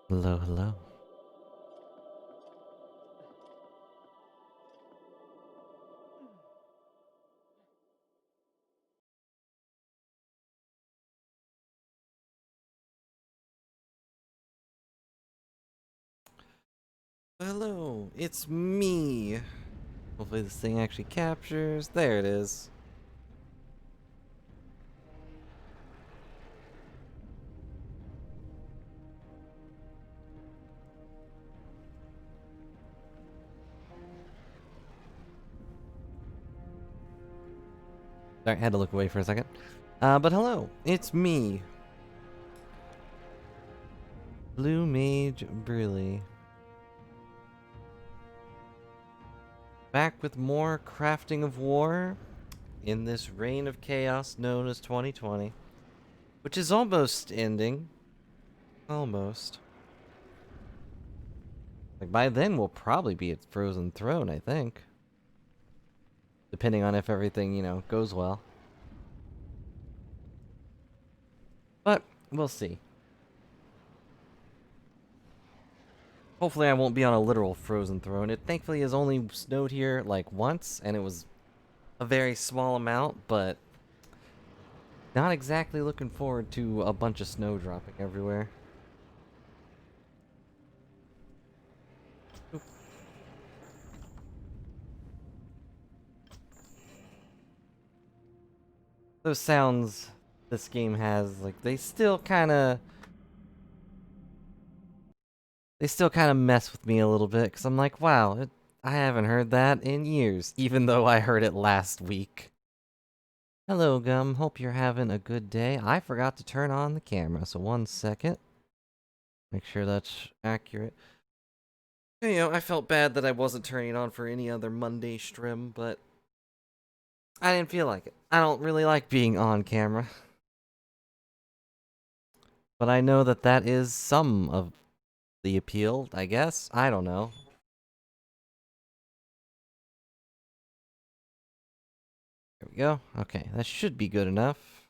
Hello, hello. Hello, it's me. Hopefully this thing actually captures. There it is. Sorry, I had to look away for a second. But hello, it's me. Blue Mage Briley. Back with more crafting of war in this reign of chaos known as 2020. Which is almost ending. Almost. Like, by then we'll probably be at Frozen Throne, I think. Depending on if everything, goes well. But, we'll see. Hopefully I won't be on a literal frozen throne. It thankfully has only snowed here, like, once, and it was a very small amount, but not exactly looking forward to a bunch of snow dropping everywhere. Oop. Those sounds this game has, like, they still kind of mess with me a little bit, because I'm like, wow, I haven't heard that in years, even though I heard it last week. Hello, Gum. Hope you're having a good day. I forgot to turn on the camera, so 1 second. Make sure that's accurate. I felt bad that I wasn't turning it on for any other Monday stream, but I didn't feel like it. I don't really like being on camera. But I know that that is some of the appeal, I guess. I don't know. There we go. Okay, that should be good enough.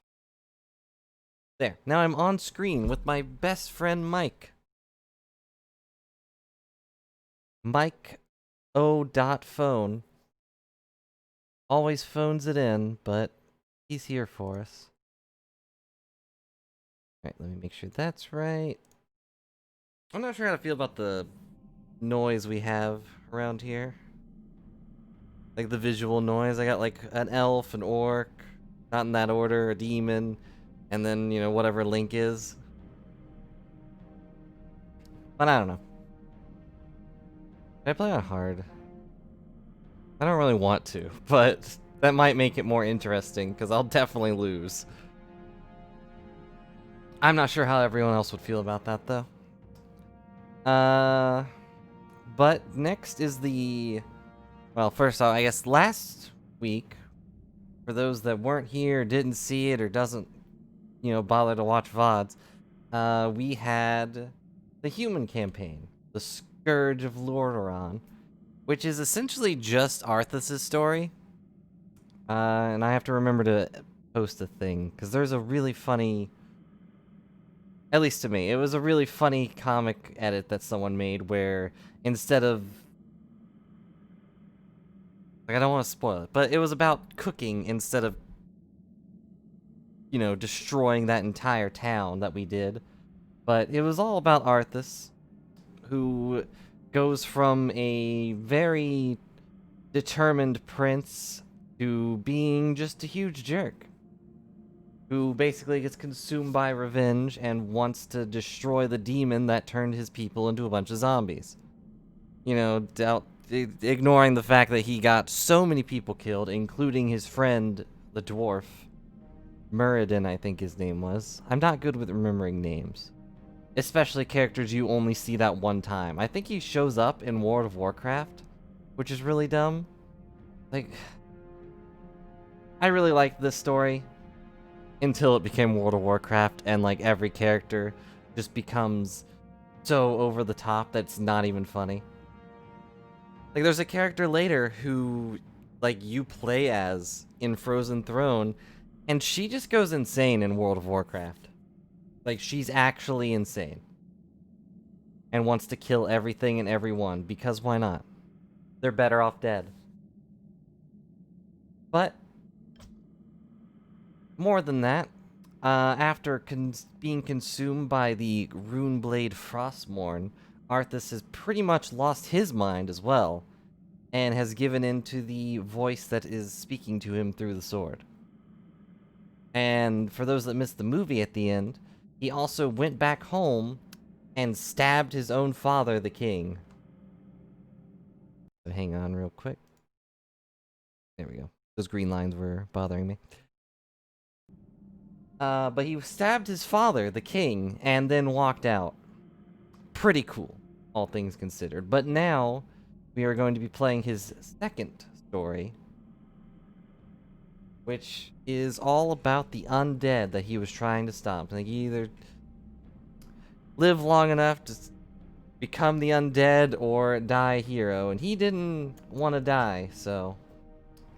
There. Now I'm on screen with my best friend, Mike. Mike O.phone. Always phones it in, but he's here for us. Alright, let me make sure that's right. I'm not sure how to feel about the noise we have around here. Like the visual noise. I got like an elf, an orc, not in that order, a demon, and then, whatever Link is. But I don't know. Should I play on hard? I don't really want to, but that might make it more interesting, because I'll definitely lose. I'm not sure how everyone else would feel about that, though. But next is the... Well, first off, I guess last week, for those that weren't here, didn't see it, or doesn't, bother to watch VODs, we had the human campaign, the Scourge of Lordaeron, which is essentially just Arthas' story. And I have to remember to post a thing, because there's a really funny... At least to me, it was a really funny comic edit that someone made where instead of... Like, I don't want to spoil it, but it was about cooking instead of, destroying that entire town that we did. But it was all about Arthas, who goes from a very determined prince to being just a huge jerk. Who basically gets consumed by revenge and wants to destroy the demon that turned his people into a bunch of zombies. Ignoring the fact that he got so many people killed, including his friend, the dwarf. Muradin, I think his name was. I'm not good with remembering names. Especially characters you only see that one time. I think he shows up in World of Warcraft, which is really dumb. Like, I really liked this story until it became World of Warcraft, and like every character just becomes so over the top that's not even funny. Like, there's a character later who, like, you play as in Frozen Throne, and she just goes insane in World of Warcraft. Like, she's actually insane. and wants to kill everything and everyone, because why not? They're better off dead. But more than that, after being consumed by the Runeblade Frostmourne, Arthas has pretty much lost his mind as well, and has given in to the voice that is speaking to him through the sword. And for those that missed the movie at the end, he also went back home and stabbed his own father, the king. So hang on real quick. There we go. Those green lines were bothering me. But he stabbed his father, the king, and then walked out. Pretty cool, all things considered. But now, we are going to be playing his second story, which is all about the undead that he was trying to stop. Like, he either live long enough to become the undead or die a hero, and he didn't want to die, so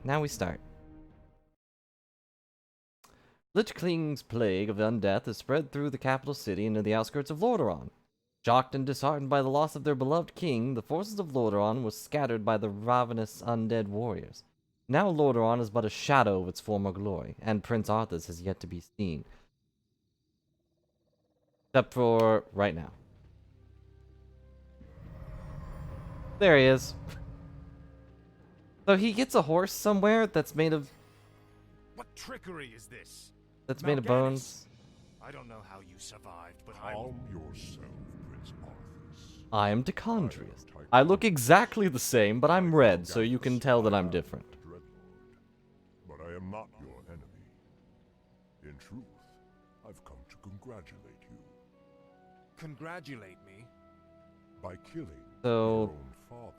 now we start. Lich King's plague of undeath has spread through the capital city into the outskirts of Lordaeron. Shocked and disheartened by the loss of their beloved king, the forces of Lordaeron were scattered by the ravenous undead warriors. Now Lordaeron is but a shadow of its former glory, and Prince Arthas has yet to be seen. Except for right now. There he is. So he gets a horse somewhere that's made of... What trickery is this? That's made of bones. I don't know how you survived, but Calm yourself, Prince Arthas. I am Decondrius. I look exactly the same, but I'm red, so you can tell that I'm different. But I am not your enemy. In truth, I've come to congratulate you. Congratulate me? By killing So... your own father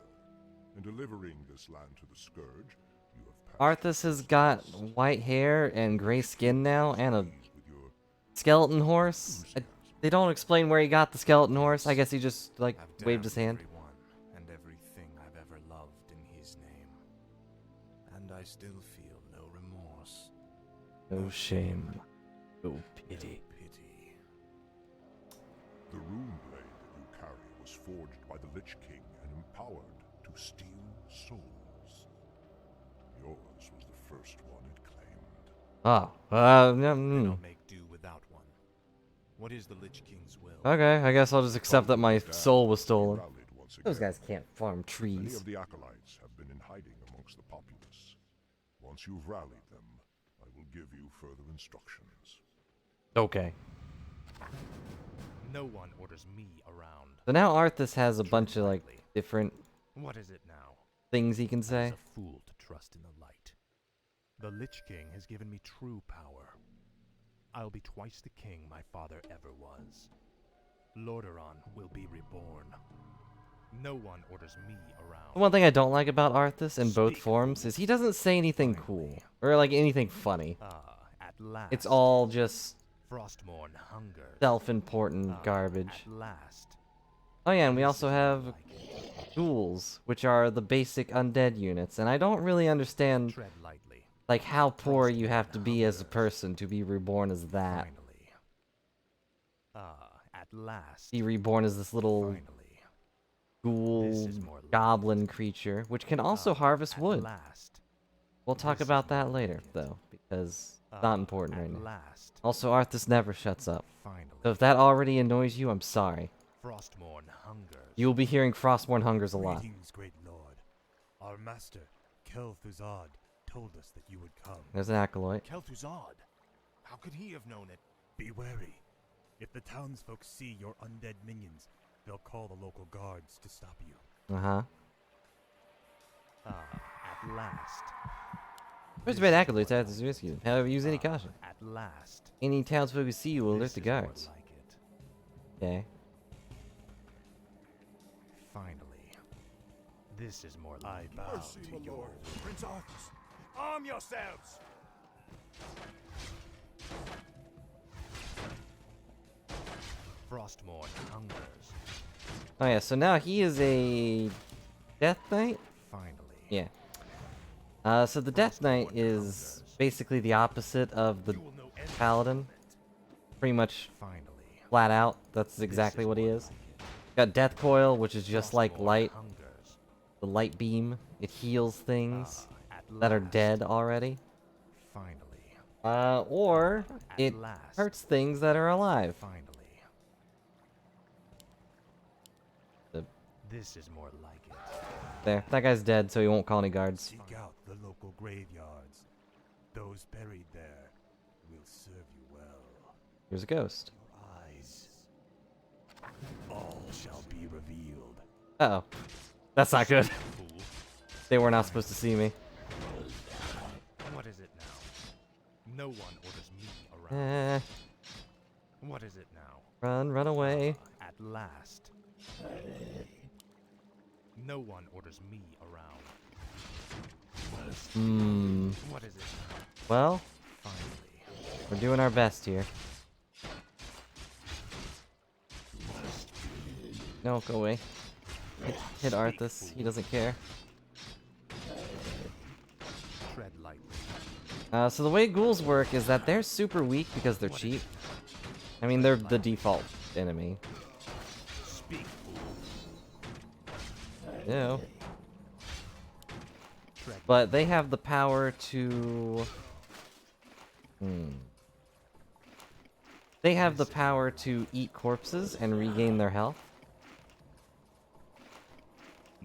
and delivering this land to the Scourge, you have passed... Arthas has got white hair and gray skin now, and a skeleton horse. They don't explain where he got the skeleton horse. I guess he just, like, waved his hand. Everyone and everything I've ever loved in his name. And I still feel no remorse. No shame. No pity. Pity. The rune blade that you carry was forged by the Lich King and empowered to steal souls. Yours was the first one it claimed. Oh, They don't make do without one. What is the Lich King's will? okay, I guess I'll just accept that my Down, soul was he stolen. rallied once Those again. guys can't farm Many trees. of the acolytes have been in hiding amongst the populace. Once you've rallied them, I will give you further instructions. Okay. No one orders me around. So now Arthas has a bunch of, like, different What is it now? things he can I say. was a fool to trust in the light. The Lich King has given me true power. I'll be twice the king my father ever was. Lordaeron will be reborn. No one orders me around. The one thing I don't like about Arthas in both Speak, forms is he doesn't say anything cool. Or, like, anything funny. At last. It's all just Frostmourne hunger. self-important garbage. At last. Oh yeah, and we This also is have more like it. ghouls, which are the basic undead units, and I don't really understand, Tread lightly. like, how poor you have to be as a person to be reborn as that. Finally. At last. Be reborn as this little Finally. ghoul This is more like goblin creature, which can also harvest At wood. last. We'll talk This is about that more later, like it. though, because it's not important At right now. last. Also, Arthas never shuts up. Finally. So if that already annoys you, I'm sorry. Frostmourne hungers. You will be hearing Frostmourne hungers a lot. Greetings, great lord. Our master, Kel'Thuzad, told us that you would come. There's an acolyte. Kel'Thuzad. How could he have known it? Be wary. If the townsfolk see your undead minions, they'll call the local guards to stop you. Uh-huh. At last. Where's the red acolytes? I have to rescue them. However, use any caution. At last. Any townsfolk who see you will alert This the is more guards. like it. Okay. Finally. This is more like I bow Mercy, to my your lord. Prince Arthas. Arm yourselves! Frostmourne hungers. Oh yeah, so now he is a Death Knight? Finally. Yeah. So the Death Knight is basically the opposite of the You will know anything Paladin. from it. Pretty much Finally. flat out. That's This exactly what he more is. like it. Got Death Coil, which is just like Frostmourne light. hungers. The light beam. It heals things At that are last. dead already. Finally. Or At it last. hurts things that are alive. Finally. The- This is more like it. There, that guy's dead, so he won't call any guards. Seek out the local graveyards. Those buried there will serve you well. Here's a ghost. Your eyes. All shall be revealed. Uh-oh. That's not good. Fool. They were not supposed to see me. What is it now? No one orders me around. Eh, What is it now? run away. At last. No one orders me around. Hmm. What is it now? Well, Finally. we're doing our best here. No, go away. Hit Arthas. He doesn't care. Tread lightly. So the way ghouls work is that they're super weak because they're cheap. I mean, they're the default enemy. Speak, fool. Ew. Tread But they have the power to... They have the power to eat corpses and regain their health.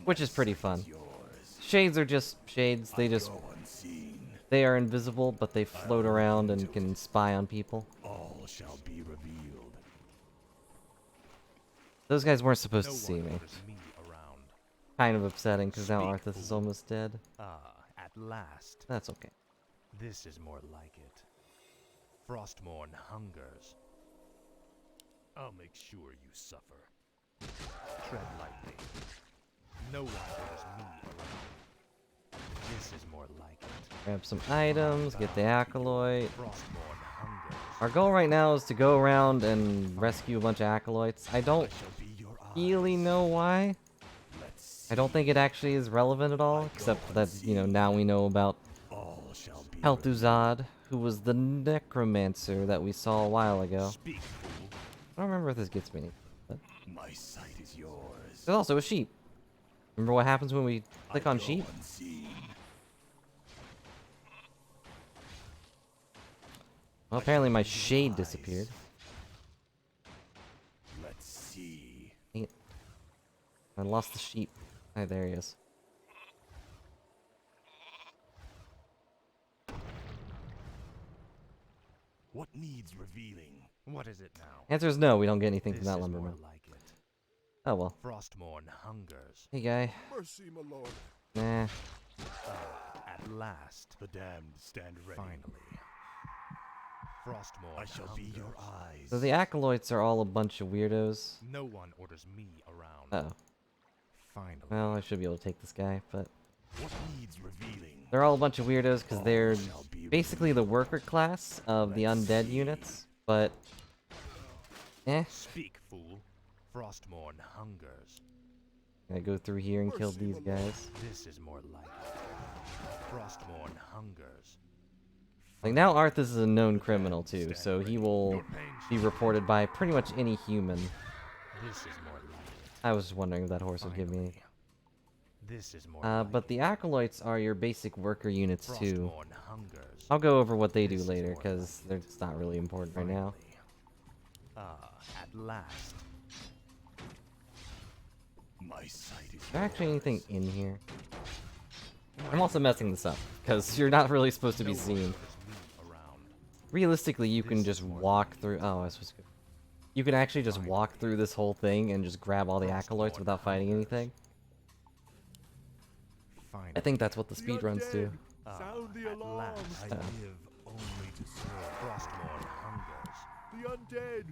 Which is pretty fun. yours. Shades are just shades. They just... Go unseen. They are invisible, but they float around and can spy on people. All shall be revealed. Those guys weren't supposed No to see one me. orders me around. Kind of upsetting, because now Speak, Arthas is fool. almost dead. At last. That's okay. This is more like it. Frostmourne hungers. I'll make sure you suffer. Tread lightly. No one orders me around. This is more like it. Grab some items, get the acolyte. Frostmourne hungers. Our goal right now is to go around and rescue a bunch of acolytes. I don't Shall be your really eyes. know why. Let's I don't think it actually is relevant at all, except that, you know, now we know about all shall be Hel'Thuzad, who was the necromancer that we saw a while ago. Speak, fool. I don't remember if this gets me any, but My sight is yours. there's also a sheep. Remember what happens when we click on Go sheep? unseen. Well, apparently my shade disappeared. Let's see. Dang it. I lost the sheep. Ah, there he is. What needs revealing? What is it now? Answer is no, we don't get anything This from that is lumberman. more like it. Oh well. Frostmourne hungers. Hey guy. Mercy, my lord. Nah. At last, the damned stand ready. Finally. Frostmourne I shall be your eyes. So the acolytes are all a bunch of weirdos. No one orders me around. Oh. Finally. Well, I should be able to take this guy, but... What needs revealing? They're all a bunch of weirdos because they're basically the worker class of the undead units, but... Eh. Speak, fool. Frostmourne hungers. I go through here and kill these guys. This is more like it. Frostmourne hungers. Like, now Arthas is a known criminal, too, so he will be reported by pretty much any human. This is more like it. I was just wondering if that horse would give me... This is more But the acolytes are your basic worker units, too. Frostmourne hungers. I'll go over what they do later, because it's not really important right now. At last. My sight is Is there actually anything in here? I'm also messing this up, because you're not really supposed to be seen. Realistically, you can just walk through... Oh, I was supposed to... You can actually just walk through this whole thing and just grab all the acolytes without fighting anything. I think that's what the speedruns do. Sound the alarm. I live only to serve. Frostmourne hungers. The undead.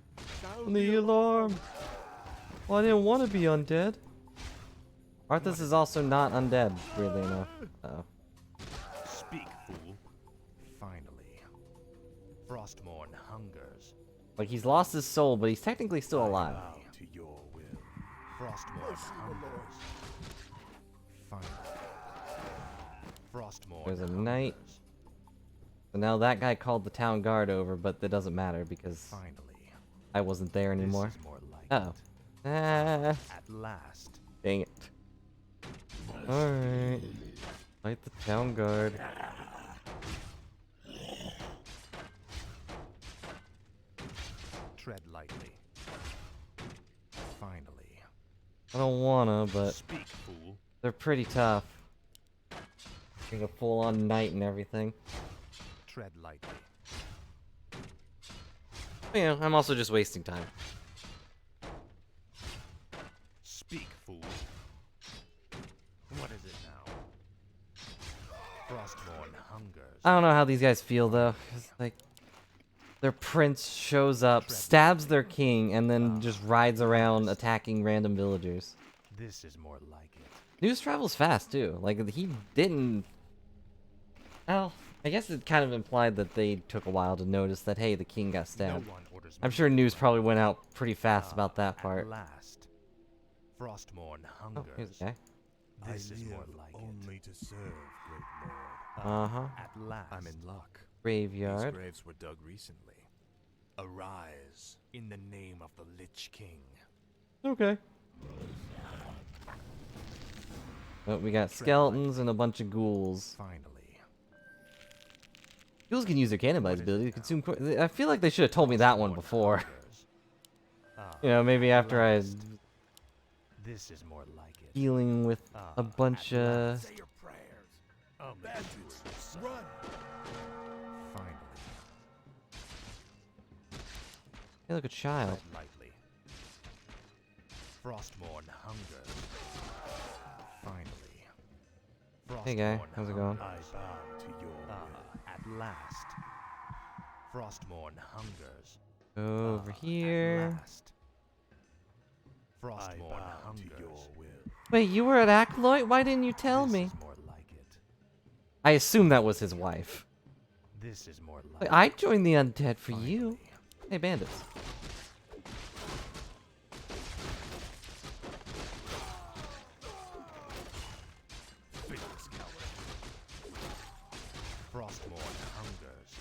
Sound The alarm! Well, I didn't want to be undead. Arthas is also not undead, weirdly enough. Uh-oh. Speak, fool. Finally. Frostmourne hungers. Like, he's lost his soul, but he's technically still alive. Bow to your will. Frostmourne hungers. Finally. Frostmourne There's a hungers. knight. So now that guy called the town guard over, but that doesn't matter because Finally. I wasn't there This anymore. is more like Uh-oh. it. Ah, At last. dang it. Alright. Fight the town guard. Tread lightly. Finally. I don't wanna, but Speak, fool. they're pretty tough. Being a full-on knight and everything. Tread lightly. But, you know, I'm also just wasting time. Speak, fool. What is it now? Frostborn hungers. I don't know how these guys feel though. 'Cause, like, their prince shows up, stabs their king, and then just rides around attacking random villagers. This is more like it. News travels fast too. Like he didn't. Well, I guess it kind of implied that they took a while to notice that hey, the king got stabbed. No one orders I'm me sure to news run. probably went out pretty fast about that At part. last. Frostborn Oh, hungers. here's the guy. This is more like only it. to serve, great lord. Uh-huh. At last. I'm in luck. Graveyard. These graves were dug recently. Arise in the name of the Lich King. Okay. Oh, we got skeletons and a bunch of ghouls. Finally. Ghouls can use their cannonbite What is ability to it consume. I feel like they should have told me that one before. Hungers. You know, maybe after I was This is more like it. dealing with Ah, a bunch at of. last. Say your prayers. I'll make Bandits, sure you suffer. run! Finally. Hey, look, a child. Tread lightly. Frostborn hungers. Finally. Hey, guy. Frostborn How's it going? I hungers. bow to your will. At last. Frostborn hungers. Go over At here. last. I Frostborn bow to hungers. your will. Wait, you were an acolyte? Why didn't you tell This me? is more like it. I assume that was his wife. This is more like Wait, I joined the undead for you. Finally. Hey, bandits. Fitness coward. Frostborn hungers.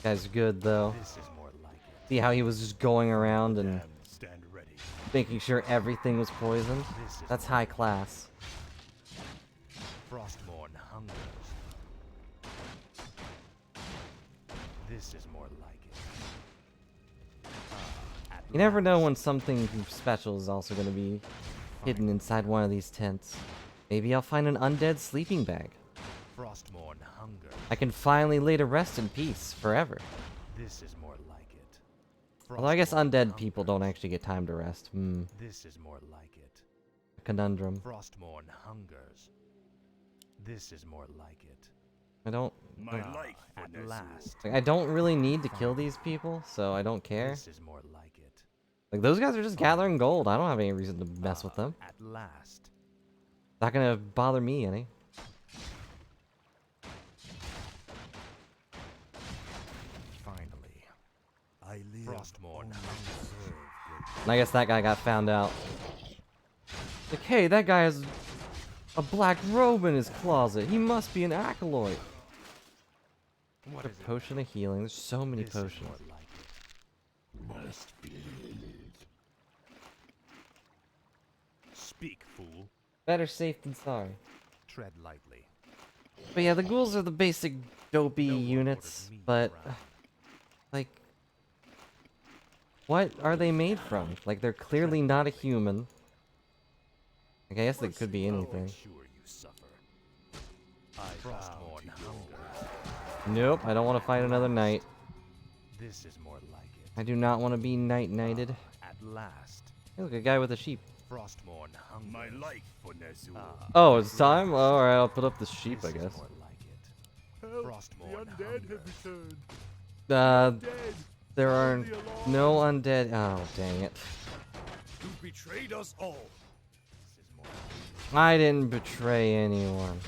Guy's good though. This is more like it. See how he was just going around and And stand ready. making sure everything was poisoned? This is That's more high class. Frostborn hungers. This is more like it. At You never know last. when something special is also going to be hidden inside one of these tents. Maybe I'll find an undead sleeping bag. Frostborn hungers. I can finally lay to rest in peace forever. This is more like it. Although I guess Frostborn undead people don't hungers. actually get time to rest. This is more like it. Conundrum. Frostborn hungers. This is more like it. I don't. My Ah, life, at Onesu. last. Like, I don't really need to kill these people, so I don't care. This is more like it. Like those guys are just gathering gold. I don't have any reason to mess with them. At last. Not gonna bother me any. Finally. I live Frostborn only to hungers. serve, great And I guess that guy got found out. Like, hey, that guy has a black robe in his closet. He must be an acolyte. What A is it? potion of healing. There's so many This is potions. more like it. Must be. Speak, fool. Better safe than sorry. Tread lightly. But yeah, the ghouls are the basic dopey No one units, ordered me but around. like, what are they made from? Like, they're clearly not a human. Like, I guess they could be anything. Sure you suffer. Frostborn hungers. Nope, I don't want to fight another knight. This is more like it. I do not want to be knighted. At last. Hey, look, a guy with a sheep. Frostborn hungers. My life, Onesu. Oh, it's time? Alright, I'll put up the sheep, This I is guess. more like it. Help, Frostborn the undead hunger. have returned. Uh, Dead. there are Sound the alarm. no undead. Oh, dang it. You betrayed us all. This is more like I didn't betray anyone.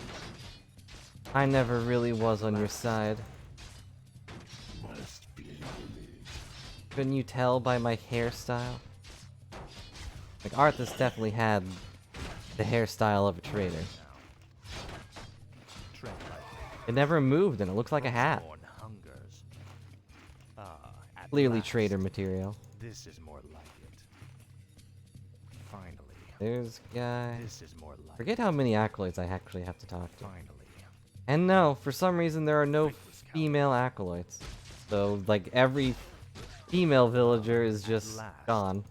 I never really was on your side. Must be. Couldn't you tell by my hairstyle? Like, Arthas definitely had the hairstyle of a traitor. now. Tread lightly. It never moved and it looks like a hat. Frostborn hungers. At Clearly last. traitor material. This is more like it. There's a guy. This is more like Forget how many acolytes I actually have to talk to. finally. And no, for some reason there are no female acolytes. So, like, every female villager is just gone.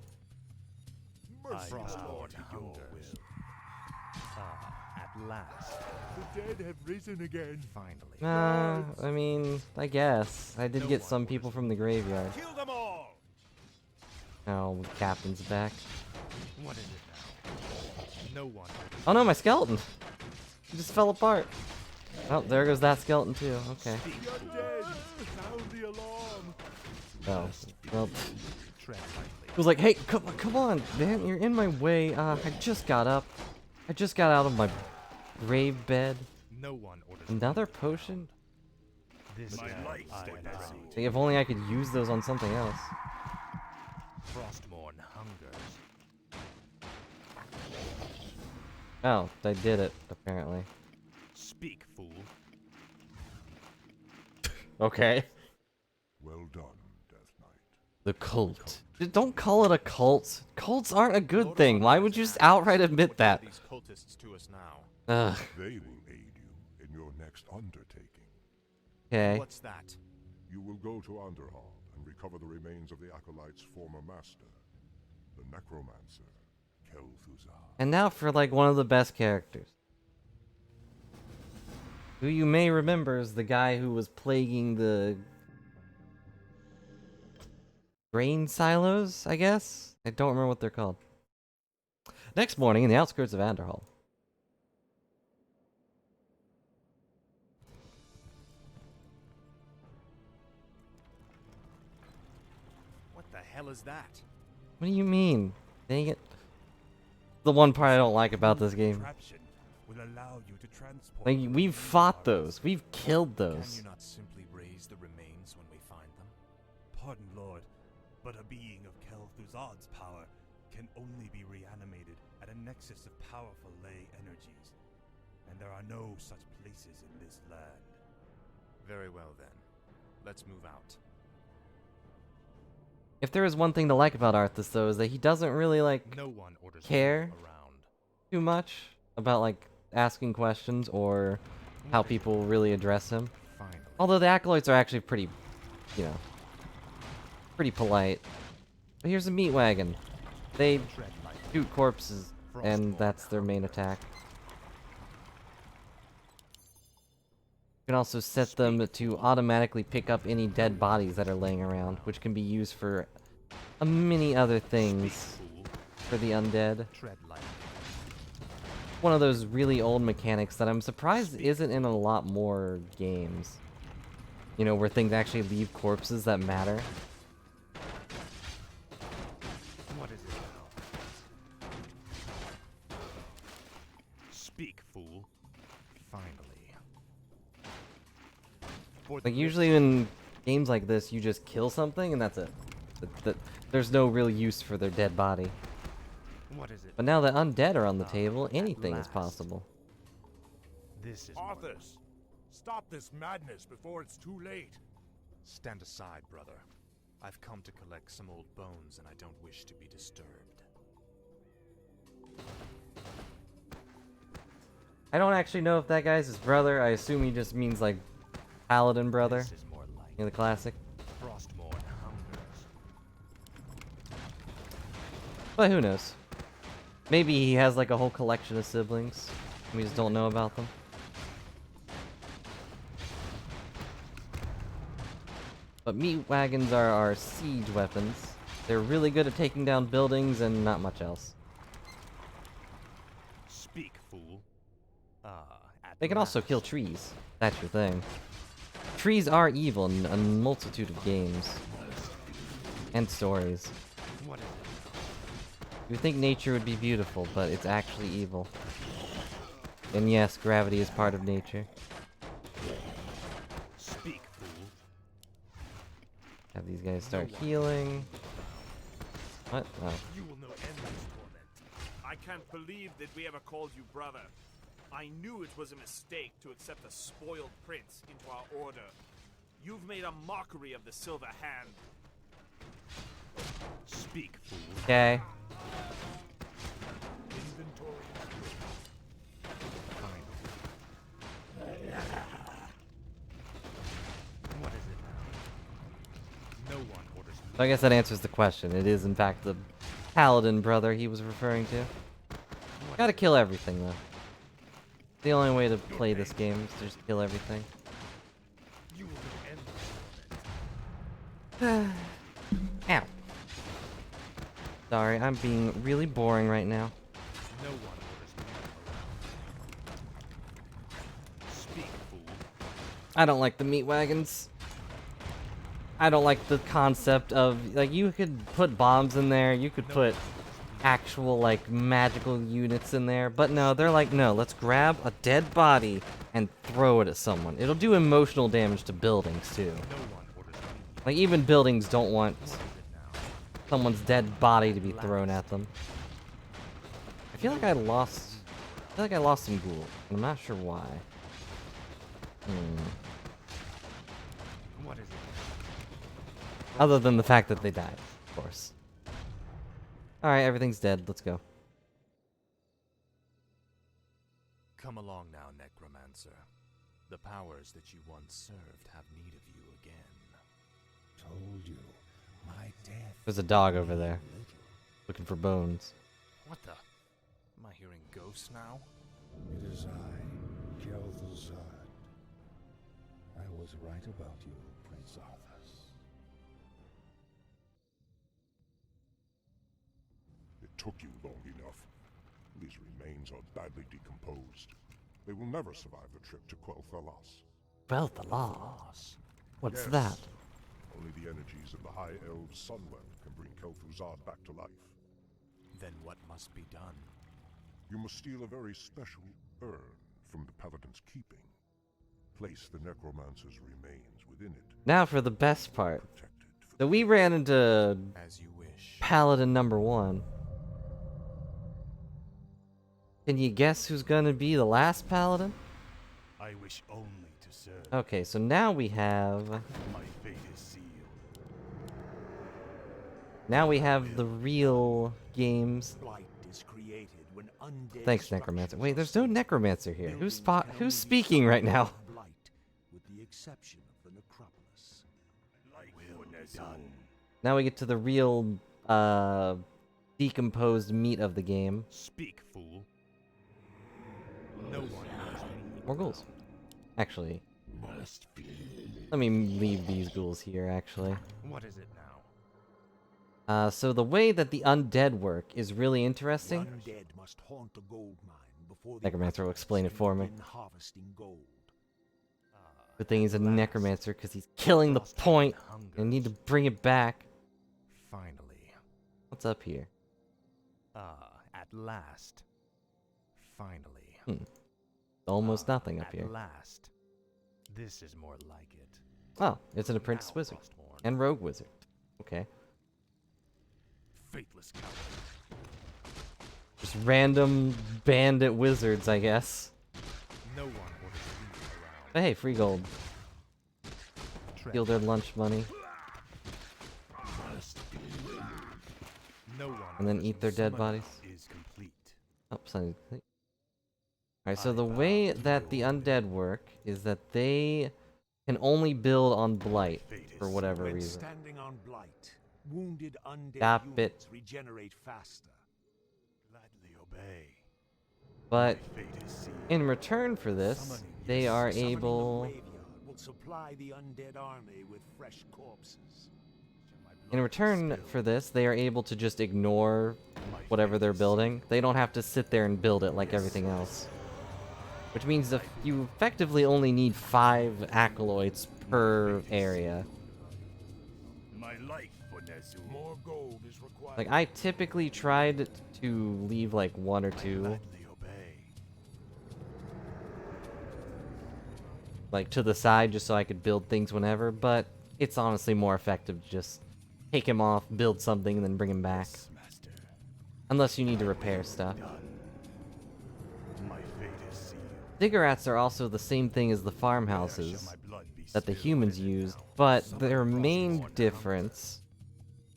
Frostborn hungers. At last. The dead have risen again. Finally. I mean, I guess. I did get some people from the graveyard. Kill them all! Oh, Captain's back. What is it now? No one. Oh no, my skeleton! He just fell apart. Oh, there goes that skeleton too. Okay. You're dead! Sound the alarm! Oh, well. Tread lightly. He was like, hey, come on, man, you're in my way. I just got up. I just got out of my grave bed. No one orders. Another potion? This My day light I stand bow. ready. See, if only I could use those on something else. Frostborn hungers. Oh, they did it, apparently. Speak, fool. Okay. Well done, Death Knight. The cult. Don't call it a cult. Cults aren't a good thing. Why would you just outright admit that? These cultists to us now. Ugh. They will aid you in your next undertaking. Okay. What's that? You will go to Underhall and recover the remains of the Acolyte's former master, the Necromancer, Kel'Thuzad. And now for like one of the best characters. Who you may remember is the guy who was plaguing the grain silos, I guess? I don't remember what they're called. Next morning in the outskirts of Anderhall. What the hell is that? What do you mean? Dang it. The one part I don't like about this game. Contraption will allow you to transport Like, the we've remaining fought parts. those. We've killed Can those. you not simply raise the remains when we find them? Pardon, Lord, but a being of Kel'Thuzad's power can only be reanimated at a nexus of powerful ley energies, and there are no such places in this land. Very well then. Let's move out. If there is one thing to like about Arthas, though, is that he doesn't really, like, No one orders. care Around. too much about, like, asking questions or how people really address him. Finally. Although the acolytes are actually pretty, you know, pretty polite. But here's a meat wagon. They Tread lightly. shoot corpses, and that's their main attack. You can also set them to automatically pick up any dead bodies that are laying around, which can be used for many other things Fool. for the undead. Tread lightly. One of those really old mechanics that I'm surprised isn't in a lot more games. You know, where things actually leave corpses that matter. What is it now? Speak, fool. Finally. For the Like, usually in games like this, you just kill something and that's it. There's no real use for their dead body. What is it? But now that undead are on the table, anything is last. possible. This is more like- Arthas, stop this madness before it's too late. Stand aside, brother. I've come to collect some old bones and I don't wish to be disturbed. I don't actually know if that guy's his brother. I assume he just means, like, paladin brother. This is more like You know, the classic. Frostborn hungers. But who knows? Maybe he has, like, a whole collection of siblings. And we just don't know about them. But meat wagons are our siege weapons. They're really good at taking down buildings and not much else. Speak, fool. At They can also kill last. trees. That's your thing. Trees are evil in a multitude of games. And stories. What is it? You think nature would be beautiful, but it's actually evil. And yes, gravity is part of nature. Speak, fool. Have these guys start healing. What? Oh. You will know endless torment. I can't believe that we ever called you brother. I knew it was a mistake to accept a spoiled prince into our order. You've made a mockery of the Silver Hand. Speak, fool. Okay. So I guess that answers the question. It is, in fact, the paladin brother he was referring to. Gotta kill everything, though. The only way to play this game is to just kill everything. You will end this. Ow. Sorry, I'm being really boring right now. No one orders me around. Speak, fool. I don't like the meat wagons. I don't like the concept of, like, you could put bombs in there, you could put actual, like, magical units in there, but no, they're like, no, let's grab a dead body and throw it at someone. It'll do emotional damage to buildings, too. No one orders me. Like, even buildings don't want What is it now? someone's dead body to be thrown at them. I feel like I lost some ghouls, and I'm not sure why. What is it? Other than the fact that they died, of course. Alright, everything's dead. Let's go. Come along now, Necromancer. The powers that you once served have need of you again. Told you, my death. There's a dog over there, looking for bones. What the? Am I hearing ghosts now? It is I, Kel'Thuzad. I was right about you, Prince Arthas. It took you long enough. These remains are badly decomposed. They will never survive the trip to Quel'Thalas. Well, the loss. What's Yes. that? Only the energies of the High Elves' Sunwell can bring Kel'Thuzad back to life. Then what must be done? You must steal a very special urn from the Paladin's keeping. Place the Necromancer's remains within it. Now for the best part. Protected for So we ran into As you wish. Paladin number 1. Can you guess who's gonna be the last Paladin? I wish only to serve. Okay, so now we have... My fate is sealed. Now we have the real games. Blight is created when undead Thanks, Necromancer. Wait, there's no Necromancer here. Who's speaking right now? Blight, with the exception of the necropolis. Done. Now we get to the real, decomposed meat of the game. Speak, fool. No one orders me. More ghouls. Actually, Must be. let me leave these ghouls here, actually. What is it now? So the way that the undead work is really interesting. Undead must haunt the gold mine before the Necromancer will others explain it can for me. begin harvesting gold. Good thing he's a necromancer, because he's killing the point, and need to bring it back. Finally. What's up here? At last. Finally. Almost nothing up At here. last. This is more like it. Oh, it's an apprentice Now, wizard. Frostmourne. And rogue wizard. Okay. Faithless coward. Just random bandit wizards, I guess. No one orders me around. But hey, free gold. Tread Steal their lunch money, No one and then orders eat me. their dead Summoning bodies. Is complete. Oh, something. Alright, so the way that the undead work is that they can only build on blight for whatever When reason. standing on blight, wounded undead Stop it. units regenerate faster. Gladly obey. But Fate is sealed. in return for this, they are Summoning the able... graveyard will supply the undead army with fresh corpses. In return for this, they are able to just ignore whatever they're building. They don't have to sit there and build it like everything else. Which means that you effectively only need 5 acolytes per area. My life for Nezu. More gold is required. Like, I typically tried to leave like 1 or 2, Gladly obey. like, to the side just so I could build things whenever, but it's honestly more effective to just take him off, build something, and then bring him back. Yes, master. Unless you need to repair stuff. Done. My fate is sealed. Ziggurats are also the same thing as the Where farmhouses shall my blood be that the spilled humans in it use, now? but their main difference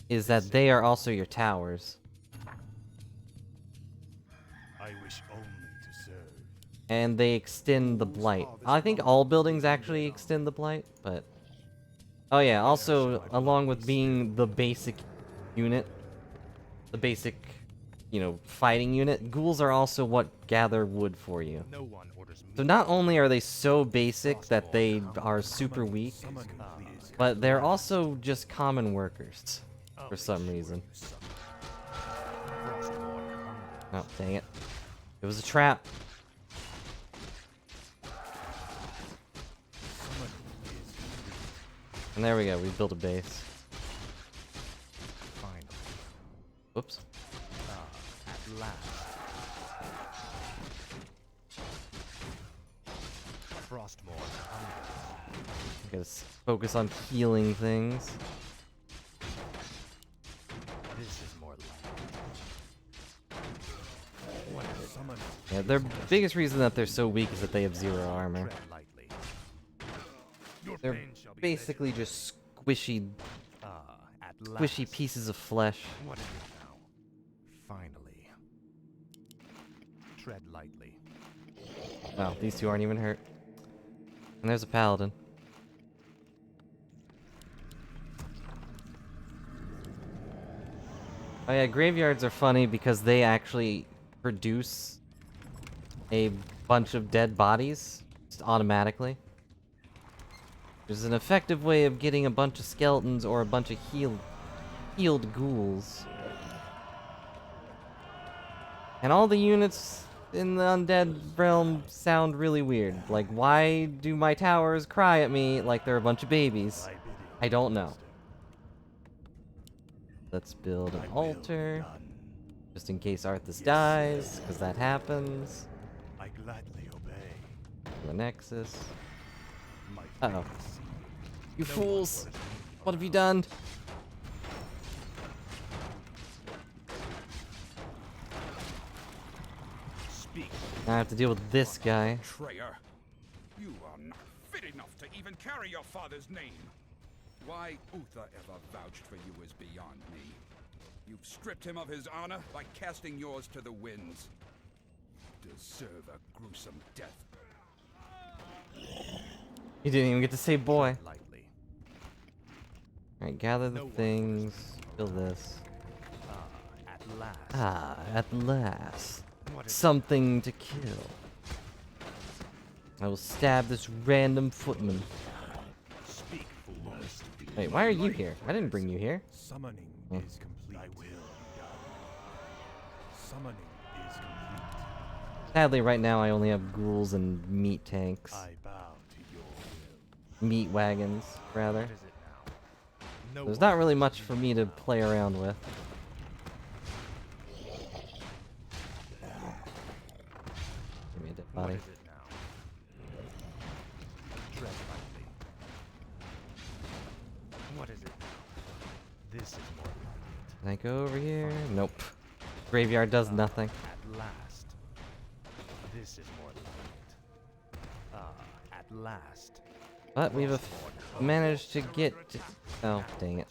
is that they are also your towers. I wish only to serve. And they extend the blight. I think all buildings actually extend the blight, but Oh yeah, also, along with being the basic unit, the basic, you know, fighting unit, ghouls are also what gather wood for you. No one orders me. So not only are they so basic that they are super weak, but they're also just common workers for some reason. Oh, dang it. It was a trap. And there we go, we built a base. Finally. Whoops. At last. Frostmourne hungers. Gotta focus on healing things. This is more like it. What a summon. Yeah, their biggest reason that they're so weak is that they have 0 armor. Tread lightly. Your They're pain shall be basically just squishy, at last. squishy pieces of flesh. What is it now? Finally. Tread lightly. Wow, these two aren't even hurt. And there's a paladin. Oh yeah, graveyards are funny because they actually produce a bunch of dead bodies just automatically. There's an effective way of getting a bunch of skeletons or a bunch of healed ghouls. And all the units in the undead realm sound really weird. Like, why do my towers cry at me like they're a bunch of babies? I don't know. Let's build an altar, just in case Arthas dies, because that happens. I gladly obey. The Nexus. My Uh-oh. fate is sealed. You No one fools! orders me What have you done? Speak. Now I have to deal with this guy. Betrayer! You are not fit enough to even carry your father's name. Why Uther ever vouched for you is beyond me. You've stripped him of his honor by casting yours to the winds. Deserve a gruesome death. You didn't even get to say boy. Lightly. Alright, gather the No one things. Kill this. At last. Ah, at last. What is Something to kill. I will stab this random footman. Speak, fool. Wait, why are you here? I didn't bring you here. Summoning Hmm. is complete. I will be done. Summoning is complete. Sadly, right now I only have ghouls and meat tanks. I bow to your will. Meat wagons, rather. What is it now? No There's one not really orders much me for me to now. play around with. Give me a dead What body. is it now? Tread lightly. What is it now? This is more like Can I go over here? Nope. Graveyard does it. nothing. At last. This is more like it. At last. But we've managed to get... Oh, dang it.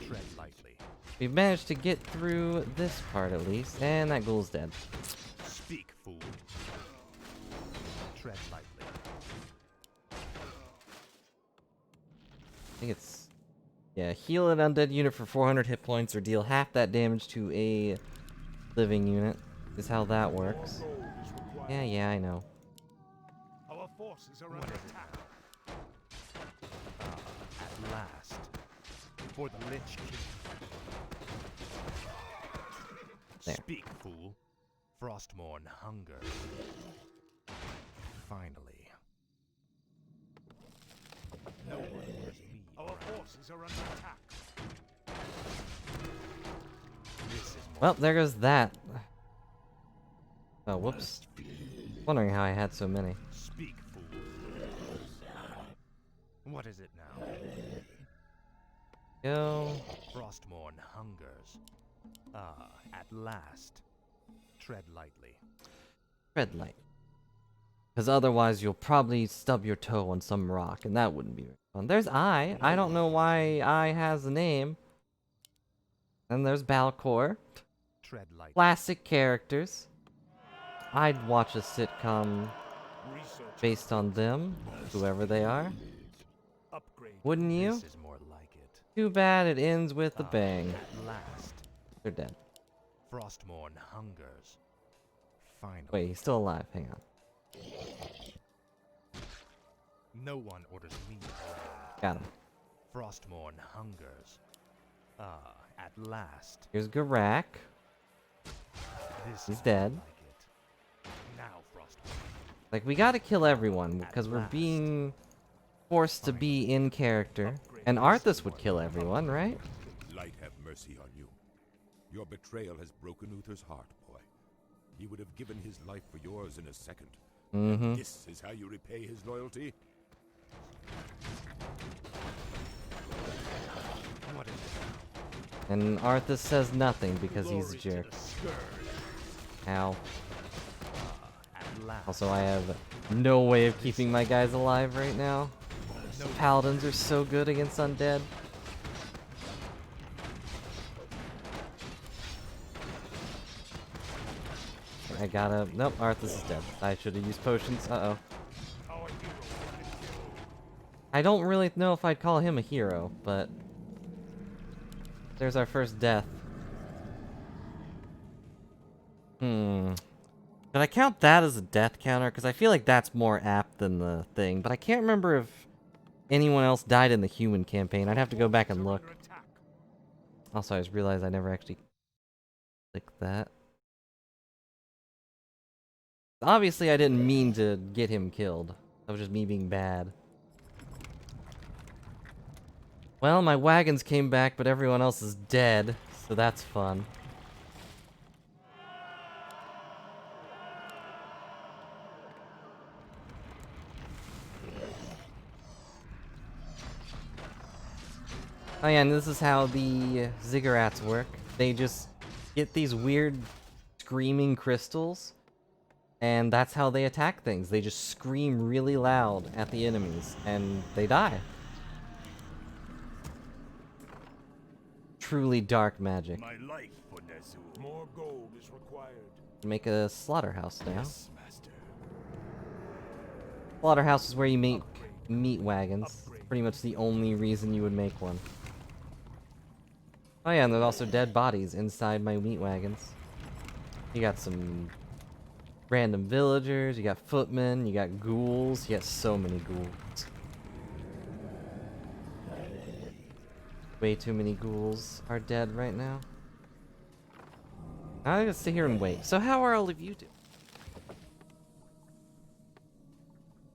Tread lightly. We've managed to get through this part at least, and that ghoul's dead. Speak, fool. Tread lightly. I think it's... Yeah, heal an undead unit for 400 hit points or deal half that damage to a living unit is how that works. Yeah, I know. Our forces are What under is it attack. At last. For the Lich King. There. Speak, fool. Frostmourne hungers. Finally. No one orders me. Our forces are under attack. This is more Well, there goes that. Oh, whoops. Wondering how I had so many. Speak, fool. What is it now? Go. Frostmourne hungers. At last. Tread lightly. Tread light. Because otherwise you'll probably stub your toe on some rock, and that wouldn't be very fun. There's I. I don't know why I has a name. And there's Balcor. Tread lightly. Classic characters. I'd watch a sitcom Research based on them, whoever they are. upgrade Wouldn't you? This is more like it. Too bad it ends with a Ah, bang. At last, They're dead. Frostmourne hungers. Finally. Wait, he's still alive. Hang on. No one orders me around. Got him. Frostmourne hungers. Ah, at last. Here's Garak. This He's is dead. more like it. Now, Frostmourne. Like, we gotta kill everyone because we're being forced to be in character. And Arthas would kill everyone, right? Light have mercy on you. Your betrayal has broken Uther's heart, boy. He would have given his life for yours in a second. Mm-hmm. This is how you repay his loyalty? What is it? And Arthas says nothing because he's a Glory to jerk. the Scourge. Ow. At last. Also, I have no way of keeping my guys alive right now. No Paladins are so good against undead. I gotta... Nope, Arthas is dead. I should have used potions. Uh-oh. I don't really know if I'd call him a hero, but... There's our first death. Should I count that as a death counter? Because I feel like that's more apt than the thing. But I can't remember if anyone else died in the human campaign. I'd have to go back and look. Also, I just realized I never actually clicked that. Obviously, I didn't mean to get him killed. That was just me being bad. Well, my wagons came back, but everyone else is dead, so that's fun. Oh yeah, and this is how the ziggurats work. They just get these weird screaming crystals, and that's how they attack things. They just scream really loud at the enemies, and they die. Truly dark magic. My life for Nezu. More gold is required. Make a slaughterhouse now. Yes, master. Slaughterhouse is where you make meat wagons. Pretty much the only reason you would make one. Oh yeah, and there's also dead bodies inside my meat wagons. You got some random villagers, you got footmen, you got ghouls, you got so many ghouls. Way too many ghouls are dead right now. I'm gonna sit here and wait. So how are all of you doing?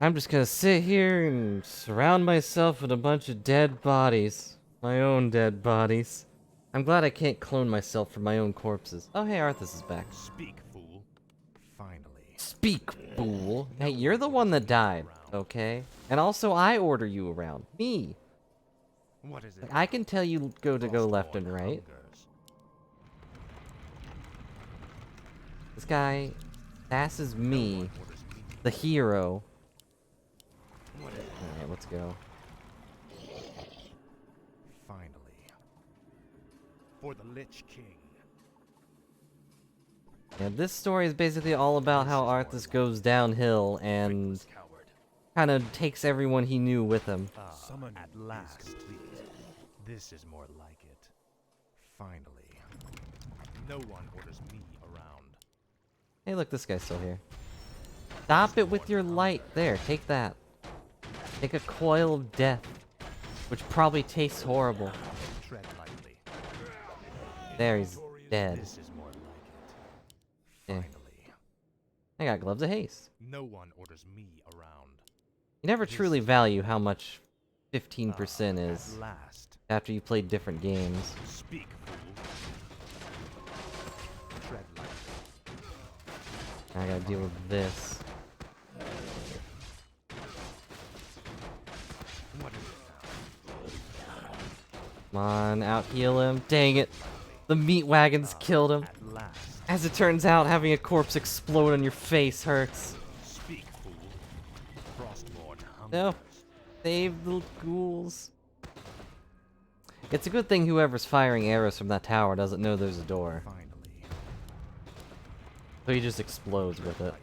I'm just gonna sit here and surround myself with a bunch of dead bodies. My own dead bodies. I'm glad I can't clone myself from my own corpses. Oh hey, Arthas is back. Speak, fool. Finally. Speak, fool. Hey, you're the one that died, okay? And also I order you around. Me. What is it? Like, I can tell you go left and Frostmourne right. hungers. This guy asses me, the hero. Alright, let's go. Finally. For the Lich King. Yeah, this story is basically all about how Arthas goes downhill and Reckless coward. kind of takes everyone he knew with him. Ah, at last. This is more like it. Finally. No one orders me around. Hey, look, this guy's still here. Stop it with your light. There, take that. Take a coil of death, which probably tastes horrible. Tread lightly. There, he's dead. This is more like it. Yeah. Finally. I got gloves of haste. No one orders me around. You never truly value how much 15% is At last. after you played different games. Speak, fool. Tread lightly. I gotta deal with this. What is it now? Come on, out heal him. Dang it. The meat wagons killed him. At last. As it turns out, having a corpse explode on your face hurts. Speak, fool. Frostmourne hungers. No. Save the ghouls. It's a good thing whoever's firing arrows from that tower doesn't know there's a door. Finally. So he just explodes with it.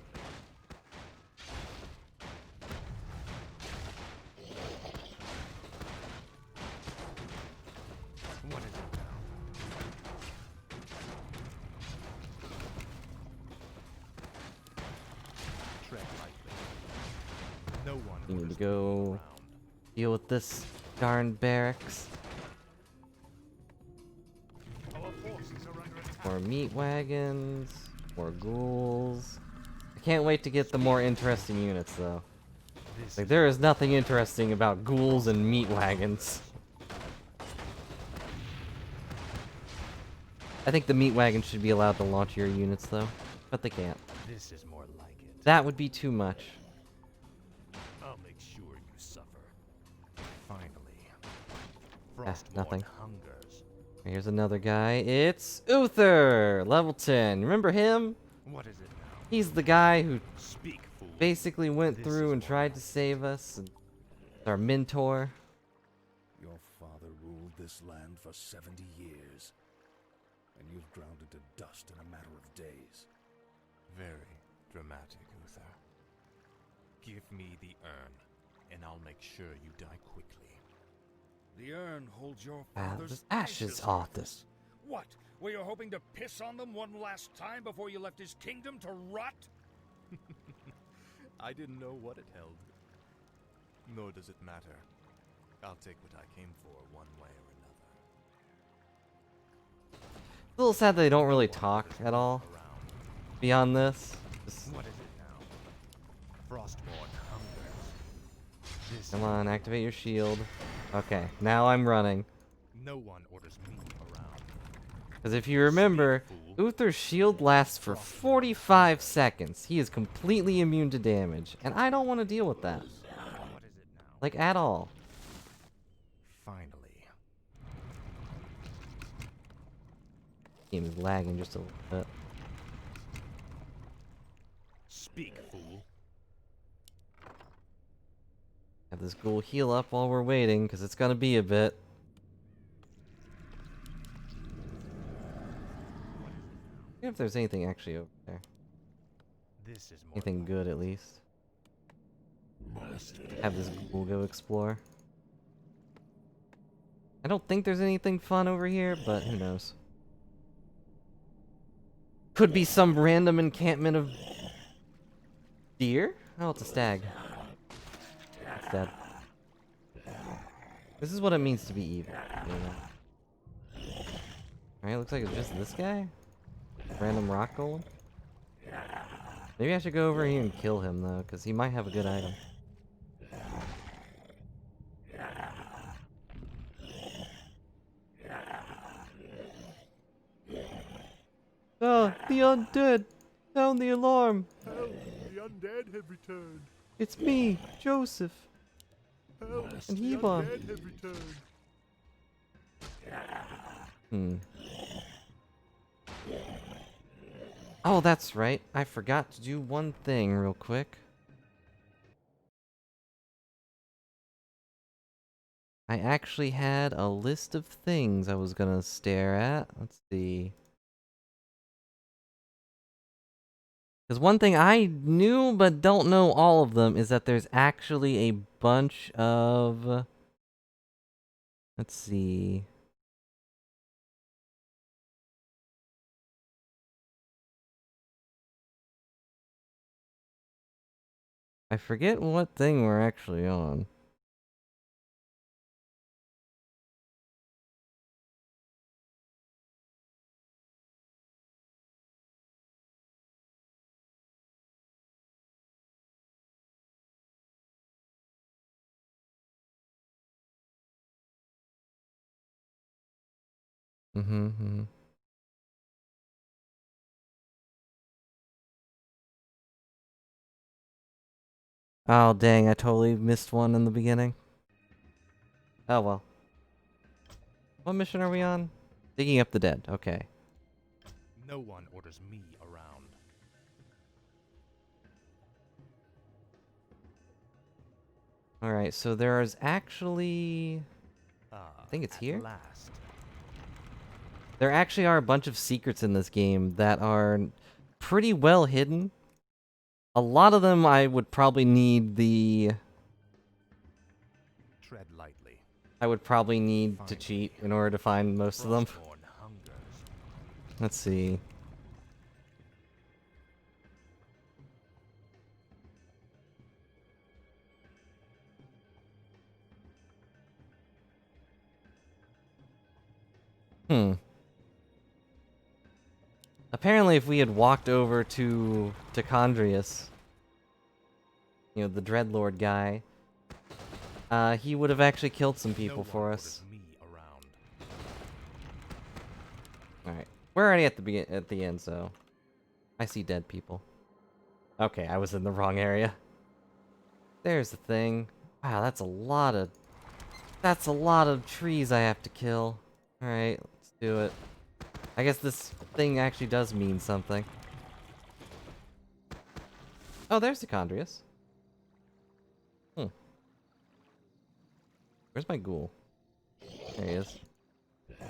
You need to go deal with this darn barracks. Our forces are under attack. More meat wagons, more ghouls. I can't wait to get the more interesting units, though. Like, there is nothing interesting about ghouls and meat wagons. I think the meat wagon should be allowed to launch your units, though. But they can't. This is more like it. That would be too much. I'll make sure you suffer. Finally. Nothing. Frostborn hungers. Here's another guy. It's Uther! Level 10. Remember him? What is it now? He's the guy who Speak, fool. basically went This through is and more tried to like save us. And our mentor. Your father ruled this land for 70 years, and you've ground it to dust in a matter of days. Very dramatic, Uther. Give me the urn, and I'll make sure you die quickly. The urn holds your Ah, father's there's ashes off this. What? Were you hoping to piss on them one last time before you left his kingdom to rot? I didn't know what it held. Nor does it matter. I'll take what I came for one way or another. It's a little sad that they don't really talk at all Around. beyond this. Just, What is it now? Frostborn hungers. This come on, activate your shield. Okay, now I'm running. No one orders me around. Because if you remember, Uther's shield lasts for 45 seconds. He is completely immune to damage, and I don't want to deal with that. What is it now? Like, at all. Finally. Game is lagging just a little bit. Speak, fool. Have this ghoul heal up while we're waiting, because it's gonna be a bit. See if there's anything actually over there. This is more Anything like good, at least. Have this ghoul go explore. I don't think there's anything fun over here, but who knows. Could be some random encampment of deer? Oh, it's a stag. It's dead. This is what it means to be evil, you know? Alright, looks like it's just this guy? Random rock golem? Maybe I should go over here and kill him, though, because he might have a good item. Oh, the undead! Sound the alarm! Help! The undead have returned. It's me, Joseph! Help! And The Heba. undead have returned. Hmm. Oh, that's right. I forgot to do one thing real quick. I actually had a list of things I was gonna stare at. Let's see. Because one thing I knew but don't know all of them is that there's actually a bunch of... Let's see. I forget what thing we're actually on. Mm-hmm. Oh, dang, I totally missed one in the beginning. Oh, well. What mission are we on? Digging up the dead. Okay. no one orders me around. Alright, so there is actually... Ah, I think it's at here? last. There actually are a bunch of secrets in this game that are pretty well hidden. A lot of them I would probably need the... Tread lightly. I would probably need to Fine. cheat in order to find most of them. Frostborn hungers. Let's see. Apparently, if we had walked over to Condrius, you know, the Dreadlord guy, he would have actually killed some people for us. Alright. We're already at the end, so I see dead people. Okay, I was in the wrong area. There's the thing. Wow, that's a lot of trees I have to kill. Alright, let's do it. I guess this thing actually does mean something. Oh, there's the Condrius. Where's my ghoul? There he is. I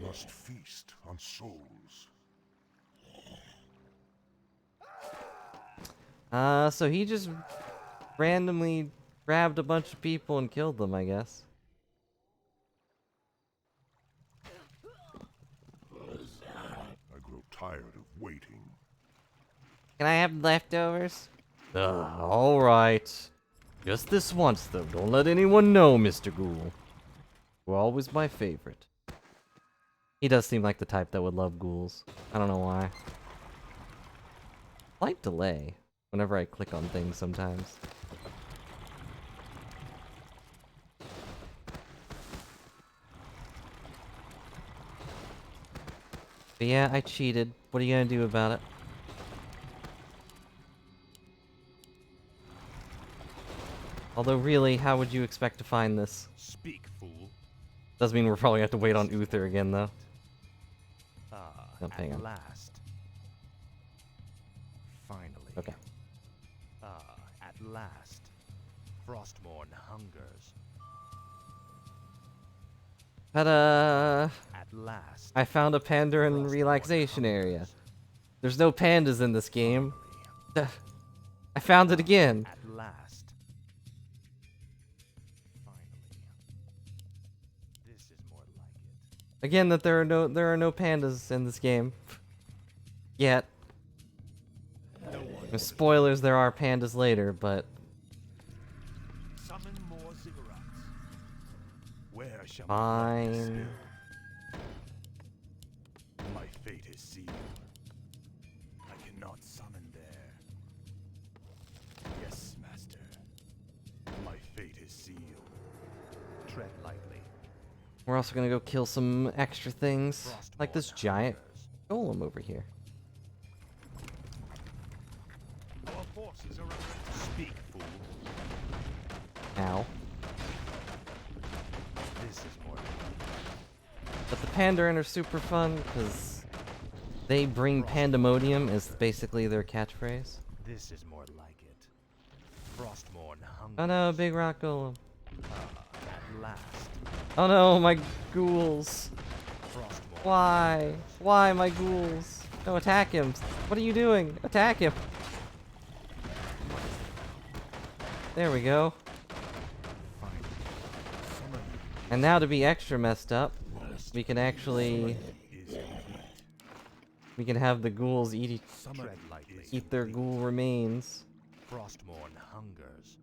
must feast on souls. So he just randomly grabbed a bunch of people and killed them, I guess. I grow tired of waiting. Can I have leftovers? Alright. Just this once, though. Don't let anyone know, Mr. Ghoul. You're always my favorite. He does seem like the type that would love ghouls. I don't know why. Slight delay whenever I click on things sometimes. But yeah, I cheated. What are you gonna do about it? Although really, how would you expect to find this? Speak, fool. Does mean we're probably gonna have to wait on Uther again, though. Hang At on. last. Finally. Okay. At last. Frostmourne hungers. Ta-da! At last. I found a Pandarin relaxation area. There's no pandas in this game. I found it again. At last. Finally. This is more like it. Again, that there are no pandas in this game. Yet. With spoilers, there are pandas later, but Summon more ziggurats. Where shall fine. my fate is sealed? I cannot summon there. Yes, master. My fate is sealed. Tread lightly. We're also gonna go kill some extra things, like this giant golem over here. Our forces are under Speak, fool. Ow. This is more like it. But the Pandarin are super fun, because they bring pandemonium as basically their catchphrase. This is more like it. Frostmourne hungers. Oh no, big rock golem. At last. Oh no, my ghouls. Frostmourne. Why? Why my ghouls? No, attack him. What are you doing? Attack him. There we go. Finally. Summon And now to be extra messed up, we can actually... is complete. We can have the ghouls Tread lightly. eat their ghoul remains. Frostmourne hungers.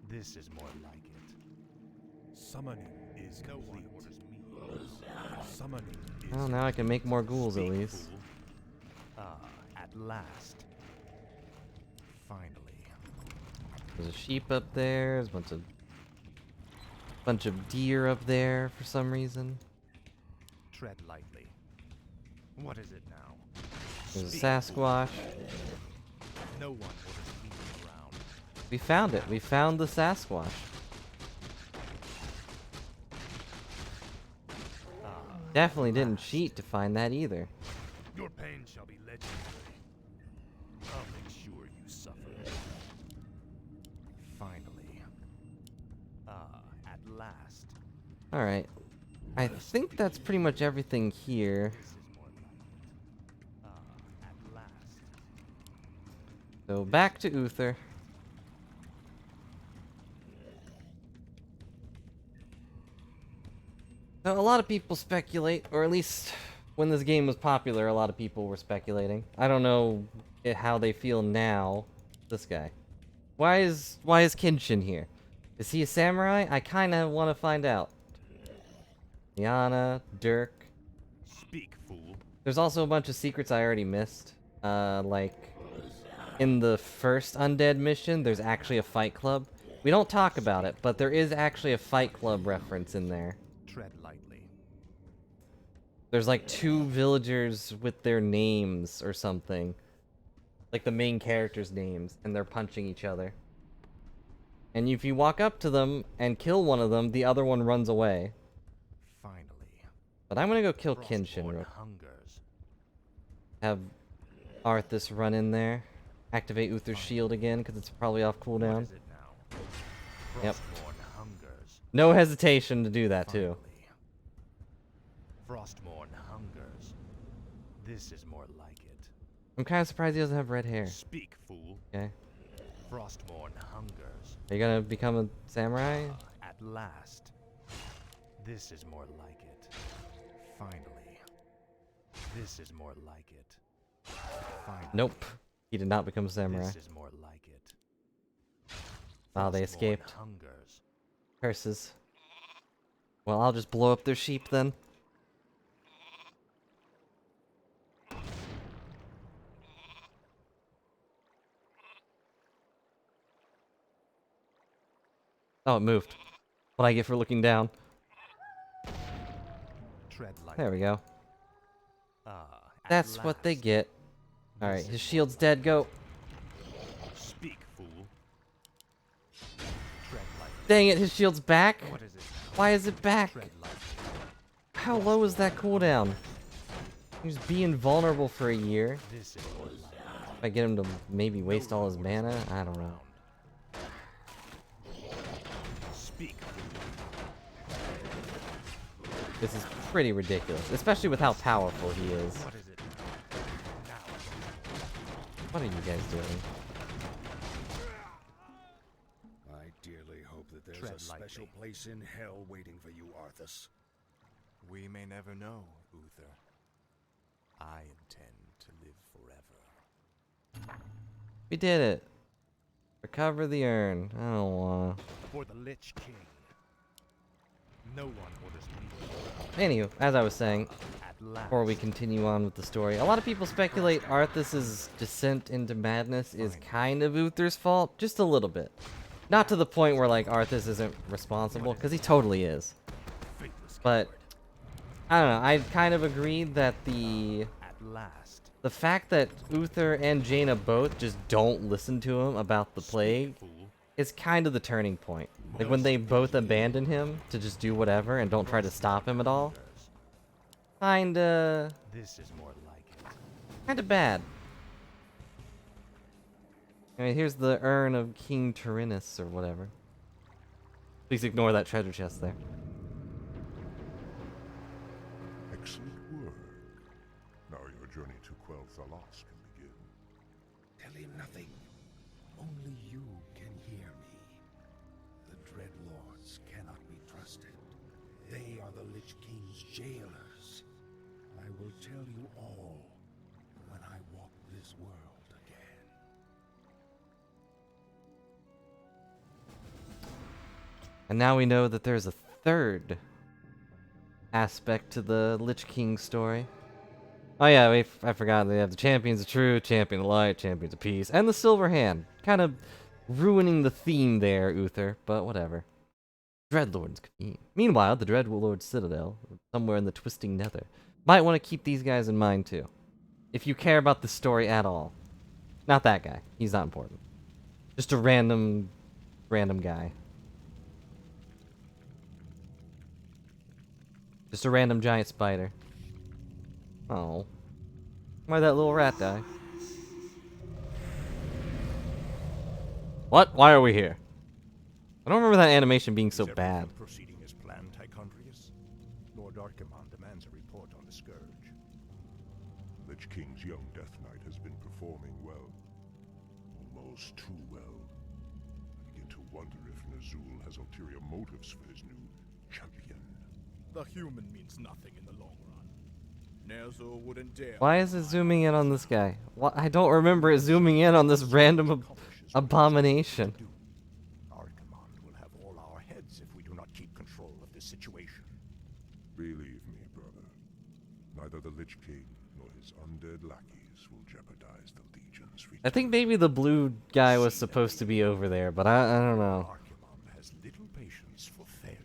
This is more like it. Summoning is no one complete. orders me. Summoning is Well, now I can make more ghouls at Speak, least. fool. At last. Finally. There's a sheep up there. There's a bunch of deer up there for some reason. Tread lightly. What is it now? There's a Speak, Sasquatch. No one orders me around. We found it. We found the Sasquatch. Definitely didn't cheat to find that either. Your pain shall be legendary. I'll make sure you suffer. Finally. At last. Alright. I think that's pretty much everything here. This is more like it. At last. So back to Uther. So a lot of people speculate, or at least when this game was popular, a lot of people were speculating. I don't know how they feel now. This guy. Why is Kenshin here? Is he a samurai? I kind of want to find out. Liana, Dirk. Speak, fool. There's also a bunch of secrets I already missed. Like, in the first Undead mission, there's actually a fight club. We don't talk about it, but there is actually a fight club reference in there. Tread lightly. There's like 2 villagers with their names or something. Like the main characters' names, and they're punching each other. And if you walk up to them and kill one of them, the other one runs away. Finally. But I'm gonna go kill Kenshin Frostborn real quick. hungers. Have Arthas run in there. Activate Uther's shield again, because it's probably off What cooldown. is it now? Yep. Frostborn hungers. No hesitation to do that, too. Finally. Frostborn hungers. This is more like it. I'm kind of surprised he doesn't have red hair. Speak, fool. Okay. Frostborn hungers. Are you gonna become a samurai? At last. This is more like it. Finally. This is more like it. Finally. Nope. He did not become a samurai. This is more like it. Wow, they Frostborn escaped. hungers. Curses. Well, I'll just blow up their sheep then. Oh, it moved. What I get for looking down. Tread lightly. There we go. Ah, at That's what they last. get. Alright, his shield's dead. Go. Speak, fool. Tread lightly. Dang it, his shield's back. What is it? Why is it back? Tread lightly. How low is that cooldown? He was being vulnerable for a year. This is more like it. If I get him to maybe waste all his mana, I don't know. Speak, fool. This is pretty ridiculous, especially with how powerful he is. What is it? Now. What are you guys doing? I dearly hope that there's Tread a special lightly. place in hell waiting for you, Arthas. We may never know, Uther. I intend to live forever. We did it. Recover the urn. I don't wanna. For the Lich King. No one orders me. Anywho, as I was saying, At last. before we continue on with the story, a lot of people speculate Arthas's descent into madness is kind of Uther's fault, just a little bit. Not to the point where like Arthas isn't responsible, because he totally is. Faithless But coward. I don't know. I kind of agree that the At last. fact that Uther and Jaina both just don't listen to him about the plague Fool. is kind of the turning point. Like when they both abandon him to just do whatever and don't try to stop him at all. Kinda This is more like it. kinda bad. I mean, here's the urn of King Tyrannus or whatever. Please ignore that treasure chest there. Excellent work. Now your journey to quell Thalos can begin. Tell him nothing. Only you can hear me. The Dread Lords cannot be trusted. They are the Lich King's jailers. I will tell you all when I walk this world again. And now we know that there's a third aspect to the Lich King story. Oh yeah, I forgot they have the Champions of Truth, Champion of Light, Champions of Peace, and the Silver Hand. Kind of ruining the theme there, Uther, but whatever. Dreadlord's convenient. Meanwhile, the Dreadlord's Citadel, somewhere in the twisting nether. Might want to keep these guys in mind too. If you care about the story at all. Not that guy. He's not important. Just a random guy. Just a random giant spider. Oh. Why'd that little rat die? What? Why are we here? I don't remember that animation being so Is bad. everything proceeding as planned, Tychondrius? Lord Archimonde demands a report on the Scourge. Lich King's young Death Knight has been performing well. Almost too well. I begin to wonder if Ner'zhul has ulterior motives for his new champion. The human means nothing in the long run. Ner'zhul wouldn't dare. Why is it zooming in on this guy? I don't remember it zooming in on this random abomination. Archimonde will have all our heads if we do not keep control of this situation. Be Believe me, brother, neither the Lich King nor his undead lackeys will jeopardize the Legion's return. I think maybe the blue guy was supposed to be over there, but I don't know. Archimon has little patience for failure.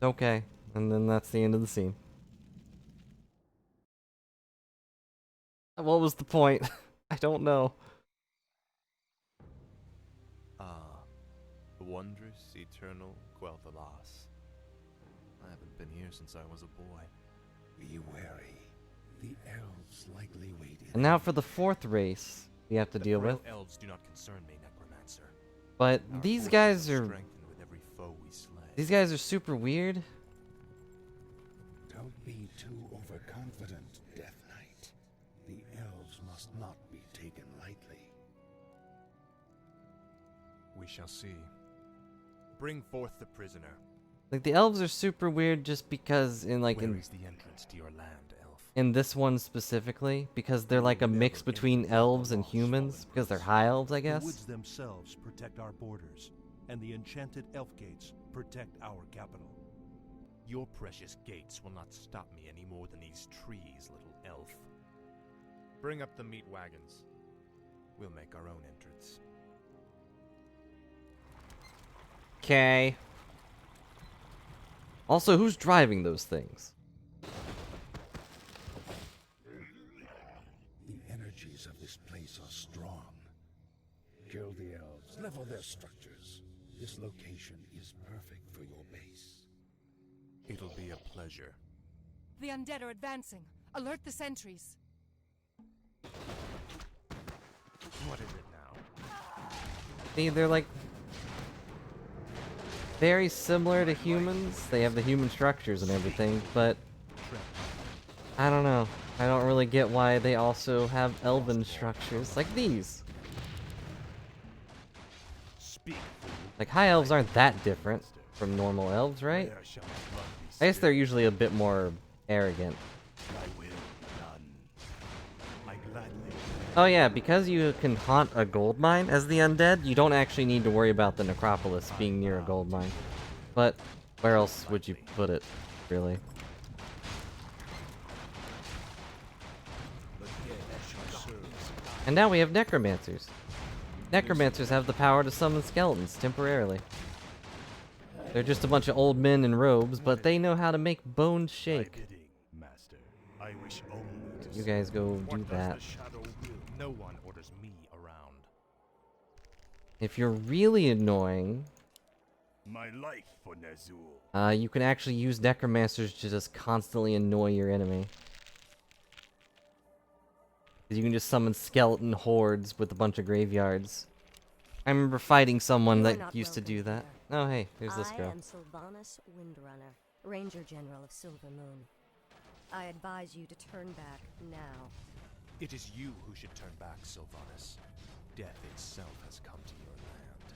Okay, and then that's the end of the scene. What was the point? I don't know. Ah, the wondrous, eternal Quel'Thalas. I haven't been here since I was a boy. Be wary. The elves likely wait in. And now for the fourth race we have to The deal with. frail elves do not concern me, Necromancer. But Our these forces guys are strengthened with every foe we slay. these guys are super weird. Don't be too overconfident, Death Knight. The elves must not be taken lightly. We shall see. Bring forth the prisoner. Like the elves are super weird just because in like Where is the entrance to your land, elf? in this one specifically, because they're like a mix between elves and humans, because they're high elves, I The woods guess. themselves protect our borders, and the enchanted elf gates protect our capital. Your precious gates will not stop me any more than these trees, little elf. Bring up the meat wagons. We'll make our own entrance. Okay. Also, who's driving those things? The energies of this place are strong. Kill the elves, level their structures. This location is perfect for your base. It'll be a pleasure. The undead are advancing. Alert the sentries. What is it now? See, they're like very similar to humans. They have the human structures and everything, but I don't know. I don't really get why they also have elven structures like these. Speak, Like high elves aren't that different from normal elves, right? where shall my blood be I guess spilled? they're usually a bit more arrogant. Thy will be done. I gladly Oh yeah, because you can haunt a gold mine as the undead, you don't actually need to worry about the necropolis being near a gold mine. But where else would you put it, really? And now we have necromancers. Necromancers have the power to summon skeletons temporarily. They're just a bunch of old men in robes, but they know how to make bones thy shake. bidding, master. I wish only to You serve. guys go do What does that. the shadow will? No one orders me around. If you're really annoying, My life for Nazul. you can actually use necromancers to just constantly annoy your enemy. 'Cause you can just summon skeleton hordes with a bunch of graveyards. I remember fighting someone You are that not used to welcome do that. here. Oh hey, here's this I girl. am Sylvanas Windrunner, Ranger General of Silver Moon. I advise you to turn back now. It is you who should turn back, Sylvanas. Death itself has come to your land.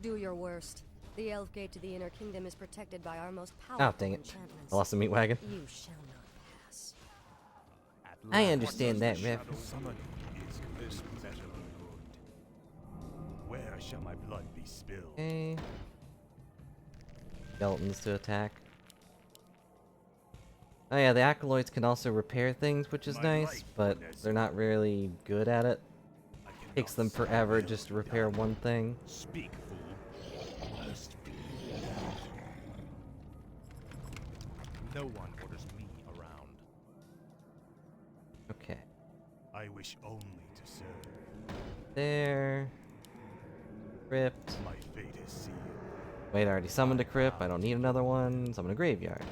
Do your worst. The Elf Gate to the Inner Kingdom is protected by our most powerful Oh dang it. enchantments. I lost the meat wagon. You shall not pass. At I last, understand what that does the reference. shadow summon is this better than good. Where shall my blood be spilled? Okay. Skeletons to attack. Oh yeah, the acolytes can also repair things, which is nice, but they're not really good at it. I cannot Takes them see my forever will just to be repair done. one thing. Speak, fool. Must be. No one orders me around. Okay. I wish only to serve. There. Crypt. My fate is sealed. Wait, I already summoned a crypt. I don't need another one. Summon a graveyard.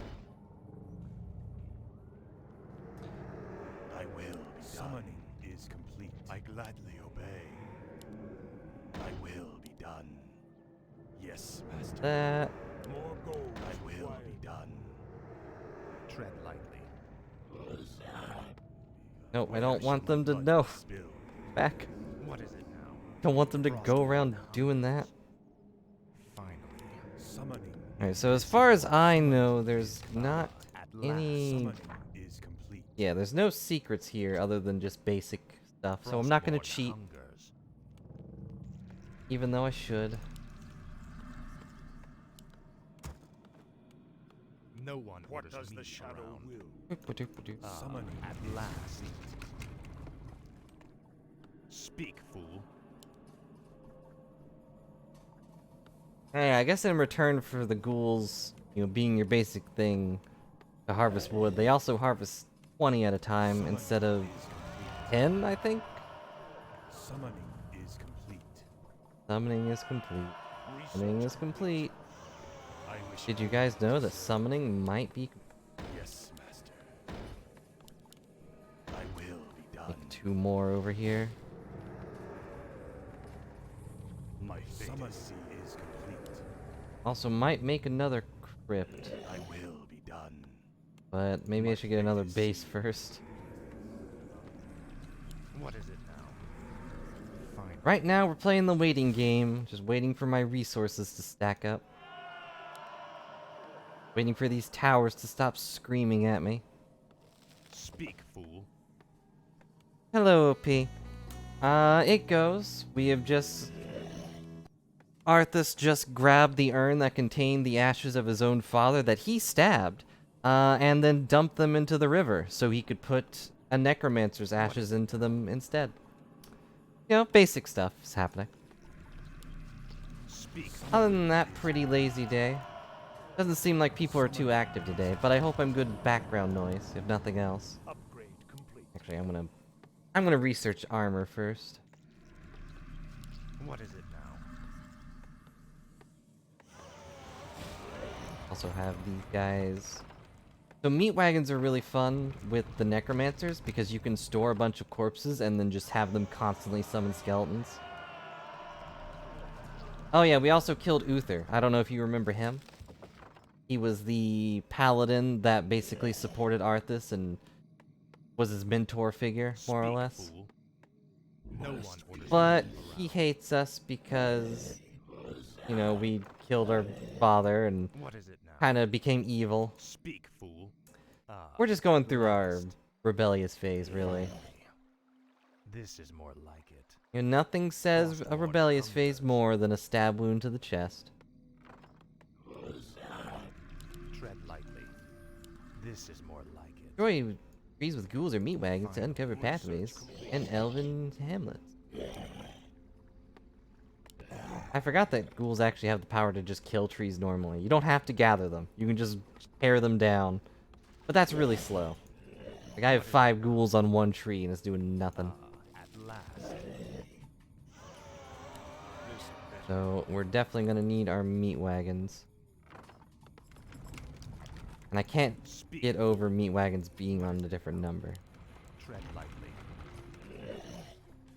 Thy will be summoning is complete. I gladly obey. Thy will be done. Yes, master. That. More gold. Thy will be done. Tread lightly. Nope, I Where don't shall want my them to blood know. be spilled? Back. What is it now? Don't want them to go around doing that. Finally. Summoning. Alright, so as far as I know, there's not At last, any... summoning is complete. Yeah, there's no secrets here other than just basic stuff, so I'm not gonna Frostborn cheat. hungers. even though I should. No one What orders does me the shadow around. will? Summon at last. Speak, fool. Hey, I guess in return for the ghouls, being your basic thing to harvest wood, they also harvest 20 at a time instead of 10, I think? Summoning is complete. Summoning is complete. Summoning is complete. I wish Did you guys know that summoning might be Yes, master. I will be done. like 2 more over here? My summoning is complete. Also, might make another crypt, I will be done. but maybe I should get another base first. What is it now? Fine. Right now, we're playing the waiting game, just waiting for my resources to stack up. Waiting for these towers to stop screaming at me. Speak, fool. Hello, OP. It goes. We have just... Arthas just grabbed the urn that contained the ashes of his own father that he stabbed, and then dumped them into the river so he could put a necromancer's ashes into them instead. Basic stuff is happening. Speak. Other than that, pretty lazy day. Doesn't seem like people are too active today, but I hope I'm good background noise, if nothing else. Upgrade complete. Actually, I'm gonna research armor first. What is it now? Also have these guys. So meat wagons are really fun with the necromancers because you can store a bunch of corpses and then just have them constantly summon skeletons. Oh yeah, we also killed Uther. I don't know if you remember him. He was the paladin that basically supported Arthas and was his mentor figure, more or less. Fool. No one orders But me he around. hates us because, we killed our father and What is it now? kind of became evil. Speak, fool. We're just going through at our last. rebellious phase, really. This is more like it. Nothing says a rebellious phase more than a stab wound to the chest. Tread lightly. This is more like it. Destroy trees with ghouls or meat wagons to uncover pathways and elven hamlets. I forgot that ghouls actually have the power to just kill trees normally. You don't have to gather them. You can just tear them down. But that's really slow. Like, I have 5 ghouls on one tree and it's doing nothing. At last. So, we're definitely gonna need our meat wagons. And I can't get over meat wagons being on a different number. Tread lightly.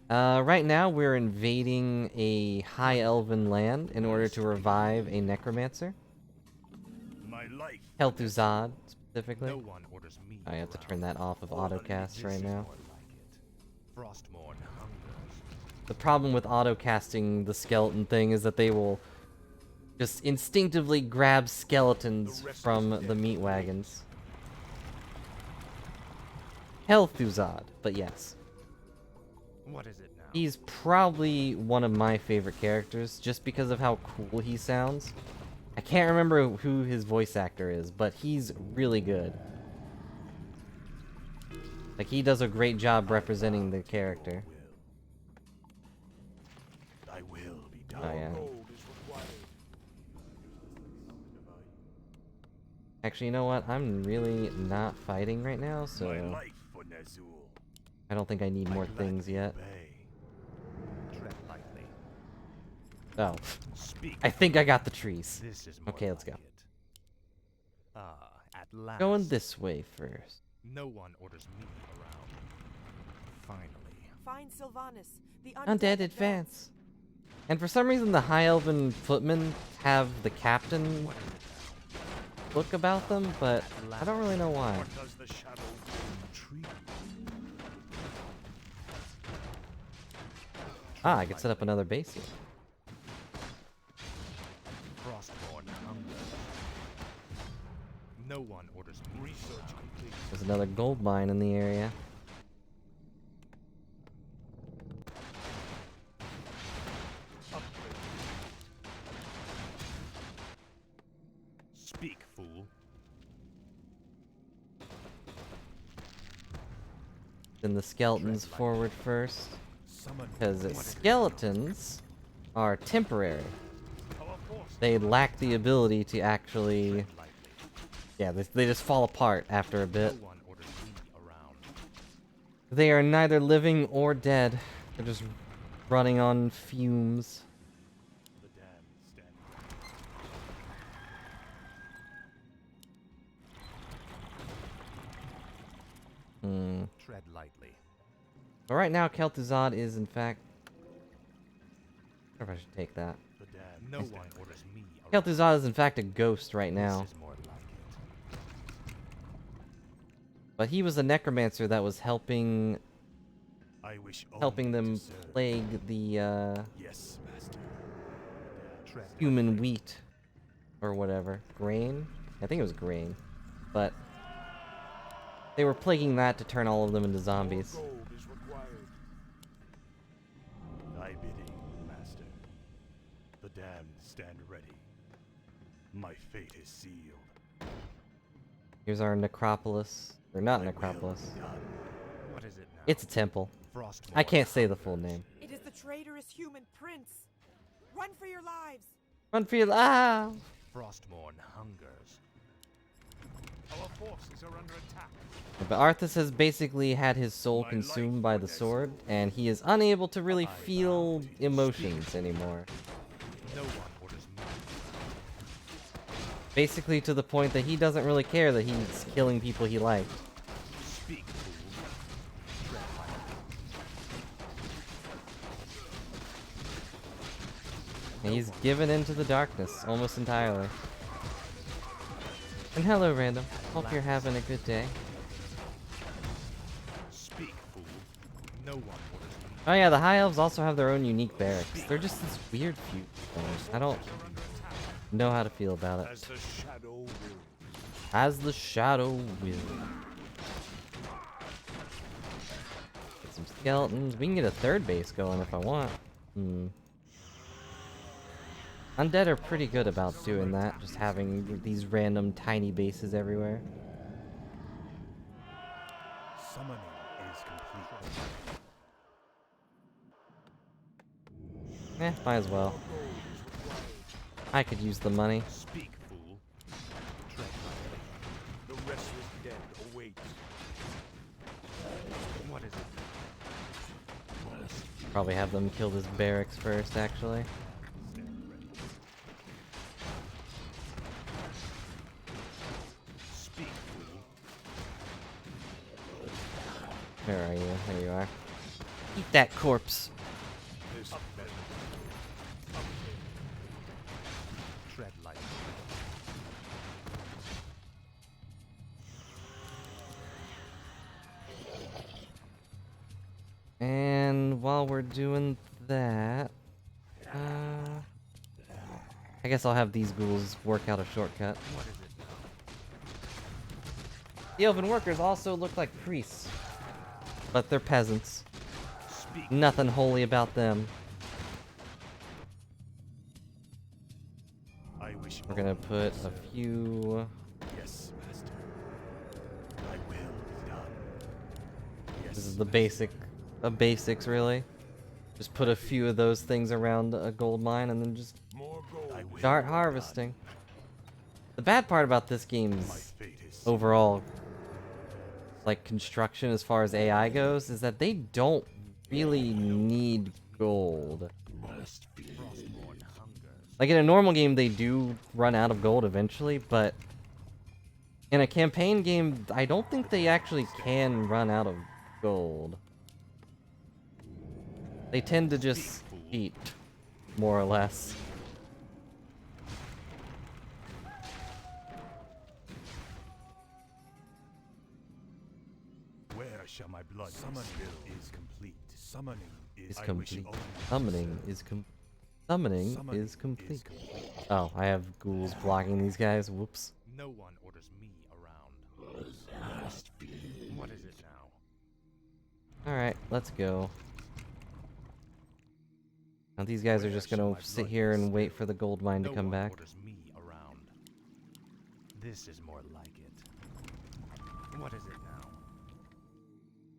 Right now we're invading a high elven land in order to revive a necromancer. My life. Kel'Thuzad, specifically. No one orders me I have to around. turn that off of autocast This right is now. more like it. Frostmourne hungers. The problem with autocasting the skeleton thing is that they will just instinctively grab skeletons from the meat wagons. Kel'Thuzad, but yes. What is it now? He's probably one of my favorite characters just because of how cool he sounds. I can't remember who his voice actor is, but he's really good. Like, he does a great job representing the character. I will be done. Oh, yeah. Gold is required. Actually, you know what? I'm really not fighting right now, My so life for Nazul. I don't think I need more things yet. Tread lightly. Oh, Speak. I think I got the trees. This is more Okay, let's like go. it. At last. Going this way first. No one orders me around. Finally. Find Sylvanas, the Undead advance. And for some reason, the High Elven footmen have the captain What is it look about them, but I don't really know why. What does the shadow tree? Ah, I could set up another base here. Frostmourne hungers. No one orders me. Research complete. There's another gold mine in the area. Upgrade Speak, fool. Then the skeletons Tread lightly. forward first. Summon. Because What is it? skeletons are temporary. Our force. They lack the ability to actually... Tread lightly. Yeah, they just fall apart after a No bit. one orders me around. They are neither living or dead. They're just running on fumes. The damned stand. Tread lightly. But right now, Kel'Thuzad is in fact... I wonder if I should take that. The damned. No one orders me around. Kel'Thuzad is in fact a ghost right now. This is more like it. But he was a necromancer that was helping I wish helping only them to serve. plague the Yes, master. Tread human lightly. wheat or whatever. Grain? I think it was grain. But they were plaguing that to turn all of them into zombies. Gold is required. Thy bidding, master. The damned stand ready. My fate is sealed. Here's our necropolis. Or not Thy will necropolis. be done. What is it now? It's a temple. Frostmourne I can't say the full hungers. name. It is the traitorous human prince. Run for your lives. Run for your ah! Frostmourne hungers. Our forces are under attack. But Arthas has basically had his soul consumed by the sword, and he is unable to really feel emotions anymore. No one orders me. Basically to the point that he doesn't really care that he's killing people he liked. Speak, fool. Tread lightly. And he's given into the darkness almost entirely. And hello, random. Hope you're having a good day. Speak, fool. No one orders me. Oh yeah, the High Elves also have their own unique barracks. They're just this weird few things. I don't You're under attack. know how to feel about it. As the shadow will. As the shadow will. Get some skeletons. We can get a third base going if I want. Undead are pretty good about doing that, just having these random tiny bases everywhere. Summoning is complete. Might as well. I could use the money. Speak, fool. Tread lightly. The restless dead await. What is it? Probably have them kill this barracks first, actually. Stand ready. Speak, fool. Where are you? There you are. Eat that corpse. This Tread lightly. And while we're doing that, I guess I'll have these ghouls work out a shortcut. What is it now? The elven workers also look like priests, but they're peasants. Speak. Nothing holy about them. I wish We're gonna only to put a serve. few. Yes, master. Thy will be done. Yes, This is the master. basics really. Just put a few of those things around a gold mine and then just more gold. Thy will start be harvesting. done. The bad part about this My game's fate is overall, like, construction as far as AI goes, is that they don't really need gold. Frostmourne hungers. Like, in a normal game, they do run out of gold eventually, but in a campaign game, I don't think they actually can run out of gold. They tend to just eat, more or less. Where shall my blood Summoning is complete. Summoning is Is I wish complete. only to Summoning serve. is Summoning Summoning is complete. complete. Oh, I have ghouls blocking these guys. Whoops. No one orders me around. What is it now? Alright, let's go. Now these guys are just gonna sit here and wait for the gold mine to No come one back. orders me around. This is more like it. What is it now?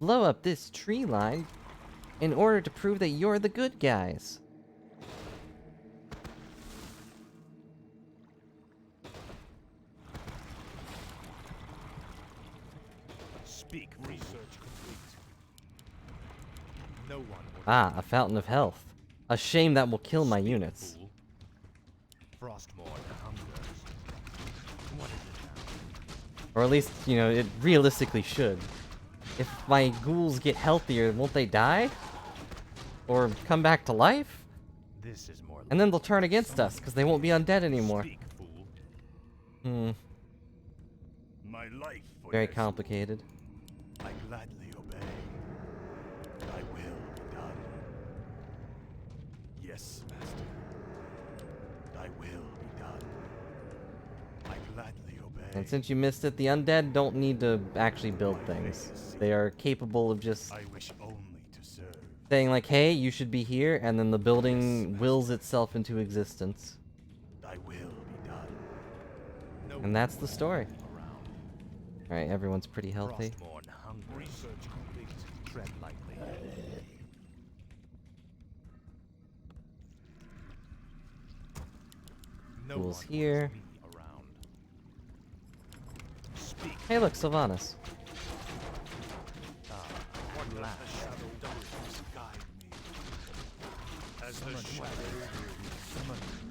Blow up this tree line in order to prove that you're the good guys. Speak. Research complete. No one will Ah, a fountain of health. A shame that will kill my speak, units. fool. Frostmourne hungers. What is it now? Or at least, you know, it realistically should. If my ghouls get healthier, won't they die? Or come back to life? This is more And then they'll turn against us, because they won't be undead anymore. Speak, fool. Hmm, My life for very this. complicated. I gladly obey. Thy will be done. Yes, Master. Thy will be done. I gladly obey. And since you missed it, the undead don't need to actually build things. They are capable of just I wish only to serve. saying like, hey, you should be here, and then the building wills itself into existence. Thy will be done. No And that's the one story. around. Alright, everyone's pretty healthy. Frostmourne hungers. Research complete. Tread lightly. No Ghouls one here. wants me around. Speak. Hey, look, Sylvanas. One last Shadow darkness guide me. As the shadow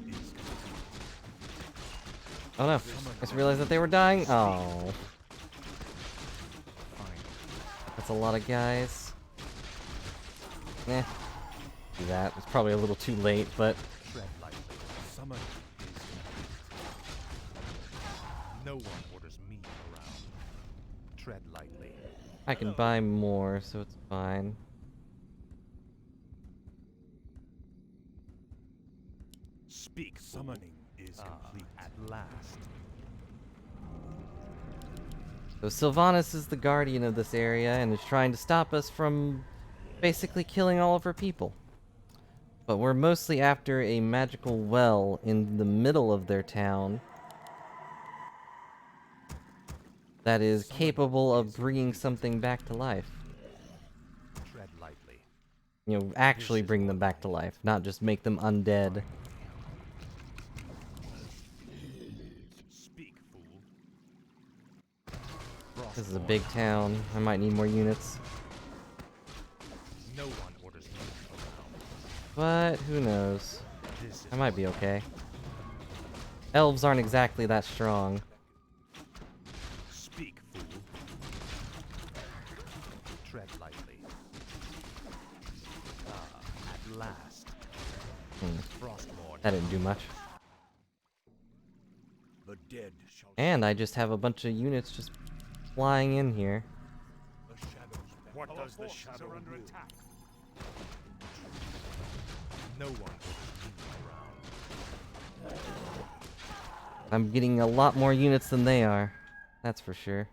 is Oh no, I just realized that they were dying. Oh, fine. that's a lot of guys. Eh, do that. It's probably a little too late, but Tread lightly. summoned is No one orders me around. Tread lightly. I can buy more, so it's fine. Speak. fool. summoning is complete. At last. So Sylvanas is the guardian of this area and is trying to stop us from basically killing all of her people. But we're mostly after a magical well in the middle of their town that is capable of bringing something back to life. Tread lightly. You know, actually bring them back to life, not just make them undead. Speak, fool. This is a big town. I might need more units. No one orders me around. But who knows? This is I might be okay. Elves aren't exactly that strong. Speak, fool. Tread lightly. At last. Frostmourne. That didn't do much. The dead shall And I just have a bunch of units just flying in here. the shadows. What does the shadow under attack? No one orders me around. I'm getting a lot more units than they are. That's for sure.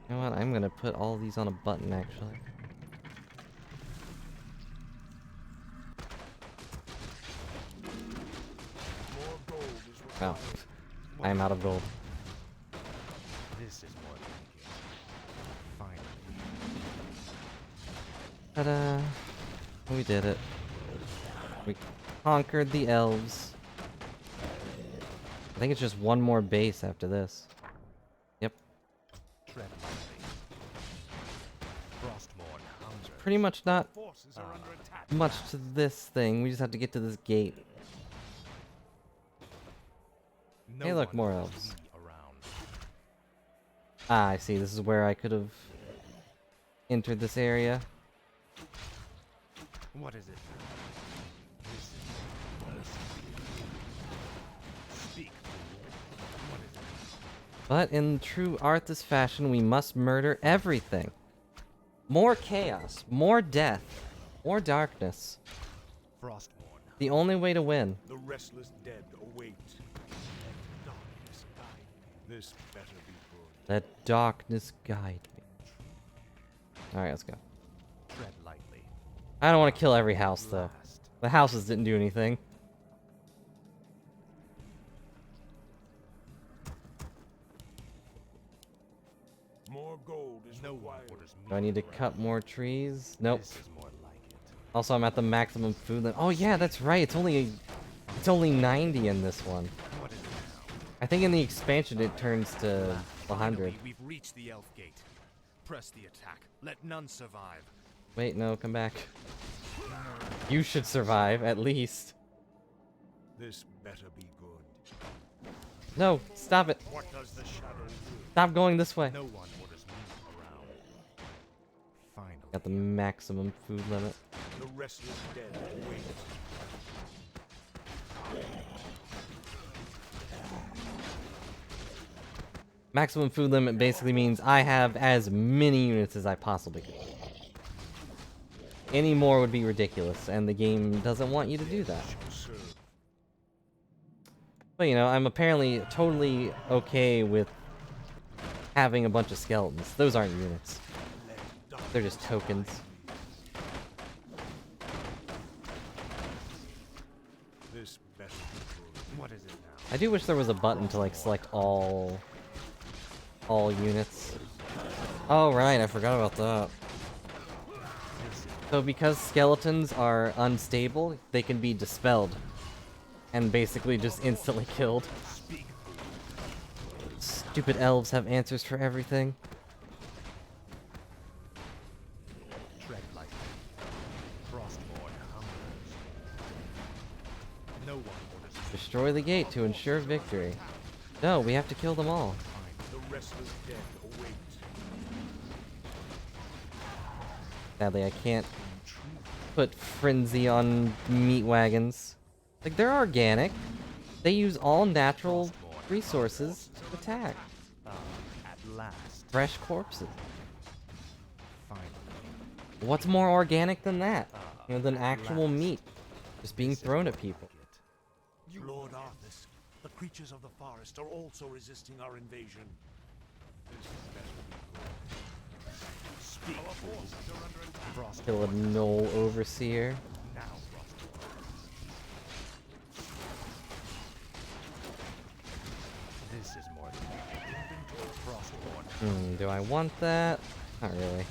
You know what? I'm gonna put all these on a button, actually. More gold is Oh. I am out of gold. This is more like it. Finally. Ta-da! We did it. We conquered the elves. I think it's just one more base after this. Yep. Tread lightly. Frostmourne hungers. Pretty much not forces are under attack. much to this thing. We just have to get to this gate. No Hey, look, one more orders elves. me around. Ah, I see. This is where I could have entered this area. What is it? This is Speak, fool. What is it? But in true Arthas fashion, we must murder everything. More chaos, more death, more darkness. Frostmourne. The only way to win. The restless dead await. Darkness guide me. This better be good. Let darkness guide me. Alright, let's go. Tread lightly. I don't want to kill every house, though. Last. The houses didn't do anything. No one orders me Do I need to around. cut more trees? Nope. This is more like it. Also, I'm at the maximum food limit. Oh yeah, that's right. It's only 90 in this one. What is it now? I think in the expansion it turns to 100. Finally, we've reached the Elf Gate. Press the attack. Let none survive. Wait, no, come back. You should survive, at least. This better be good. No, stop it. What does the shadow do? Stop going this way. No one orders me around. Finally. Got the maximum food limit. The restless dead await. Maximum food limit basically means I have as many units as I possibly could. Any more would be ridiculous, and the game doesn't want you to do that. But you know, I'm apparently totally okay with having a bunch of skeletons. Those aren't units. They're just tokens. This better be good. What is it now? I do wish there was a button to like select all units. Oh right, I forgot about that. So because skeletons are unstable, they can be dispelled and basically just instantly killed. Stupid elves have answers for everything. Tread lightly. Frostborn hungers. No one orders me. Destroy the gate to ensure victory. No, we have to kill them all. The restless dead await. Sadly, I can't put frenzy on meat wagons. Like, they're organic. They use all natural resources to attack. At last. Fresh corpses. Finally. What's more organic than that? You know, than actual meat just being thrown at people. Lord Arthas, the creatures of the forest are also resisting our invasion. Speak. Our forces are under attack. Frost. Kill a Knoll Overseer. Now, Frostborn. This is more than inventory. Frostborn. Do I want that? Not really.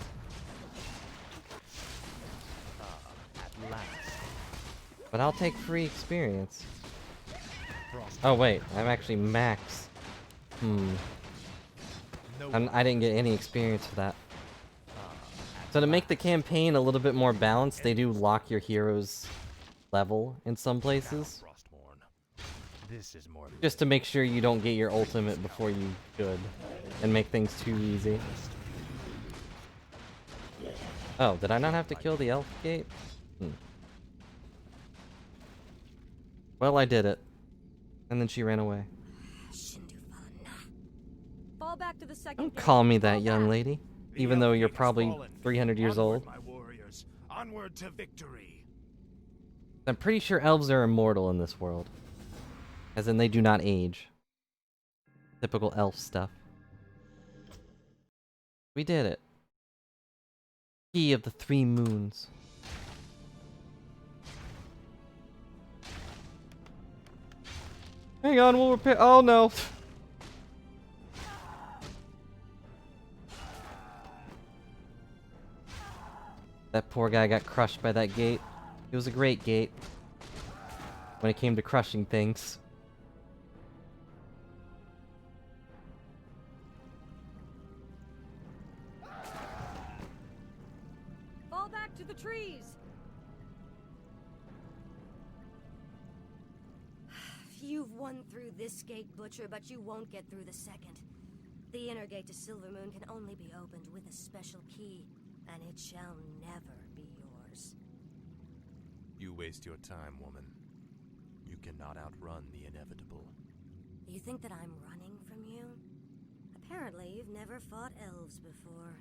At last. But I'll take free experience. Frost. Oh wait, I'm actually max. No I didn't get any experience for that. So to make the campaign a little bit more balanced, they do lock your hero's level in some places. Frostborn. This is more Just to make sure you don't get your ultimate before you could. And make things too easy. Oh, did I not have to kill the elf gate? Well, I did it. And then she ran away. Fall back to the second Don't gate. call me Fall that, young back. lady. The Even though Elf you're Gate has probably fallen. 300 years Onward, old. my warriors. Onward to victory. I'm pretty sure elves are immortal in this world. As in, they do not age. Typical elf stuff. We did it. Key of the 3 moons. Hang on, we'll repair. Oh no! That poor guy got crushed by that gate. It was a great gate. When it came to crushing things. Fall back to the trees. You've won through this gate, Butcher, but you won't get through the second. The inner gate to Silvermoon can only be opened with a special key, and it shall never be yours. You waste your time, woman. You cannot outrun the inevitable. You think that I'm running from you? Apparently, you've never fought elves before.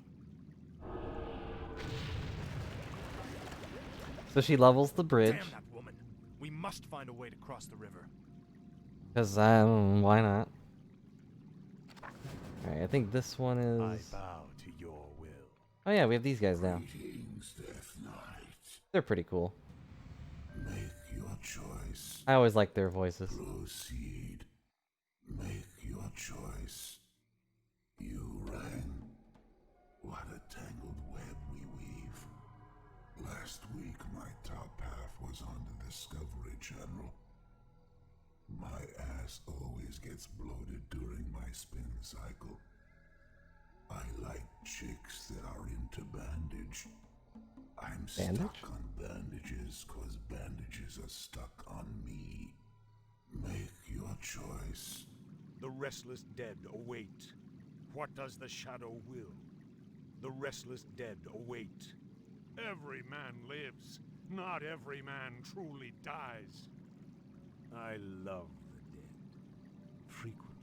So she levels the bridge. Damn that woman! We must find a way to cross the river. Because, why not? Alright, I think this one I is... bow to your will. Oh yeah, we have these guys now. Greetings, Death Knight. They're pretty cool. Make your choice. I always like their voices. Proceed. Make your choice. You rang. What a Last week, my top half was on the Discovery Channel. My ass always gets bloated during my spin cycle. I like chicks that are into bandage. I'm stuck on bandages cause bandages are stuck on me. Make your choice. The restless dead await. What does the shadow will? The restless dead await. Every man lives. Not every man truly dies. I love the dead. Frequently,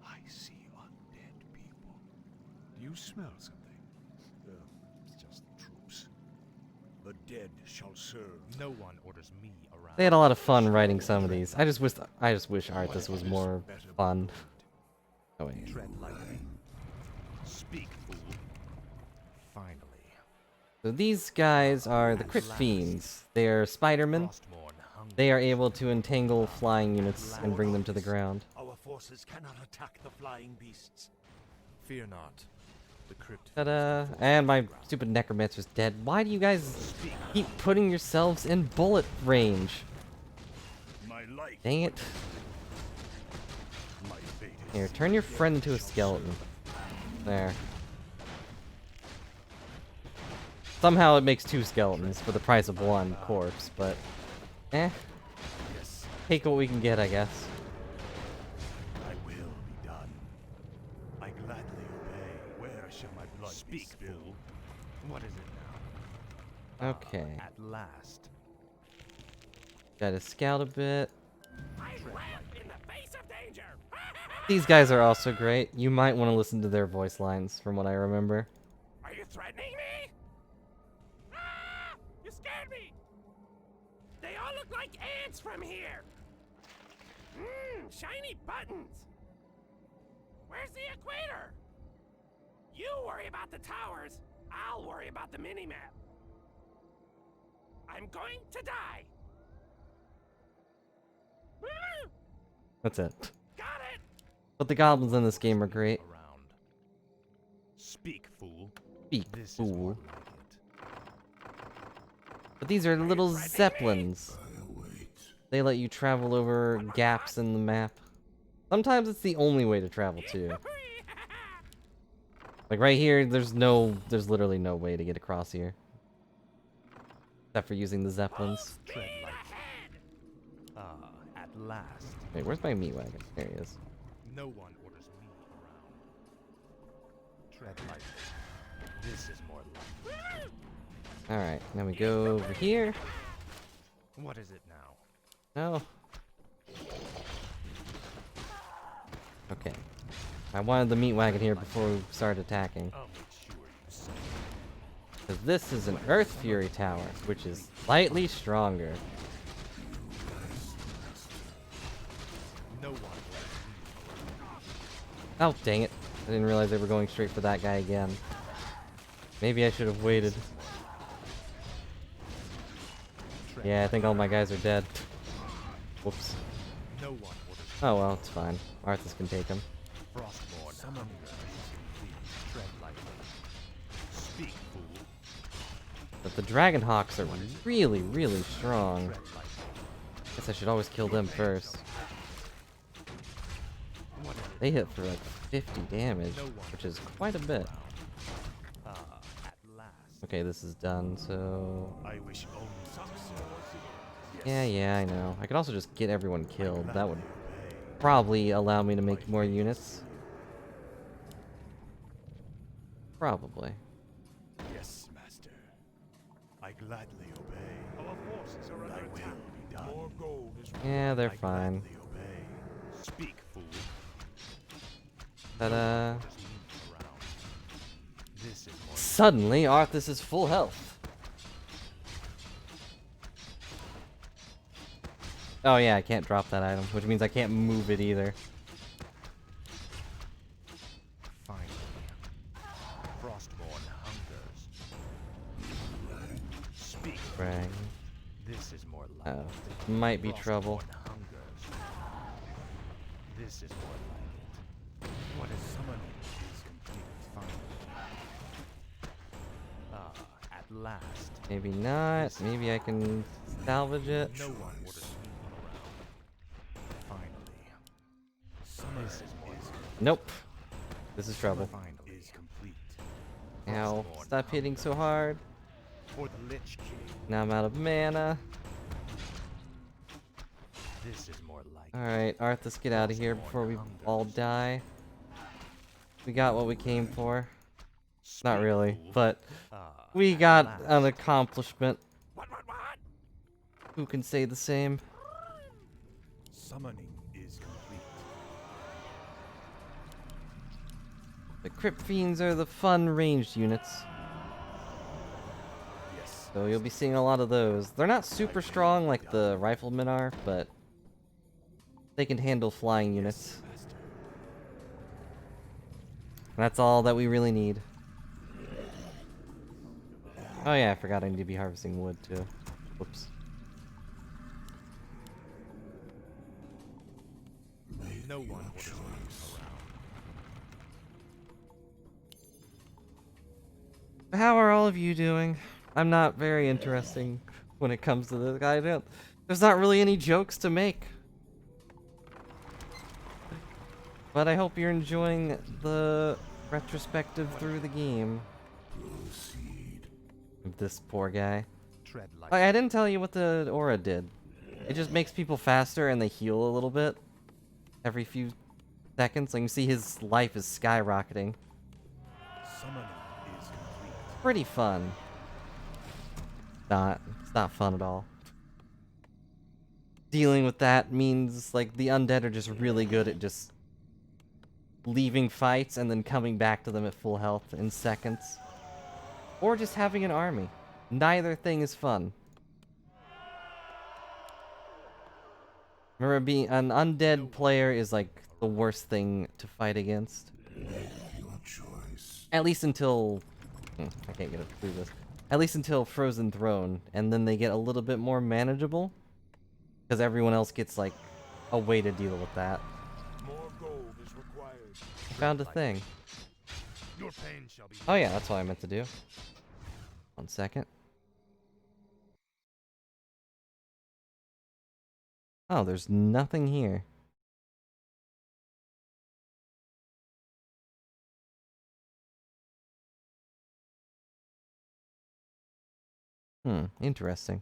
I see undead people. Do you smell something? It's just the troops. The dead shall serve. No one orders me around. They had a lot of fun writing some of these. I just wish Arthas was more fun. Oh wait. Tread lightly. Speak, fool. Finally. So these guys are the Crypt Fiends. They are Spider-Men. They are able to entangle flying units and bring them to the ground. Our forces cannot attack the flying beasts. Fear not. The crypt. Ta-da! And my stupid necromancer's dead. Why do you guys keep putting yourselves in bullet range? My life. Dang it. My fate is Here, turn your friend into a skeleton. There. Somehow it makes 2 skeletons for the price of 1 corpse, but yes. take what we can get, I guess. I will be done. I gladly obey. Where shall my blood be Speak, spilled? fool. What is it now? Okay. At last. Gotta scout a bit. I laugh in the face of danger. These guys are also great. You might want to listen to their voice lines from what I remember. Are you threatening me? Ah! You scared me. They all look like ants from here. Shiny buttons. Where's the equator? You worry about the towers. I'll worry about the mini-map. I'm going to die. That's it. Got it. But the goblins in this game are great. Around. Speak, fool. Speak, This is fool. more like it. But these are little zeppelins. They let you travel over gaps in the map. Sometimes it's the only way to travel too. Like right here, there's literally no way to get across here. Except for using the zeppelins. Tread lightly. Ah, at last. Wait, where's my meat wagon? There he is. No one orders me around. Tread lightly. This is more like it. Alright, now we go over here. What is it now? No. Okay. I wanted the meat wagon here before we started attacking. I'll make sure you suffer. Because this is an Earth Fury Tower, which is slightly stronger. No one orders me around. Oh, dang it. I didn't realize they were going straight for that guy again. Maybe I should have waited. Yeah, I think all my guys are dead. Whoops. No one orders Oh well, it's fine. Arthas can take him. Frostborn hunger. Tread lightly. Speak, fool. But the Dragonhawks are really, really strong. Tread lightly. Guess I should always kill them first. What is it? They hit for like 50 damage, which is quite a bit. Ah, at last. Okay, this is done, so... I wish only Yeah, I know. I could also just get everyone killed. That would probably allow me to make more units. Probably. Yes, master. I gladly obey. Our forces are under attack. Be done. More gold is Yeah, they're I fine. gladly obey. Speak, fool. Ta-da. Orders me around. This is more Suddenly, Arthas is full health. Oh yeah, I can't drop that item, which means I can't move it either. finally. Frostborn hungers. Speak. Right. This is more like Oh, it. might be trouble. Frostborn hungers. This is more like it. What is summoning is complete. Finally. Ah, at at last. Maybe not. Maybe I can salvage it. No one orders me around. Finally. This is more Nope. This is trouble. finally is complete. Ow. Stop hitting so hard. For the Lich King. Now I'm out of mana. This is more like Alright, Arth, let's get out of here before we all die. We got what we came for. Not really, but we got an accomplishment. What? Who can say the same? Summoning is complete. The Crypt Fiends are the fun ranged units. Yes. So you'll be seeing a lot of those. They're not super strong like the riflemen are, but they can handle flying units. Master. That's all that we really need. Oh yeah, I forgot I need to be harvesting wood too. Whoops. no one orders me around. How are all of you doing? I'm not very interesting when it comes to this. There's not really any jokes to make. But I hope you're enjoying the retrospective through the game. This poor guy. Tread Oh, lightly. I didn't tell you what the aura did. It just makes people faster and they heal a little bit every few seconds. Like you see his life is skyrocketing. Summoning is complete. Pretty fun. It's not fun at all. Dealing with that means like the undead are just really good at just leaving fights and then coming back to them at full health in seconds. Or just having an army. Neither thing is fun. Remember, being an undead player is like the worst thing to fight against. Your choice. At least until... I can't get it through this. At least until Frozen Throne, and then they get a little bit more manageable. Because everyone else gets like a way to deal with that. More gold is required. I found a thing. Your pain shall be. Oh yeah, that's what I meant to do. 1 second. Oh, there's nothing here. Interesting.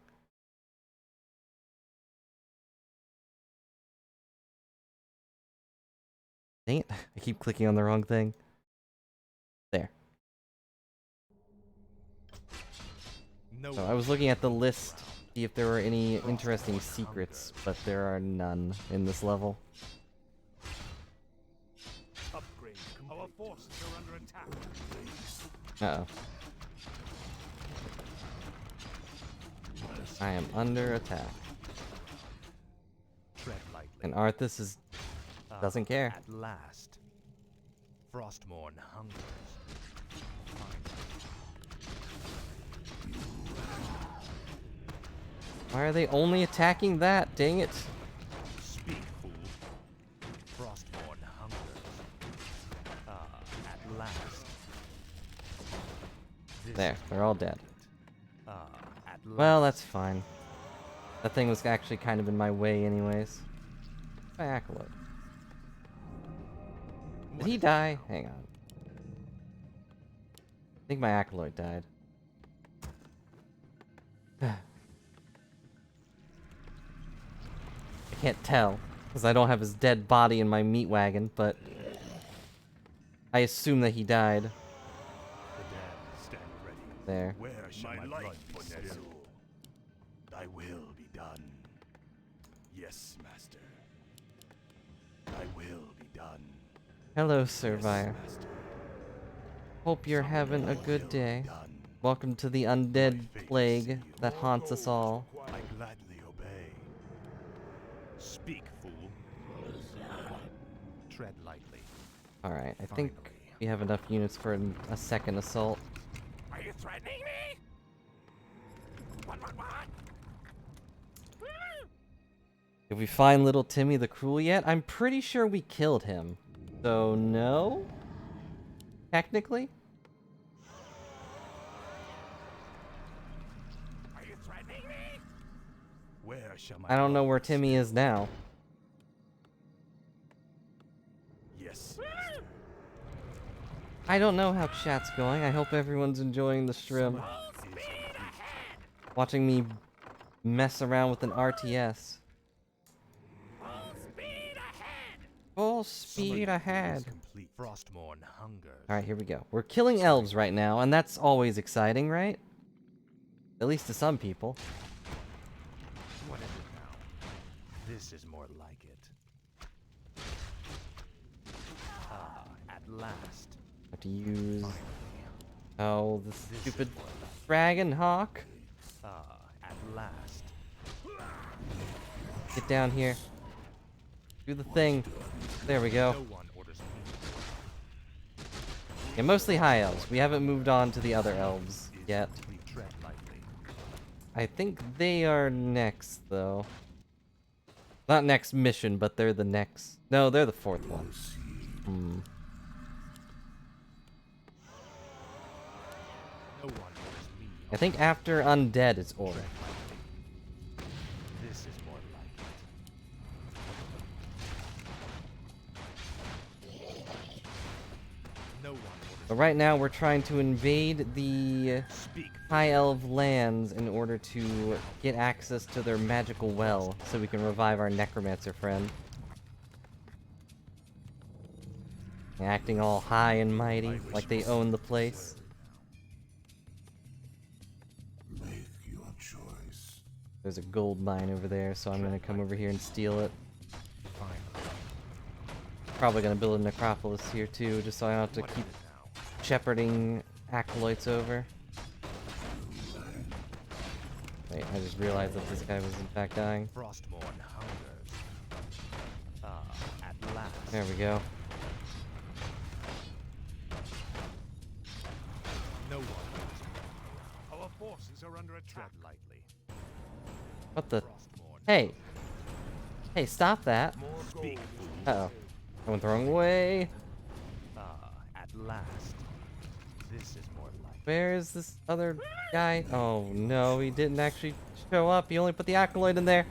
Dang it, I keep clicking on the wrong thing. There. No So I was looking at the list, see if there were any interesting secrets, but there are none in this level. Upgrade complete. Our forces are under attack. Uh-oh. I am under attack. tread lightly. And Arthas is doesn't care. At last, Frostmourne hungers. Why are they only attacking that? Dang it. Speak, fool. Frostmourne hungers. At last. This There, is they're all dead. at Well, last. that's fine. That thing was actually kind of in my way anyways. My acolyte. Did he die? Hang on. I think my acolyte died. I can't tell, because I don't have his dead body in my meat wagon, but I assume that he died. The dead stand ready. There. Where shall my light be still? Thy will be done. Yes, master. Thy will be done. Hello, Survivor. Yes, master. Hope you're having a good day. Done. Welcome to the undead plague that haunts us all. I gladly obey. Speak, fool. Tread lightly. Alright, I think Finally. we have enough units for a second assault. Are you threatening me? What? Did we find little Timmy the Cruel yet? I'm pretty sure we killed him. So, no? Technically? Where shall my I don't know where lord Timmy is now. Yes. I don't know how chat's going. I hope everyone's enjoying the stream. Watching me mess around with an RTS. Full speed ahead. Complete. Frostmourne hungers. Alright, here we go. We're killing elves right now, and that's always exciting, right? At least to some people. What is it now? This is more like it. Ah, at last. Have to use... Oh, the stupid dragon hawk. Ah, at last. Get down here. Do the thing. There we go. No one orders me. Yeah, mostly high elves. We haven't moved on to the other elves yet. Tread lightly. I think they are next, though. Not next mission, but they're the next... No, they're the fourth one. No one orders me. I think after Undead is Auric. This is more like it. No one orders But right now we're trying to invade the Speak. High Elf lands in order to get access to their magical well, so we can revive our necromancer friend. Acting all high and mighty, like they own the place. Make your choice. There's a gold mine over there, so I'm gonna come over here and steal it. Fine. Probably gonna build a necropolis here too, just so I don't have to What is keep it now? shepherding acolytes over. Wait, I just realized that this guy was in fact dying. Frostmourne hungers. Ah, at last. There we go. No one orders me. Our forces are under Tread attack. lightly. What the? Frostmourne. Hey! Hey, stop that! More Speak. gold. Uh-oh. I went the wrong way. Ah, at last. This is more like Where is this other guy? Oh no, he didn't actually show up. He only put the acolyte in there.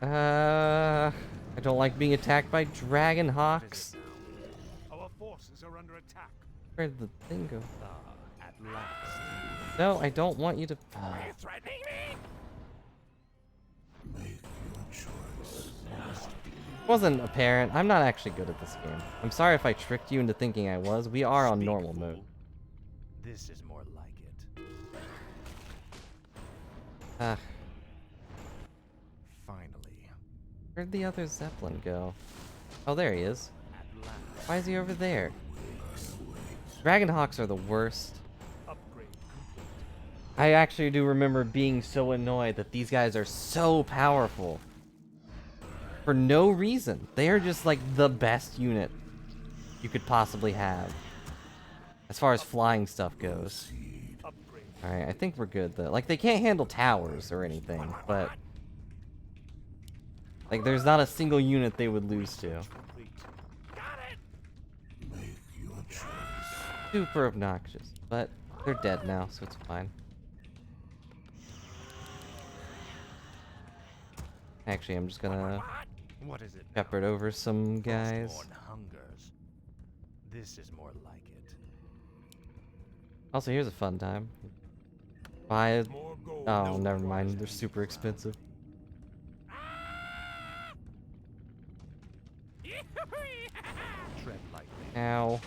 I don't like being attacked by dragon hawks. Our forces are under attack. Where'd the thing go? Ah, at last. No, I don't want you to. Threatening me? Make your choice. Wasn't apparent. I'm not actually good at this game. I'm sorry if I tricked you into thinking I was. We are on Speak, normal fool. mode. This is more like it. Ah, Finally. where'd the other Zeppelin go? Oh, there he is. At last. Why is he over there? Dragon hawks are the worst. Upgrade complete. I actually do remember being so annoyed that these guys are so powerful. For no reason. They are just like the best unit you could possibly have. As far as flying stuff goes. Upgrade. Alright, I think we're good though. Like, they can't handle towers or anything, but... Like, there's not a single unit they would lose to. Complete. Make your choice. Super obnoxious. But they're dead now, so it's fine. Actually, I'm just gonna What is it? now? shepherd over some guys. Frostmourne hungers. This is more like it. Also, here's a fun time. Buy it. More gold. Oh, never mind. They're super expensive. Tread lightly. Ow.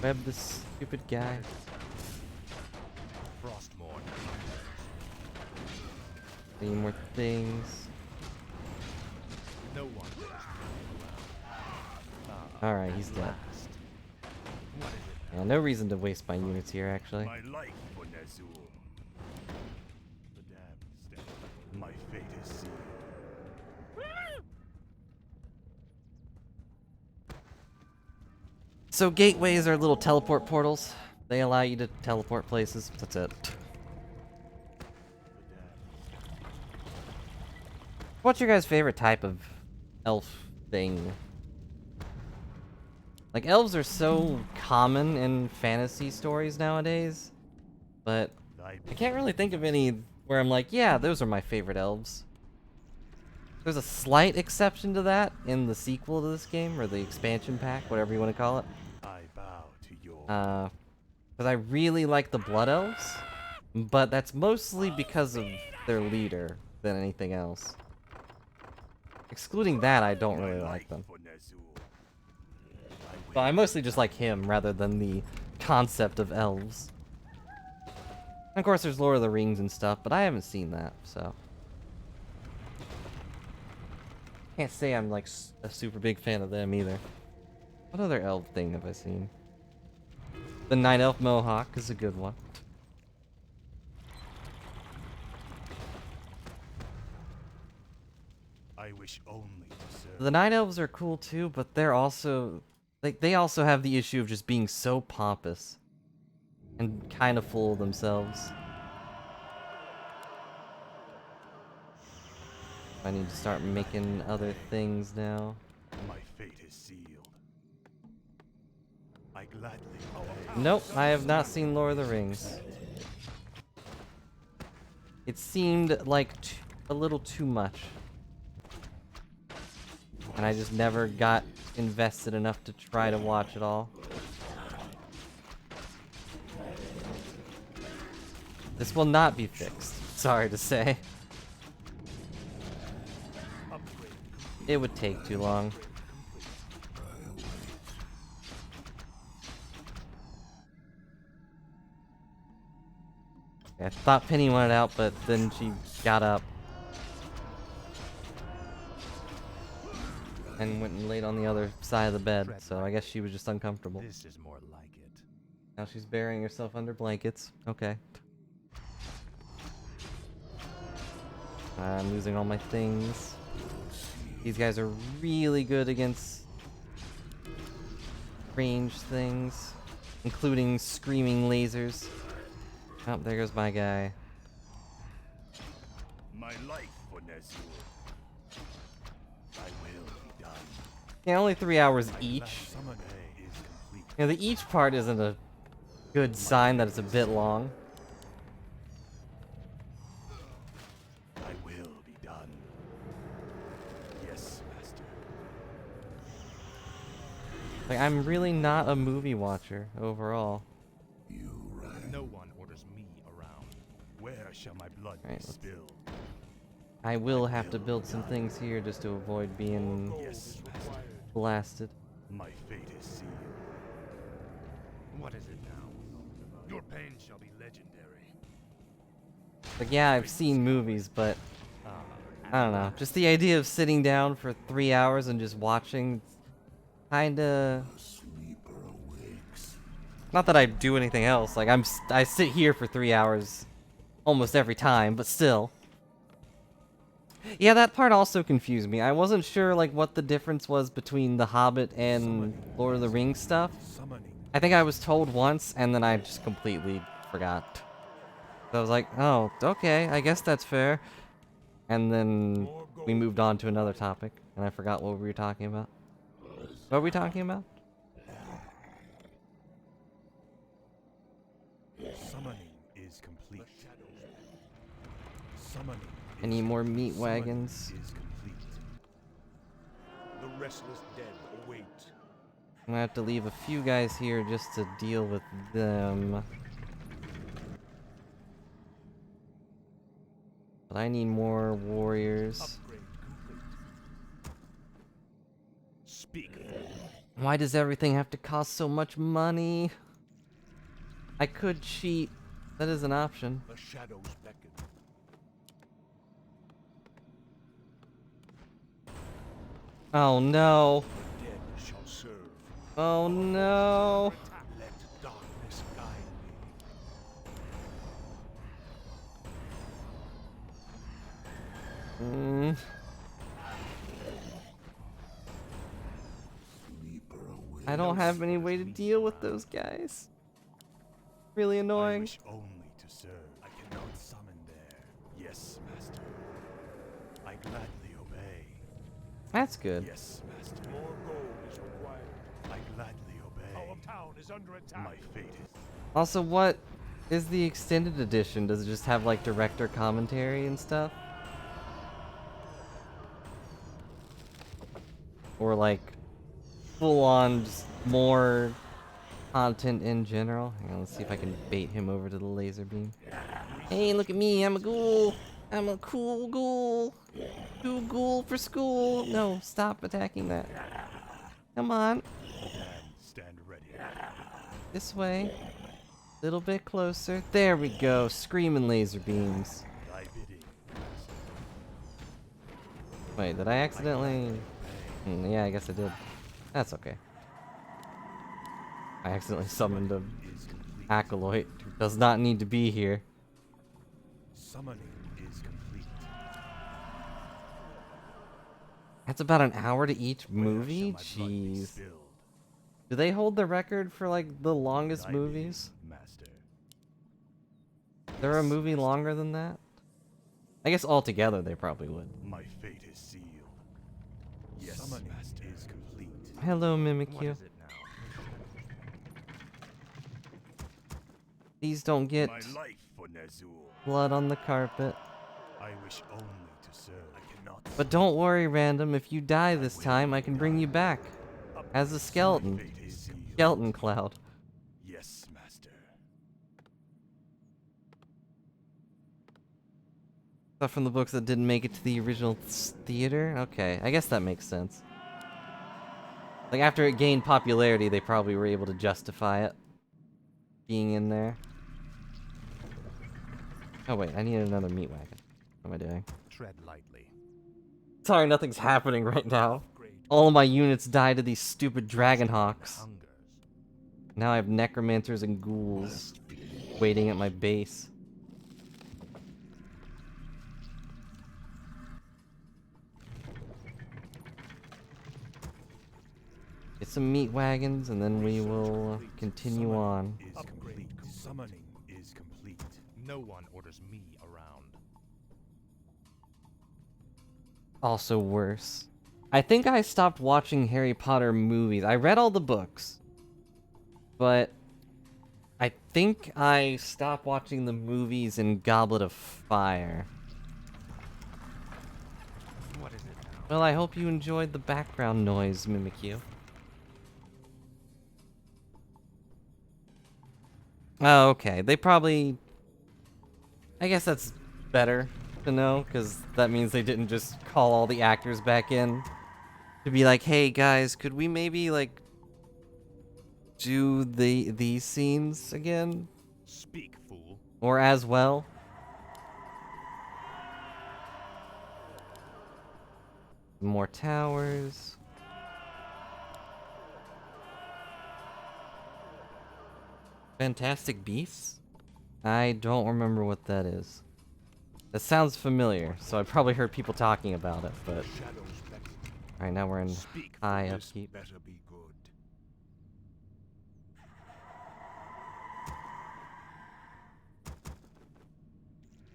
Web this stupid guy. Frostmourne. Any more things? No one orders me around. Alright, he's dead. Last. What is it now? Yeah, no reason to waste my units here, actually. My life, Bonazul. The damned step. My fate is sealed. So gateways are little teleport portals. They allow you to teleport places. That's it. What's your guys' favorite type of elf thing? Like, elves are so common in fantasy stories nowadays, but I can't really think of any where I'm like, yeah, those are my favorite elves. There's a slight exception to that in the sequel to this game, or the expansion pack, whatever you want to call it. I bow to your Because I really like the Blood Elves, but that's mostly because of their leader than anything else. Excluding that, I don't really like them. But I mostly just like him rather than the concept of elves. And of course, there's Lord of the Rings and stuff, but I haven't seen that, so. Can't say I'm like a super big fan of them either. What other elf thing have I seen? The Night Elf Mohawk is a good one. I wish only to serve. The Night Elves are cool too, but they're also like they also have the issue of just being so pompous and kind of full of themselves. I need to start making other things now. My fate is sealed. I gladly obey. Nope, I have not seen Lord of the Rings. It seemed like a little too much. And I just never got invested enough to try to watch it all. This will not be fixed, sorry to say. It would take too long. I thought Penny wanted out, but then she got up. And went and laid on the other side of the bed, so I guess she was just uncomfortable. This is more like it. Now she's burying herself under blankets. Okay. I'm losing all my things. These guys are really good against ranged things, including screaming lasers. Oh, there goes my guy. My life for Nezul. I will be done. Yeah, only 3 hours each. Summon A is complete. You know, the each part isn't a good sign that it's a bit long. I will be done. Yes, master. Like, I'm really not a movie watcher overall. No one orders me around. Where shall my blood Right, be let's- spilled? I will have to build some things here just to avoid being Yes, master. blasted. My fate is sealed. What is it now? Your pain shall be legendary. Like, yeah, I've seen movies, but I don't know. Just the idea of sitting down for 3 hours and just watching, kinda. Not that I do anything else. Like I sit here for 3 hours almost every time, but still. Yeah, that part also confused me. I wasn't sure like what the difference was between The Hobbit and Lord of the Rings stuff. Summoning. I think I was told once, and then I just completely forgot. So I was like, oh, okay, I guess that's fair. And then we moved on to another topic, and I forgot what we were talking about. What were we talking about? Summoning is complete. Summoning. Any more meat Summoning wagons? is complete. The restless dead await. I'm gonna have to leave a few guys here just to deal with them. But I need more warriors. Upgrade complete. Speak. Why does everything have to cost so much money? I could cheat. That is an option. The shadows beckon. Oh no. The dead shall serve. Oh no. Let darkness guide me. Mm. I don't have any way to deal with those guys. Really I annoying. wish only to serve. I cannot summon there. Yes, master. I gladly obey. That's good. Yes, master. More gold is required. I gladly obey. Our town is under attack. My fate is. Also, what is the extended edition? Does it just have like director commentary and stuff? Or like full on just more content in general? Hang on, let's see if I can bait him over to the laser beam. Hey, look at me, I'm a ghoul. I'm a cool ghoul. Too ghoul for school. No, stop attacking that. Come on. Stand ready. This way. Little bit closer. There we go. Screaming laser beams. Thy bidding. Wait, did I accidentally... yeah, I guess I did. That's okay. I accidentally summoned a acolyte who does not need to be here. Summoning is complete. That's about an hour to each movie? Where shall my blood be Jeez. spilled? Do they hold the record for like the longest Thy bidding, movies? Master. Is there a movie longer than that? I guess altogether they probably would. My fate is sealed. Yes, Summoning is complete. Hello, What Mimikyu. is it now? Please don't get My life for Ner'zhul. blood on the carpet. I wish only to serve. I cannot. But don't worry, Random. If you die this time, I can bring you back. As a skeleton. My fate is sealed. Skeleton Cloud. Yes, Master. Stuff from the books that didn't make it to the original theater? Okay, I guess that makes sense. Like, after it gained popularity, they probably were able to justify it being in there. Oh wait, I need another meat wagon. What am I doing? Tread lightly. Sorry, nothing's happening right now. All of my units died to these stupid dragon hawks. Hungers. Now I have necromancers and ghouls waiting at my base. Get some meat wagons and then we will continue on. Is complete. Summoning is complete. No one orders me around. Also worse. I think I stopped watching Harry Potter movies. I read all the books. But I think I stopped watching the movies in Goblet of Fire. What is it now? Well, I hope you enjoyed the background noise, Mimikyu. Oh, okay. They probably... I guess that's better to know, because that means they didn't just call all the actors back in to be like, hey guys, could we maybe, like, do these scenes again? Speak, fool. Or as well? More towers. Fantastic Beasts? I don't remember what that is. That sounds familiar, so I probably heard people talking about it, but... Shadows beckon. Alright, now we're in Speak, high This upkeep. better be good.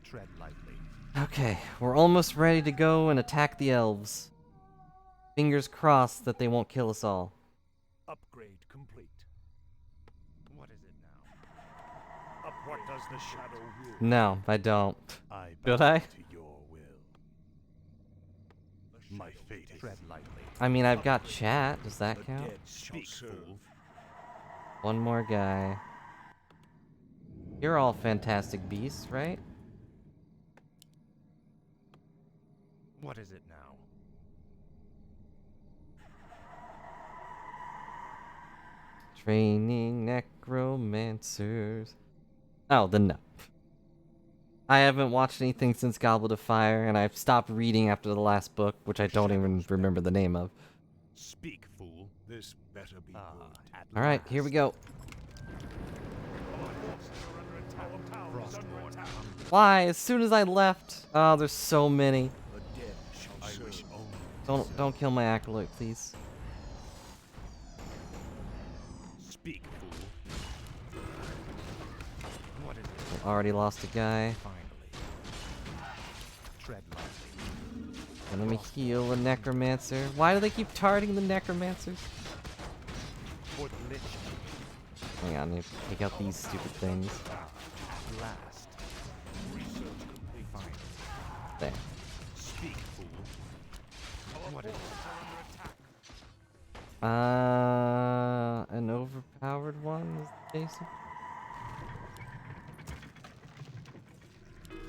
Tread lightly. Okay, we're almost ready to go and attack the elves. Fingers crossed that they won't kill us all. Upgrade complete. What is it now? What does the shadow will? No, I don't. I Should bow I? to your will. My fate is Tread lightly. I mean, I've got chat. Does that the count? dead shall Speak, serve. fool. One more guy. You're all fantastic beasts, right? What is it now? Training necromancers. Oh, then no. I haven't watched anything since Goblet of Fire, and I've stopped reading after the last book, which I don't even remember the name of. Speak, fool. This better be good. At Alright, here we go. Frostborn. Why? As soon as I left. Oh, there's so many. The dead shall I serve. wish only. Don't kill my acolyte, please. Speak, fool. What is it? Already lost a guy. Finally. Tread lightly. And let me heal the necromancer. Why do they keep targeting the necromancers? For the Lich King. Hang on, I need to take out these stupid things. last. Research complete. Fine. There. Speak, fool. What is it? An overpowered one is the basic.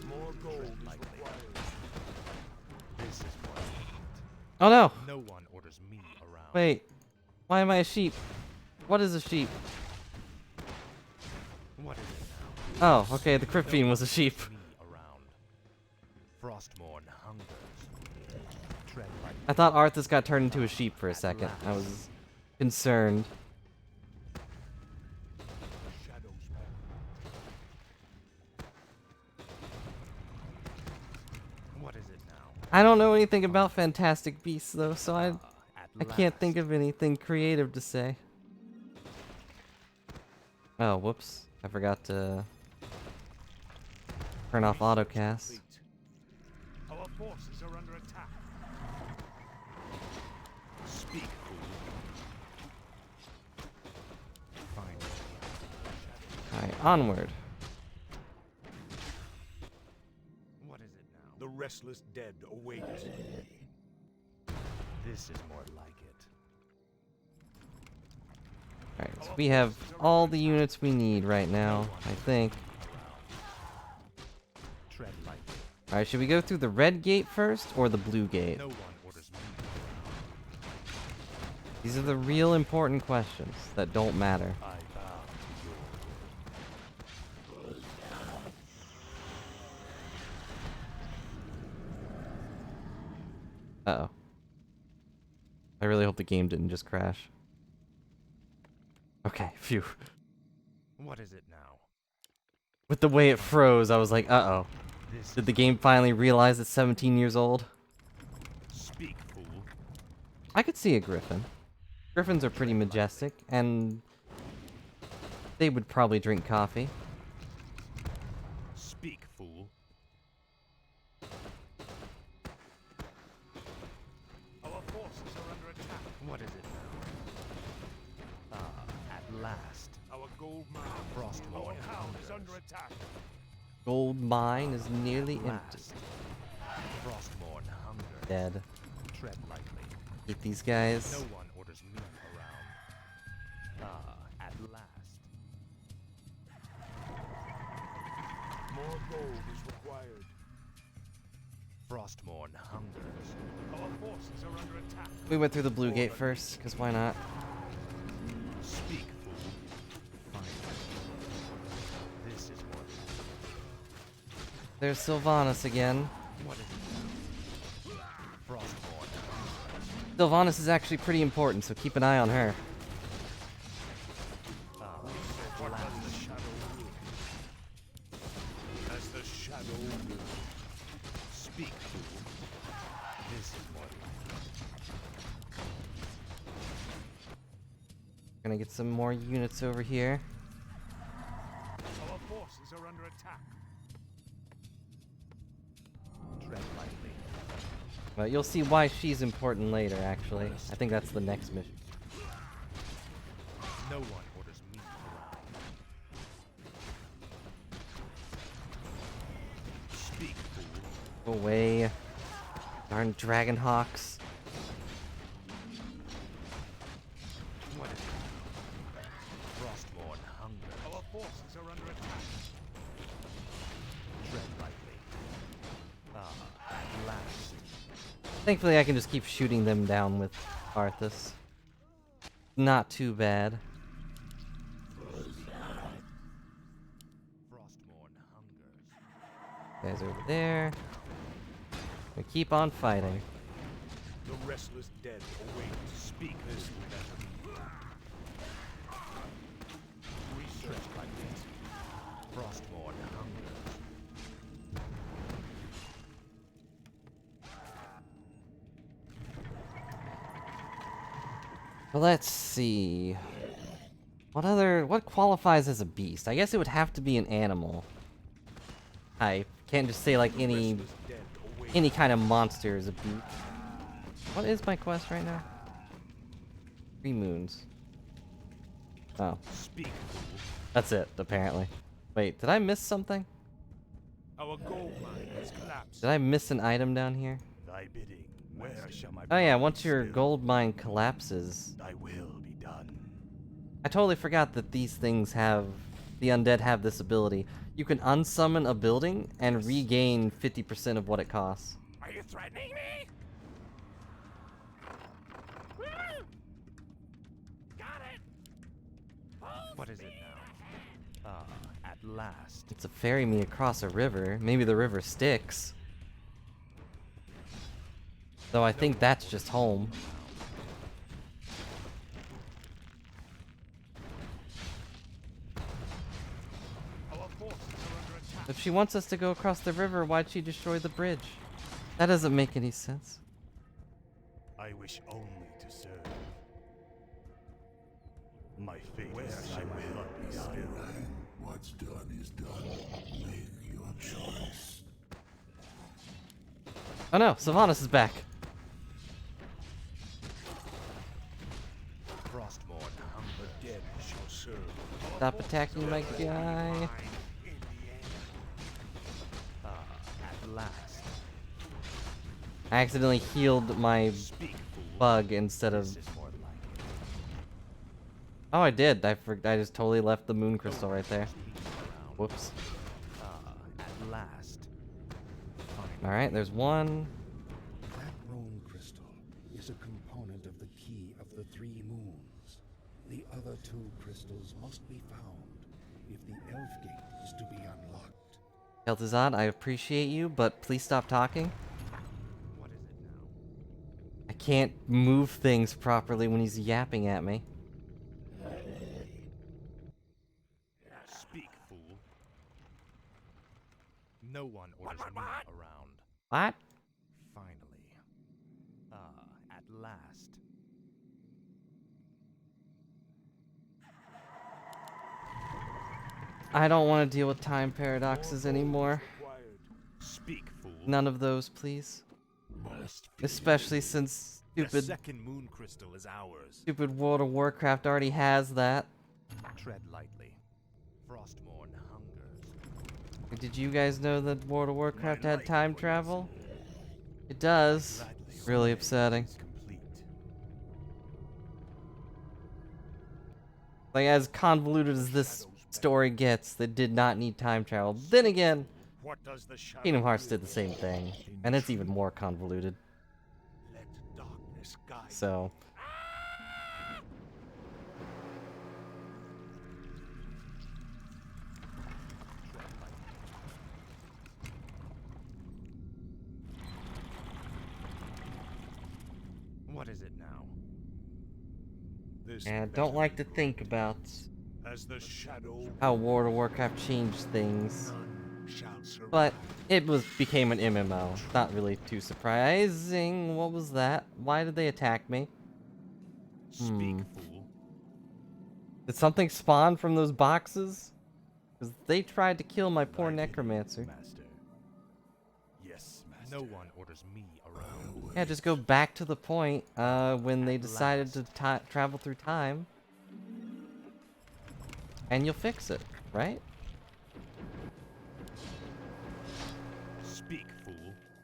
More gold is required. This is what I need. Oh no! No one orders me around. Wait. Why am I a sheep? What is a sheep? What is it now? Oh, okay, the Crypt Fiend was a sheep. Me around. Frostmourne hungers. Tread lightly. I thought Arthas got turned into a sheep for a second. I was concerned. Shadows What is it now? I don't know anything about Fantastic Beasts though, so I At can't think last. of anything creative to say. Oh, whoops. I forgot to turn off autocast. complete. Our forces are under attack. Speak, fool. Fine. Alright, onward. What is it now? The restless dead await. This is more like it. Alright, so we have all the units we need right now, I think. Tread lightly. Alright, should we go through the red gate first or the blue gate? No one orders me. These are the real important questions that don't matter. I bow to your Uh-oh. I really hope the game didn't just crash. Okay, phew. What is it now? With the way it froze, I was like, uh-oh. This Did the game finally realize it's 17 years old? Speak, fool. I could see a griffin. Griffins are pretty majestic, and they would probably drink coffee. Speak, fool. Our forces are under attack. What is it now? At last. Our gold mine. Frostmourne Our town is hungers. under attack. Gold mine is nearly empty. Last. Frostmourne hungers. Dead. Tread lightly. Eat these guys. No one orders me around. At last. More gold is required. Frostmourne hungers. Our forces are under attack. We went through the blue gate first, because why not? Speak, fool. Fine. This is what. There's Sylvanas again. What is it? Frostmourne. Sylvanas is actually pretty important, so keep an eye on her. What does the shadow will? As the shadow will. Speak, fool. This is what. Gonna get some more units over here. Our forces are under attack. Tread lightly. But you'll see why she's important later, actually. I think that's the next mission. No one orders me around. Speak, fool. Go away. Darn dragon hawks. What is it? Frostmourne hungers. Our forces are under attack. Tread lightly. At last. Thankfully, I can just keep shooting them down with Arthas. Not too bad. Frostmourne hungers. Guys over there. We keep on fighting. The restless dead await. Speak, this will never be. Research Tread lightly. Frostmourne hungers. Well, let's see. What qualifies as a beast? I guess it would have to be an animal. I can't just say like any dead await. kind of monster is a beast. What is my quest right now? 3 moons. Oh, Speak, fool. that's it, apparently. Wait, did I miss something? Our gold mine has collapsed. Did I miss an item down here? Thy bidding, where shall my Oh yeah, promise once your still? gold mine collapses. Thy will be done. I totally forgot that these things have... The undead have this ability. You can unsummon a building and regain 50% of what it costs. Are you threatening me? Got it. What is it now? At last. It's a ferry me across a river. Maybe the river Styx. Though I think that's just home. Our forces are under attack. If she wants us to go across the river, why'd she destroy the bridge? That doesn't make any sense. I wish only to serve. My fate is shall my blood be spilled. What's done is done. Make your choice. Oh no, Sylvanas is back. Frostmourne, hunger dead shall serve. Stop attacking my guy. At last. I accidentally healed my Speak, fool. bug instead of... This is more like it. Oh, I did. I just totally left the moon crystal right there. Whoops. At last. Alright, there's one. That rune crystal is a component of the key of the 3 moons. The other 2 crystals must be found if the elf gate is to be unlocked. Kel'Thuzad, I appreciate you, but please stop talking. What is it now? I can't move things properly when he's yapping at me. Speak, fool. No one orders me around. What? Finally. At last. I don't want to deal with time paradoxes anymore. Speak, fool. None of those, please. Must be. Especially since The stupid, second moon crystal is ours. stupid World of Warcraft already has that. Tread lightly. Frostmourne hungers. Did you guys know that World of Warcraft had time travel? It does. Really upsetting. Complete. Like, as convoluted as this story gets, they did not need time travel. Then again, What does the shadow Kingdom Hearts will? did the same thing. And it's even more convoluted. Let darkness guide. So, What is it now? This and I don't like to think about as the shadow how World of Warcraft changed things. none shall survive. But it became an MMO. Not really too surprising. What was that? Why did they attack me? Speak, fool. Did something spawn from those boxes? Because they tried to kill my poor Thy bidding, necromancer. Master. Yes, master. No one orders me around. Yeah, just go back to the point when they decided to travel through time. And you'll fix it, right? Speak, fool.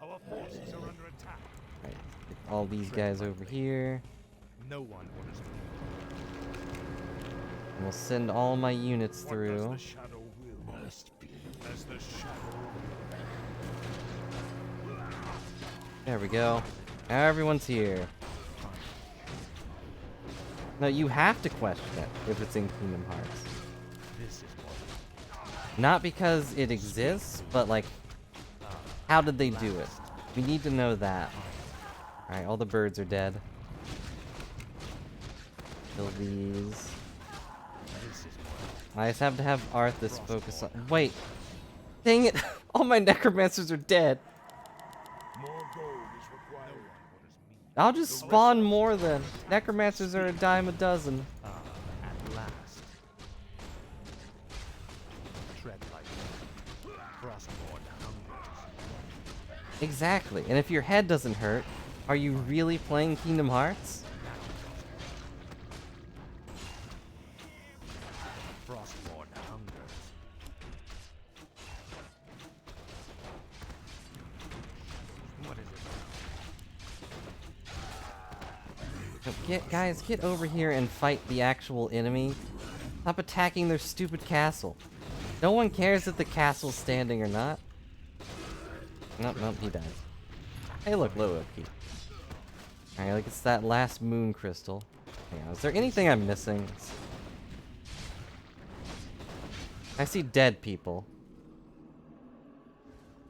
Our forces are under attack. Right. Get all these guys over here. No one orders me. And we'll send all my units What through. does the shadow will? Must be. As the shadow. There we go. Now everyone's here. No, you have to question it if it's in Kingdom Hearts. This is more Not because it exists, but like, how did they do it? We need to know that. Alright, all the birds are dead. Kill these. This is more I just have to have Arthas focus on. Wait! Dang it! All my necromancers are dead! More gold is required. I'll just spawn more then. Necromancers are a dime a dozen. At last. Tread lightly. Frostmourne hungers. Exactly. And if your head doesn't hurt, are you really playing Kingdom Hearts? Frostmourne hungers. Guys, get over here and fight the actual enemy. Stop attacking their stupid castle. No one cares if the castle's standing or not. Nope, he dies. Hey, look, low key. Alright, like it's that last moon crystal. Hang on, is there anything I'm missing? I see dead people.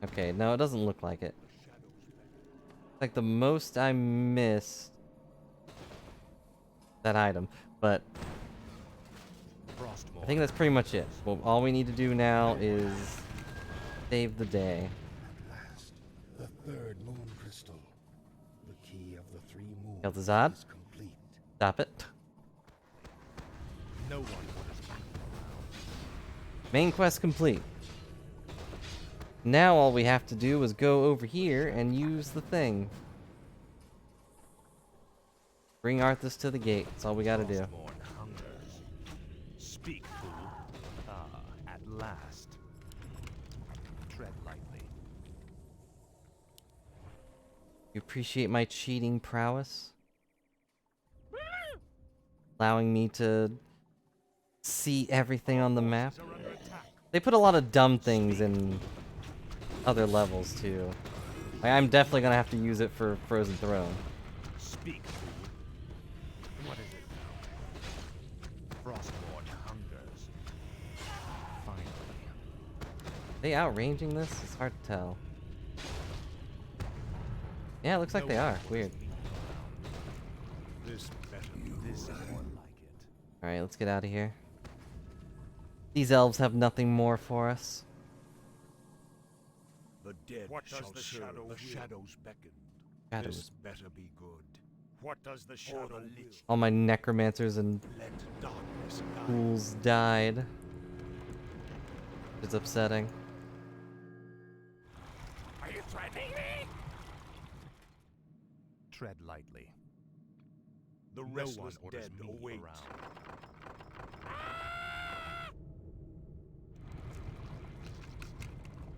Okay, no, it doesn't look like it. Like the most I missed that item, but I think that's pretty much it. Well, all we need to do now is save the day. At last, the third moon crystal. The key of the three moons Kel'Thuzad, is complete. stop it. No one orders me around. Main quest complete. Now all we have to do is go over here and use the thing. Bring Arthas to the gate. That's all we gotta do. Frostmourne hungers. Speak, fool. At last. Tread lightly. You appreciate my cheating prowess? Allowing me to see everything on the map? They put a lot of dumb things in other levels too. Like, I'm definitely gonna have to use it for Frozen Throne. Speak, fool. What is it now? Frostmourne hungers. Finally. Are they outranging this? It's hard to tell. Yeah, it looks like No they one are. orders Weird. me around. This better be this is more like it. Alright, let's get out of here. These elves have nothing more for us. The dead What does shall the serve. shadow The will? shadows beckon. Shadows. This better be good. What does the shadow lich? All my necromancers and Let darkness guide. ghouls died. It's upsetting. Are you threatening me? Tread lightly. The No one restless orders dead me await. around.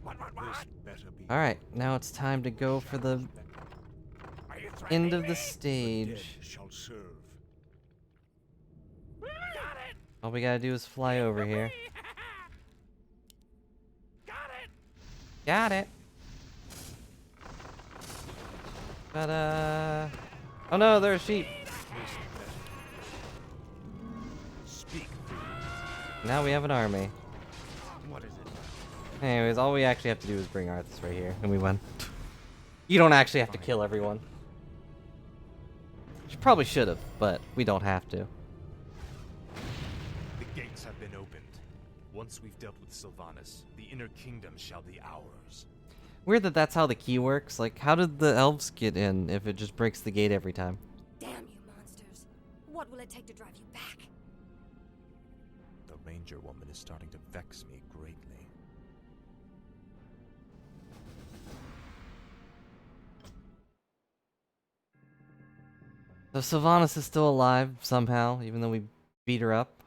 This better be Alright, now it's time to go for the Are you threatening end of me? the dead stage. shall serve. Got it. All we gotta do is fly over here. Got it. Got it. But oh no, there are sheep. Speak, fool. Now we have an army. What is it? Anyways, all we actually have to do is bring Arthas right here, and we win. You don't actually have to kill everyone. You probably should have, but we don't have to. The gates have been opened. Once we've dealt with Sylvanas, the inner kingdom shall be ours. Weird that that's how the key works. Like, how did the elves get in if it just breaks the gate every time? Damn you, monsters. What will it take to drive you back? The ranger woman is starting to vex me greatly. So Sylvanas is still alive somehow, even though we beat her up.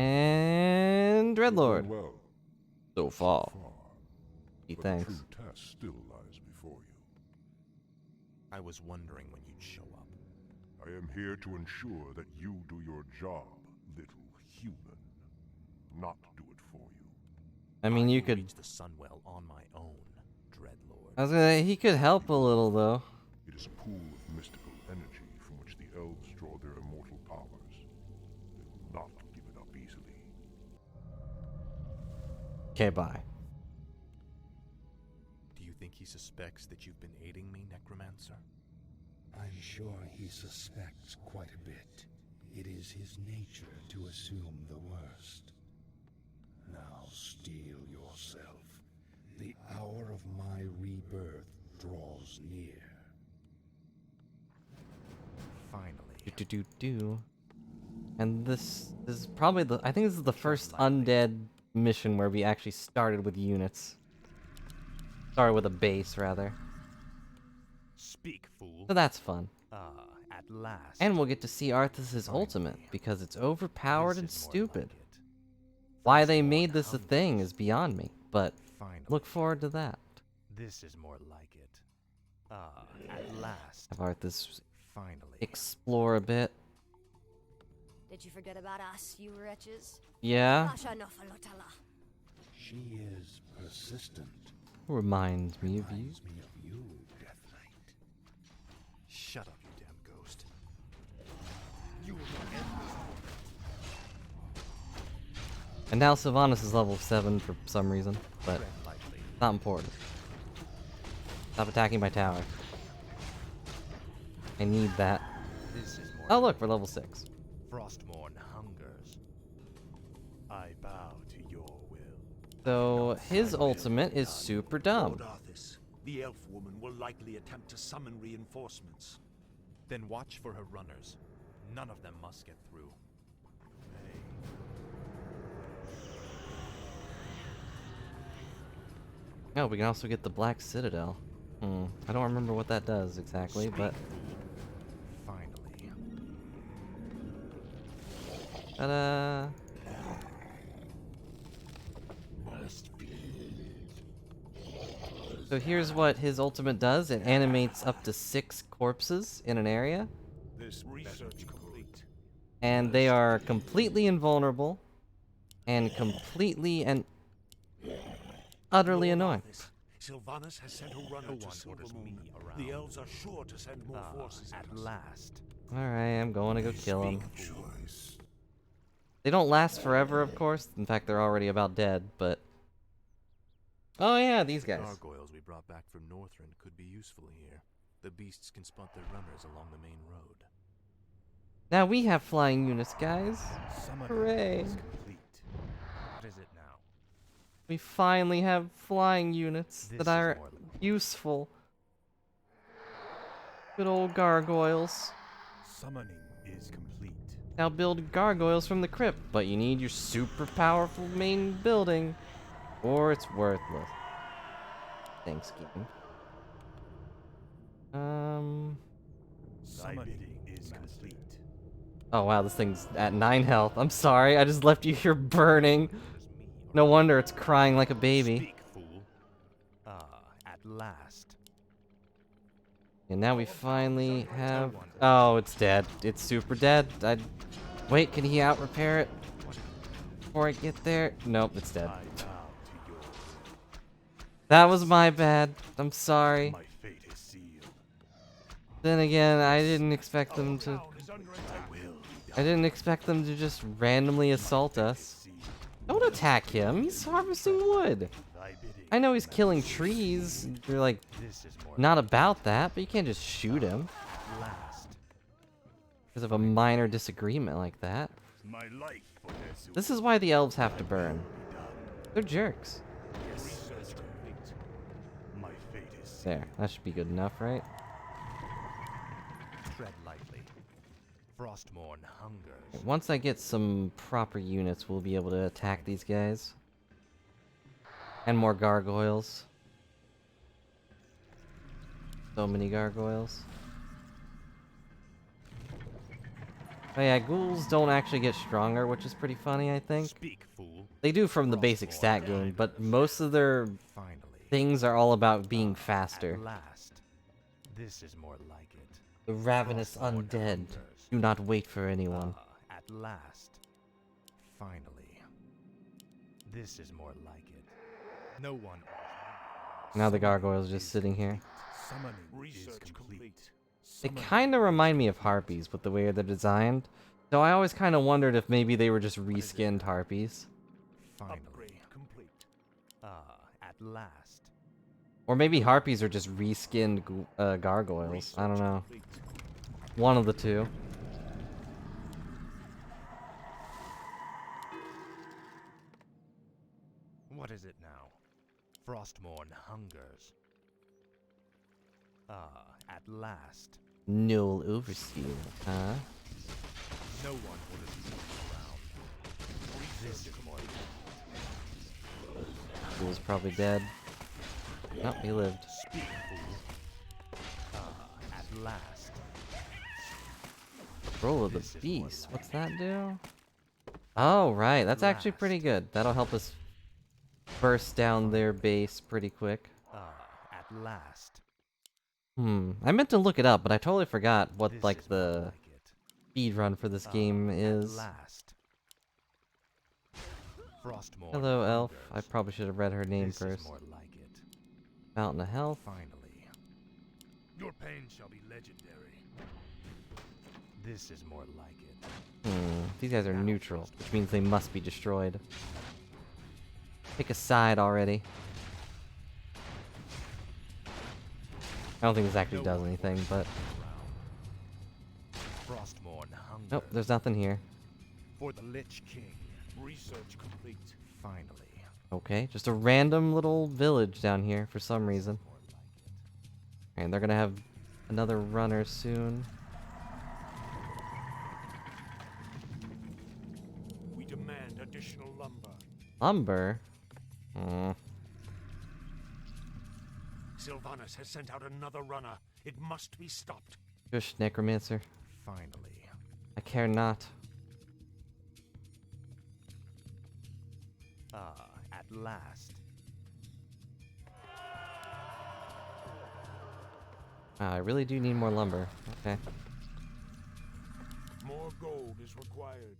And Dreadlord. Well, So far. far. Gee, But thanks. the true test still lies before you. I was wondering when you'd show up. I am here to ensure that you do your job, little human. Not do it for you. I mean, you will could. reach the Sunwell on my own, Dreadlord. I was gonna. He could help a little though. It is a pool of mystical energy from which the elves draw their immortal powers. They will not give it up easily. Okay, bye. Do you think he suspects that you've been aiding me, Necromancer? I'm sure he suspects quite a bit. It is his nature to assume the worst. Now steel yourself. The hour of my rebirth draws near. Finally. Do. And this is probably the. I think this is the first undead mission where we actually started with units. Started with a base, rather. Speak, fool. So that's fun. At last. And we'll get to see Arthas' Finally. ultimate, because it's overpowered This and is more stupid. like it. Why they made this a thing is beyond me, but Finally. look forward to that. This is more like it. At last. Have Arthas Finally. explore a bit. Did you forget about us, you wretches? Yeah? Asha Nofalotala. She is persistent. Reminds me of you. Reminds me of you, Death Knight. Shut up, you damn ghost. And now Sylvanas is level 7 for some reason, but Tread lightly. not important. Stop attacking my tower. I need that. This is more Oh look, we're level 6. Frostmourne hungers. I bow to your will. So his ultimate is super dumb. Lord Arthas, the elf woman will likely attempt to summon reinforcements. Then watch for her runners. None of them must get through. Oh, we can also get the Black Citadel. I don't remember what that does exactly, but... Finally. Ta-da! So here's what his ultimate does. It animates up to 6 corpses in an area. This research complete. And they are completely invulnerable. And completely and utterly annoying. Sylvanas has sent a runner No to one orders me Silvermoon. around. The elves are sure to send more forces At in us. last. Alright, I'm going to go kill him. Choice. They don't last forever, of course. In fact, they're already about dead, but... Oh yeah, these guys. Gargoyles we brought back from Northrend could be useful here. The beasts can spot their runners along the main road. Now we have flying units, guys. Summoning Hooray. is complete. What is it now? We finally have flying units This that is are more like- useful. Good old gargoyles. Summoning is complete. Now build gargoyles from the crypt, but you need your super powerful main building, or it's worthless. Thanks, game. Summoning is complete. Oh wow, this thing's at 9 health. I'm sorry, I just left you here burning. No wonder it's crying like a baby. Speak, fool. At last. And now we finally have... Oh, it's dead. It's super dead. Wait, can he out-repair it before I get there? Nope, it's dead. I bow to your That was my bad. I'm sorry. My fate is sealed. Then again, I didn't expect them to... I didn't expect them to just randomly assault us. Don't attack him. He's harvesting wood. I know he's killing trees. You're like, This is more not about that, but you can't just shoot him last. because of a minor disagreement like that. My life for this. This is why the elves have to burn. They're jerks. Research complete. My fate is sealed. There, that should be good enough, right? Tread lightly. Frostmourne hungers. Once I get some proper units, we'll be able to attack these guys. And more gargoyles. So many gargoyles. Oh yeah, ghouls don't actually get stronger, which is pretty funny, I think. Speak, fool. They do from the basic stat gain, but most of their Finally. things are all about being faster. At last. This is more like it. The ravenous undead do not wait for anyone. At last. Finally. This is more like it. No one. Now the gargoyles just sitting here. Summoning Research is complete. They kind of remind me of harpies with the way they're designed. So I always kind of wondered if maybe they were just reskinned harpies. Finally. Upgrade complete. At last. Or maybe harpies are just reskinned gargoyles. I don't know. Complete. One of the two. What is it now? Frostmourne hungers. At last. Null overseer, huh? No one orders me around. This is more. He was probably dead. Nope, he lived. Speak, fool. At last. Roll of the beast. What's that do? Oh, right. That's actually pretty good. That'll help us burst down their base pretty quick. At last. I meant to look it up, but I totally forgot what, This like, is more the like it. speed run for this game is. At last. Frostmourne Hello, elf. I hungers. probably should have read her name This first. is more like it. Mountain of Health. Finally. Your pain shall be legendary. This is more like it. These guys are neutral, which means they must be destroyed. Pick a side already. I don't think this actually does anything, but... Frostmourne hungers. Nope, there's nothing here. For the Lich King. Research complete. Finally. Okay, just a random little village down here for some reason. More like it. And they're gonna have another runner soon. We demand additional lumber. Lumber? Sylvanas has sent out another runner. It must be stopped. Shush, Necromancer. Finally. I care not. At last. Wow, I really do need more lumber. Okay. More gold is required.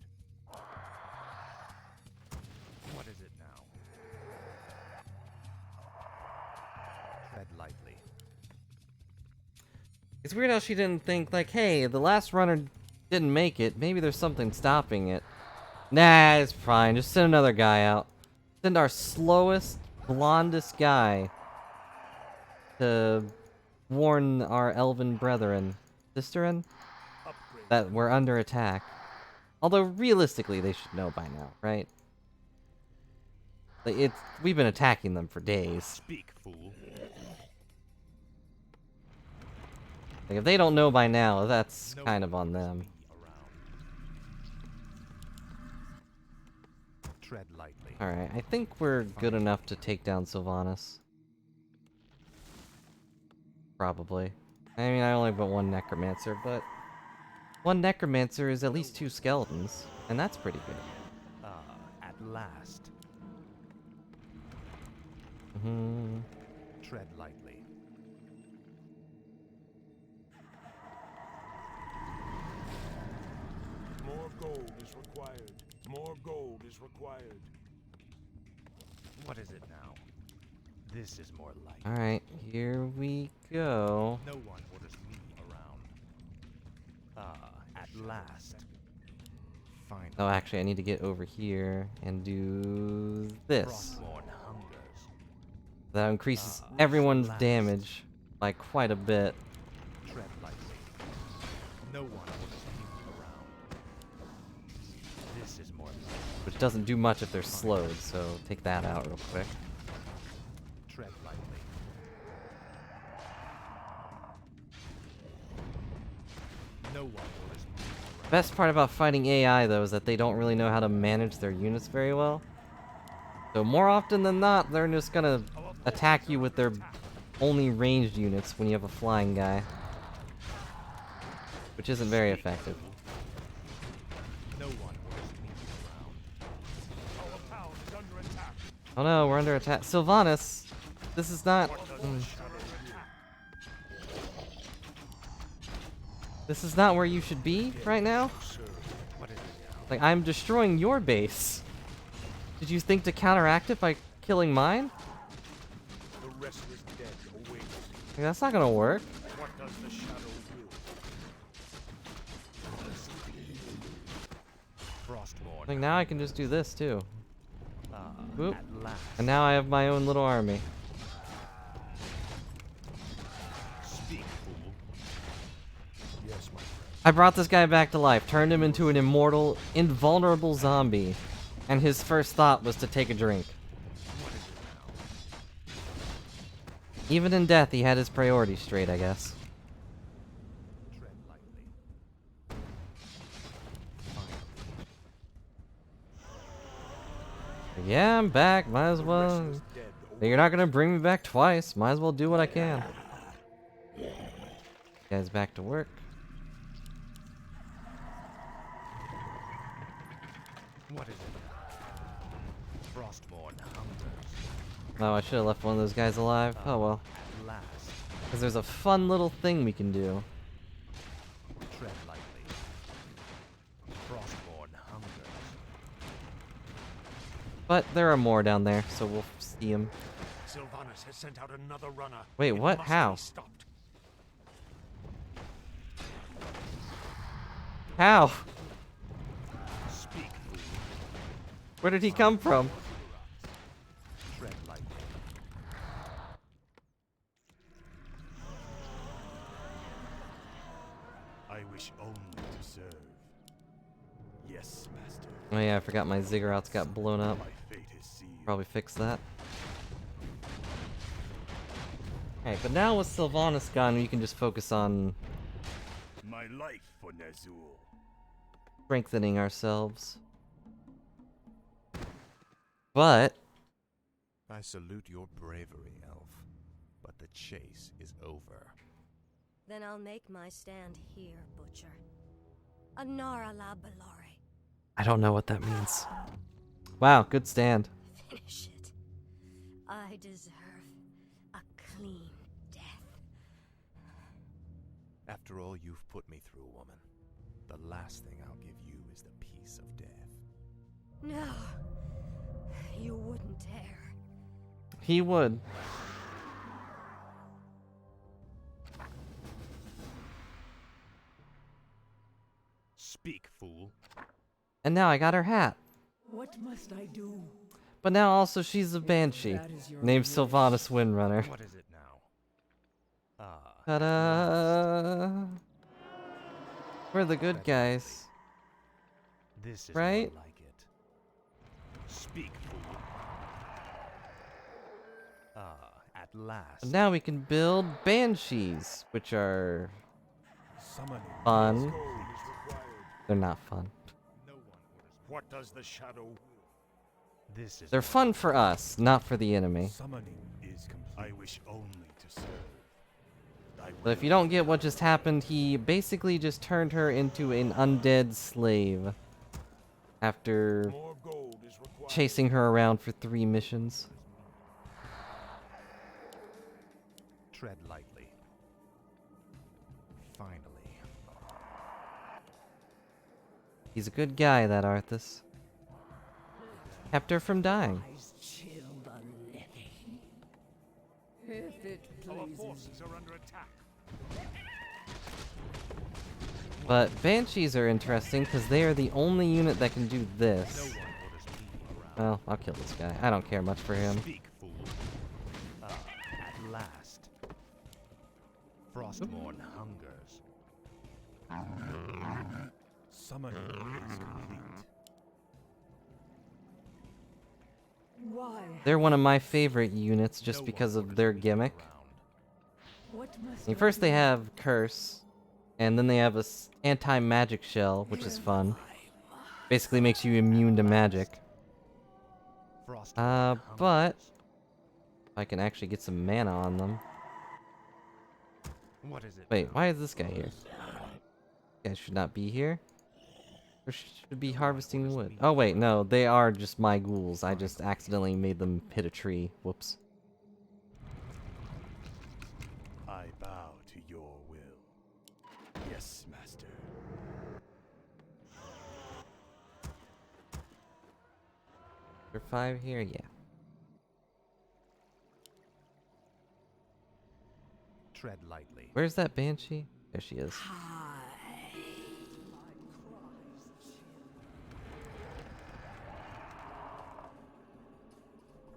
What is it now? Tread lightly. It's weird how she didn't think, like, hey, the last runner didn't make it. Maybe there's something stopping it. Nah, it's fine. Just send another guy out. Send our slowest, blondest guy to warn our elven brethren, sisterin, that we're under attack. Although, realistically, they should know by now, right? Like, we've been attacking them for days. Speak, fool. Like, if they don't know by now, that's kind of on them. Tread lightly. Alright, I think we're good enough to take down Sylvanas. Probably. I mean, I only put one Necromancer, but... one Necromancer is at least 2 skeletons, and that's pretty good. At last. Tread lightly. More gold is required. More gold is required. What is it now? This is more like it. Alright, here we go. No one orders me around. At last. Finally. Oh, actually, I need to get over here and do this. Frostmourne hungers. That increases everyone's damage by quite a bit. Tread lightly. No one orders me around. This is more like it. Which doesn't do much if they're slowed, so take that out real quick. Tread lightly. No one orders me around. Best part about fighting AI, though, is that they don't really know how to manage their units very well. So more often than not, they're just gonna attack you with their only ranged units when you have a flying guy. Which isn't very effective. No one orders me around. Our town is under attack. Oh no, we're under attack. Sylvanas! This is not... This is not where you should be right now? What is it now? Like, I'm destroying your base. Did you think to counteract it by killing mine? The restless dead await. Like, that's not gonna work. What does the shadow will? Frostmourne. Like, now I can just do this, too. Whoop. At last. And now I have my own little army. Speak, fool. Yes, my friend. I brought this guy back to life, turned him into an immortal, invulnerable zombie. And his first thought was to take a drink. What is it now? Even in death, he had his priorities straight, I guess. Tread lightly. Yeah, I'm back. Might as well. Restless dead You're not gonna bring me back twice. Might as well do what I can. Guys, back to work. What is Frostmourne hungers. Oh, I should have left one of those guys alive. Oh well. At last, Because there's a fun little thing we can do. tread lightly. Frostmourne hungers. But there are more down there, so we'll see them. Sylvanas has sent out another runner. Wait, It what? must How? be stopped. How? Speak, fool. Where did he come from? Tread lightly. I wish only to serve. Yes, master. Oh yeah, I forgot my ziggurats got blown up. My fate is sealed. Probably fix that. Alright, but now with Sylvanas gone, we can just focus on My life for Nazul. strengthening ourselves. But I salute your bravery, Elf. But the chase is over. Then I'll make my stand here, Butcher. Anara la Balari. I don't know what that means. Wow, good stand. Finish it. I deserve a clean death. After all you've put me through, woman, the last thing I'll give you is the peace of death. No. You wouldn't dare. He would. Speak, fool. And now I got her hat. What must I do? But now also she's a banshee. That is your Named wish. Sylvanas Windrunner. What is it now? Ah. Ta-da! We're the good guys. This is Right? more like it. Speak, fool. Ah, at last. And now we can build banshees, which are Summoning. fun. Gold is required. They're not fun. No one orders. What does the shadow? This is They're fun for us, not for the enemy. Summoning is complete. I wish only to serve. I But if you don't get what just happened, he basically just turned her into an undead slave. After More gold is required. chasing her around for 3 missions. tread lightly. Finally. He's a good guy, that Arthas. Kept her from dying. Eyes chill the living. If it Our pleases forces are under attack. But banshees are interesting because they are the only unit that can do No this. one orders me around. Well, I'll kill this guy. I don't care much for him. Speak, fool. At last. Frostmourne hungers. Summoning is complete. why. They're one of my favorite units just No because one of orders their me gimmick. around. What must I mean, I first they do? have Curse, and then they have a anti-magic shell, which is fun. Basically makes you immune to magic. Frostmourne But hungers. if I can actually get some mana on them. What is it? Wait, why is this guy here? This guy should not be here. Or should be harvesting wood. Oh wait, no, they are just my ghouls. I just accidentally made them hit a tree. Whoops. I bow to your will. Yes, master. For 5 here, yeah. Tread lightly. Where's that banshee? There she is.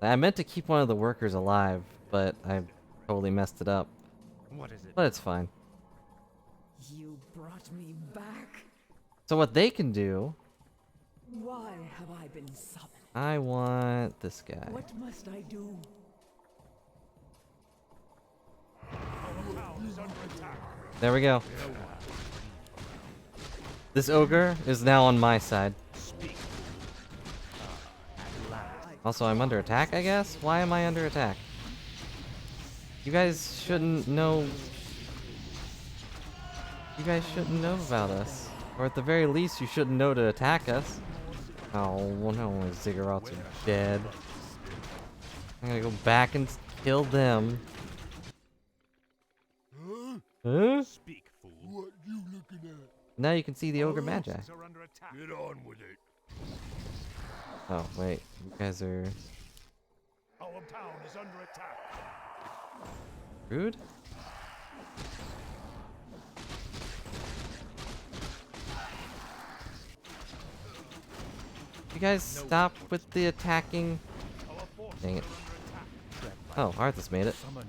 I meant to keep one of the workers alive, but I totally messed it up. What is it? But it's fine. You brought me back. So what they can do, Why have I been summoned? I want this guy. What must I do? There we go. This ogre is now on my side. Speak, fool. At last. Also, I'm under attack, I guess? Why am I under attack? You guys shouldn't know... You guys shouldn't know about us. Or at the very least, you shouldn't know to attack us. Oh, no, my ziggurats are dead. I'm gonna go back and kill them. Huh? Speak, fool. What you looking at? Now you can see the ogre magi. Get on with it. Oh, wait. You guys are Our town is under attack. rude? You guys stop with the attacking. Dang it. Oh, Arthas made it. Summoning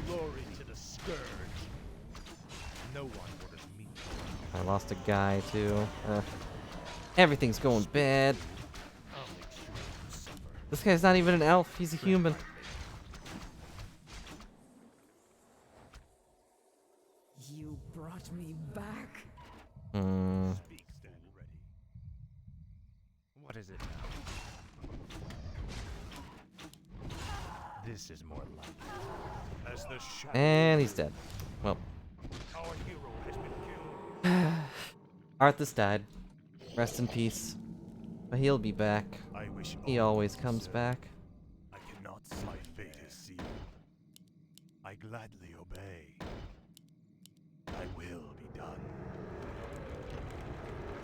glory to the scourge. No one orders me. I lost a guy too. Everything's going bad. I'll make sure you suffer. This guy's not even an elf, he's a human. You brought me back. Speak, stand ready. What is it now? This is more like it. As the shadow And he's dead. Well, our hero has been killed. Arthas died. Rest in peace. But he'll be back. I wish He all always was comes said. back. I cannot see my fate is sealed. I gladly obey. I will be done.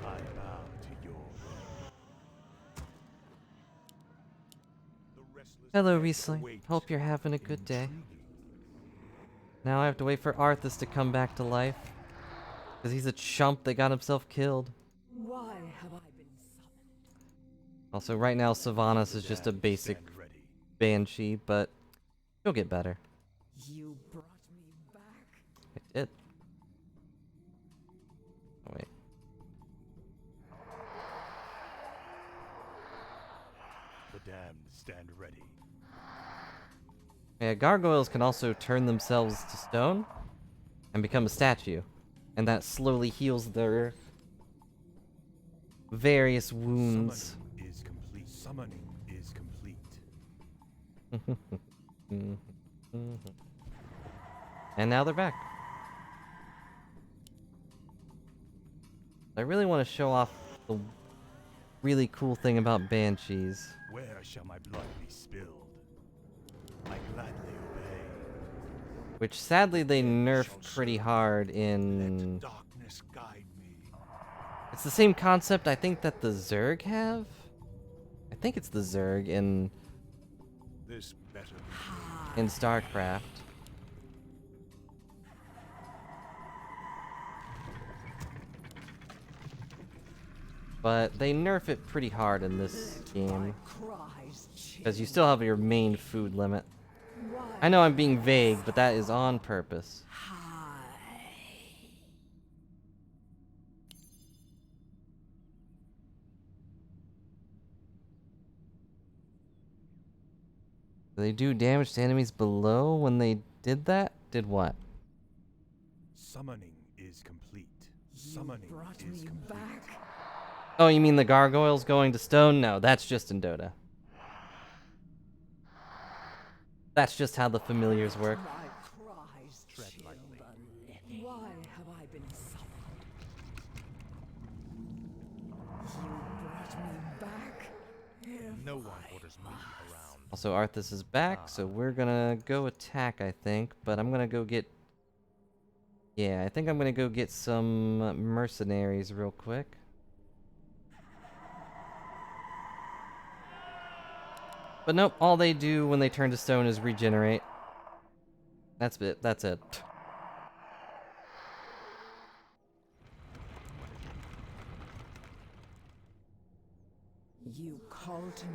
I bow to your will. The restless Hello, dead Riesling. await Hope you're having a good day. intriguing. Now I have to wait for Arthas to come back to life. Because he's a chump that got himself killed. Why have I been summoned? Also, right now, Sylvanas is just a basic Stand ready. banshee, but he'll get better. You brought me back. I did. Oh, wait. The damned stand ready. Yeah, gargoyles can also turn themselves to stone and become a statue. And that slowly heals their various wounds. Summoning is complete. Summoning is complete. And now they're back. I really want to show off the really cool thing about banshees. Where shall my blood be spilled? I gladly obey. Which sadly they nerfed pretty hard Let in... darkness guide me. It's the same concept I think that the Zerg have? I think it's the Zerg This better be in StarCraft. But they nerf it pretty hard in this game. Cries Because you still have your main food limit. Why? I know I'm being vague, but that is on purpose. They do damage to enemies below when they did that? Did what? Summoning is complete. Summoning Brought is me complete. back. Oh, you mean the gargoyles going to stone? No, that's just in Dota. That's just how the familiars work. My cries Tread chill lightly. the living. Why have I been summoned? You brought me back. If No one orders me around. Also, Arthas is back, so we're gonna go attack, I think. But I'm gonna go get... Yeah, I think I'm gonna go get some mercenaries real quick. But nope, all they do when they turn to stone is regenerate. That's it. That's it. you call to me,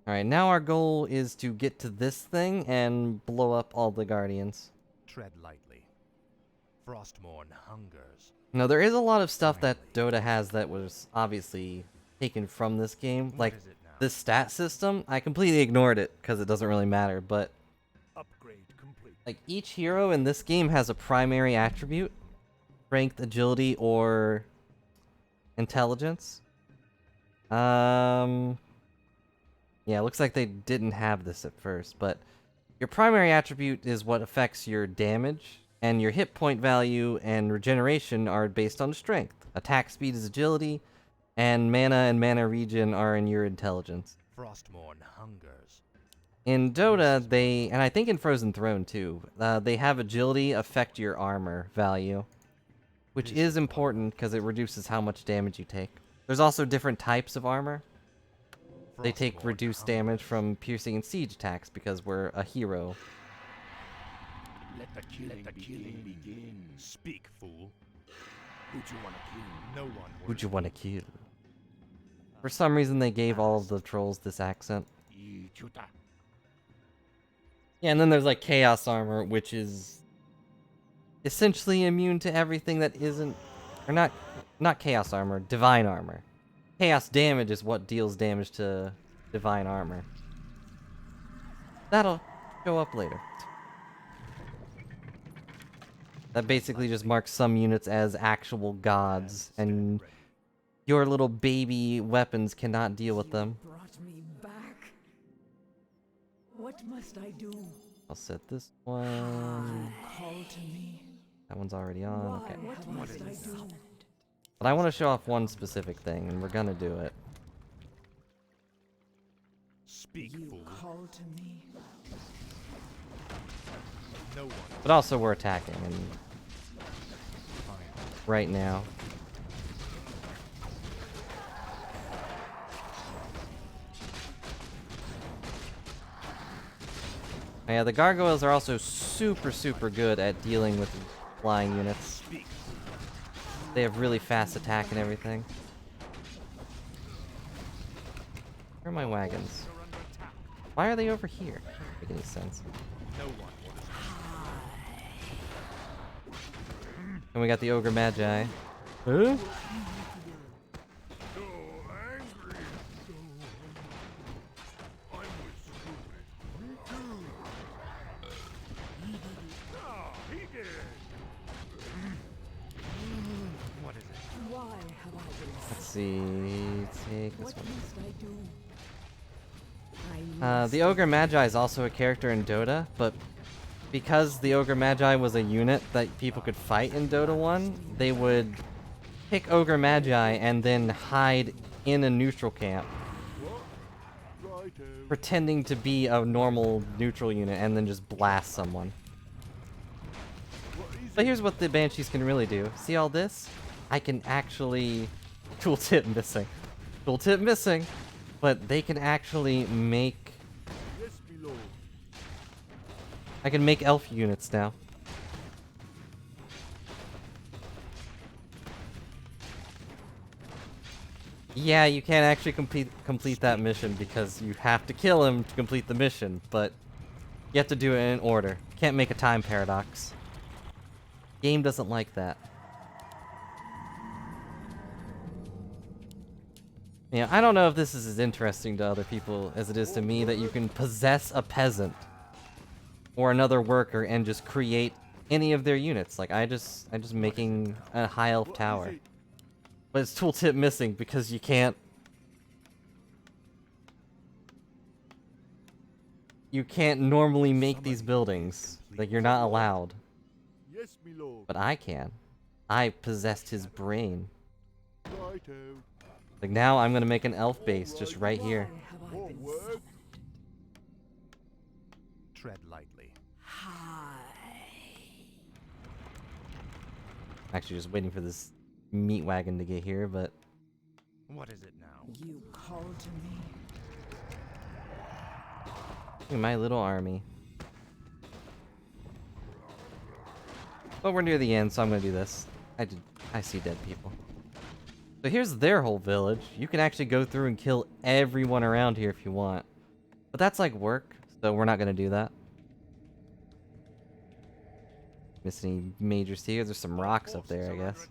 Alright, now our goal is to get to this thing and blow up all the guardians. Tread lightly. Frostmourne hungers. No, there is a lot of stuff that Dota has that was obviously taken from this game. Like, is it now? this stat system, I completely ignored it because it doesn't really matter, but Upgrade complete. like each hero in this game has a primary attribute. Strength, agility, or intelligence. Yeah, it looks like they didn't have this at first, but your primary attribute is what affects your damage. And your hit point value and regeneration are based on strength. Attack speed is agility, and mana regen are in your intelligence. Frostmourne hungers. In Dota, and I think in Frozen Throne too, they have agility affect your armor value, which is important because it reduces how much damage you take. There's also different types of armor. They take reduced damage from piercing and siege attacks because we're a hero. Let the killing begin. Speak, fool. Who'd you want to kill? No one. Who'd you want to kill? For some reason, they gave all of the trolls this accent. Yeah, and then there's like Chaos Armor, which is essentially immune to everything that isn't, or not Chaos Armor, Divine Armor. Chaos damage is what deals damage to Divine Armor. That'll show up later. That basically just marks some units as actual gods, and your little baby weapons cannot deal with them. Brought me back. What must I do? I'll set this one. Call to me. That one's already on. Okay. What must I do? But I want to show off one specific thing, and we're gonna do it. Speak, You fool. call to me. No one. But also we're attacking, and right now. Yeah, the gargoyles are also super good at dealing with flying units. They have really fast attack and everything. Where are my wagons? Why are they over here? Doesn't make any sense. No one. And we got the Ogre Magi. Huh? So angry. I'm with Scooby. Me too. He did it. What is it? Why have I been Let's see. Take this What one. must I do? The Ogre Magi is also a character in Dota, but because the Ogre Magi was a unit that people could fight in Dota 1, they would pick Ogre Magi and then hide in a neutral camp, pretending to be a normal neutral unit and then just blast someone. But here's what the Banshees can really do. See all this? I can actually... Tooltip missing. Tooltip missing! But they can actually make... I can make elf units now. Yeah, you can't actually complete that mission because you have to kill him to complete the mission, but you have to do it in order. Can't make a time paradox. Game doesn't like that. Yeah, I don't know if this is as interesting to other people as it is to me that you can possess a peasant or another worker and just create any of their units. Like I'm just making a high elf tower. But it's tooltip missing because you can't normally make these buildings. Like you're not allowed. Yes, me lord. But I can. I possessed his brain. Righto. Like now I'm gonna make an elf base just right here. Have I been Word. Tread lightly. Actually just waiting for this meat wagon to get here, but What is it now? You call to me. look at my little army. But we're near the end, so I'm gonna do this. I see dead people. So here's their whole village. You can actually go through and kill everyone around here if you want. But that's like work, so we're not gonna do that. Miss any majors here? There's some rocks up there, I guess.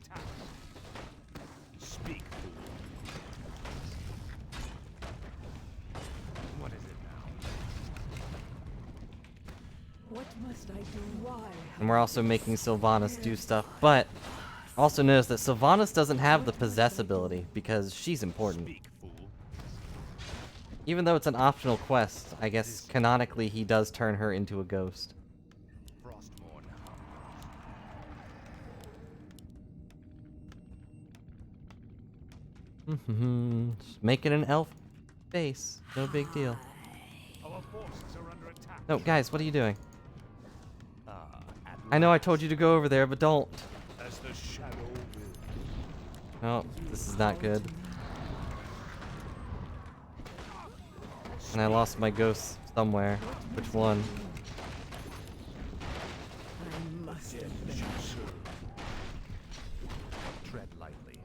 Speak, fool. What is it now? What must I do? Why? And we're also making Sylvanas do stuff, but also notice that Sylvanas doesn't have the possess ability because she's important. Speak, fool. Even though it's an optional quest, I guess canonically he does turn her into a ghost. Frostmourne hungers. Just making an elf base. No big deal. Our forces are under attack. No, guys, what are you doing? At I know I told you to go over there, but don't. as the shadow will. Oh, this is not good. And I lost my ghost somewhere. Which one? I must Tread lightly.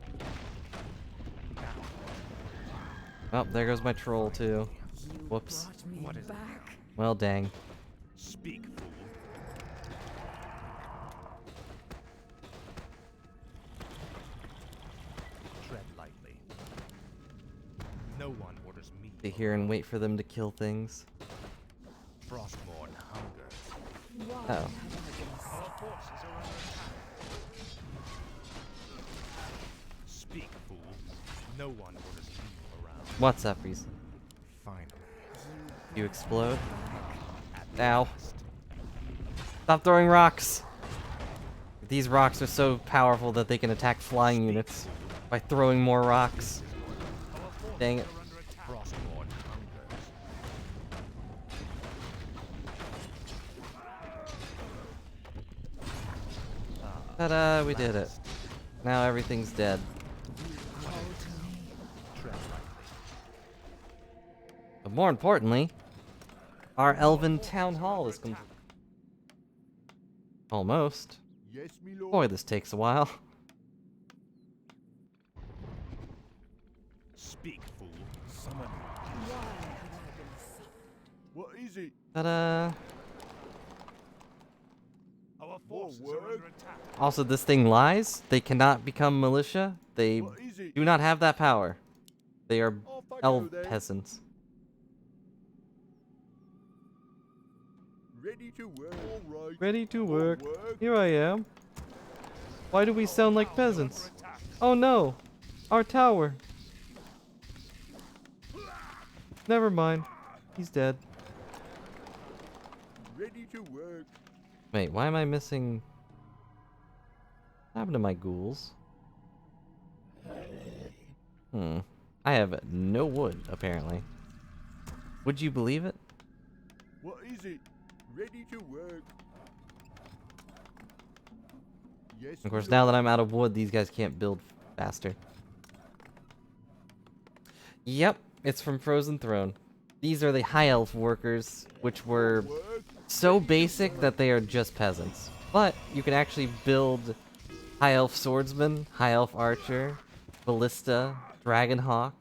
Oh, there goes my troll too. Whoops. what is back. Well, dang. Speak, fool. Tread lightly. No one orders me. Sit here and wait for them to kill things. Frostmourne hungers. Oh. Our forces are under attack. Speak, fool. No one orders me around. What's up, Reese? Finally. You explode? At Ow. last. Stop throwing rocks! These rocks are so powerful that they can attack flying units by throwing more rocks. Dang it. Frostmourne hungers. Ta-da, we did it. Now everything's dead. Tread lightly. But more importantly, our elven town hall is complete. Almost. Yes, me lord. Boy, this takes a while. Speak, fool. Summon. What is it? Ta-da. Our forces are under attack. Also, this thing lies. They cannot become militia. They What is it? do not have that power. They are Off I go elf then. peasants. Ready to work. All right. Ready to All work. work. Here I am. Why do we sound like peasants? Oh no! Our tower! Never mind. He's dead. Ready to work. Wait, why am I missing... What happened to my ghouls? I have no wood, apparently. Would you believe it? What is it? Ready to work. Yes. Of course, now that I'm out of wood, these guys can't build faster. Yep, it's from Frozen Throne. These are the High Elf workers, which were so basic that they are just peasants. But you can actually build High Elf Swordsman, High Elf Archer, Ballista, Dragonhawk.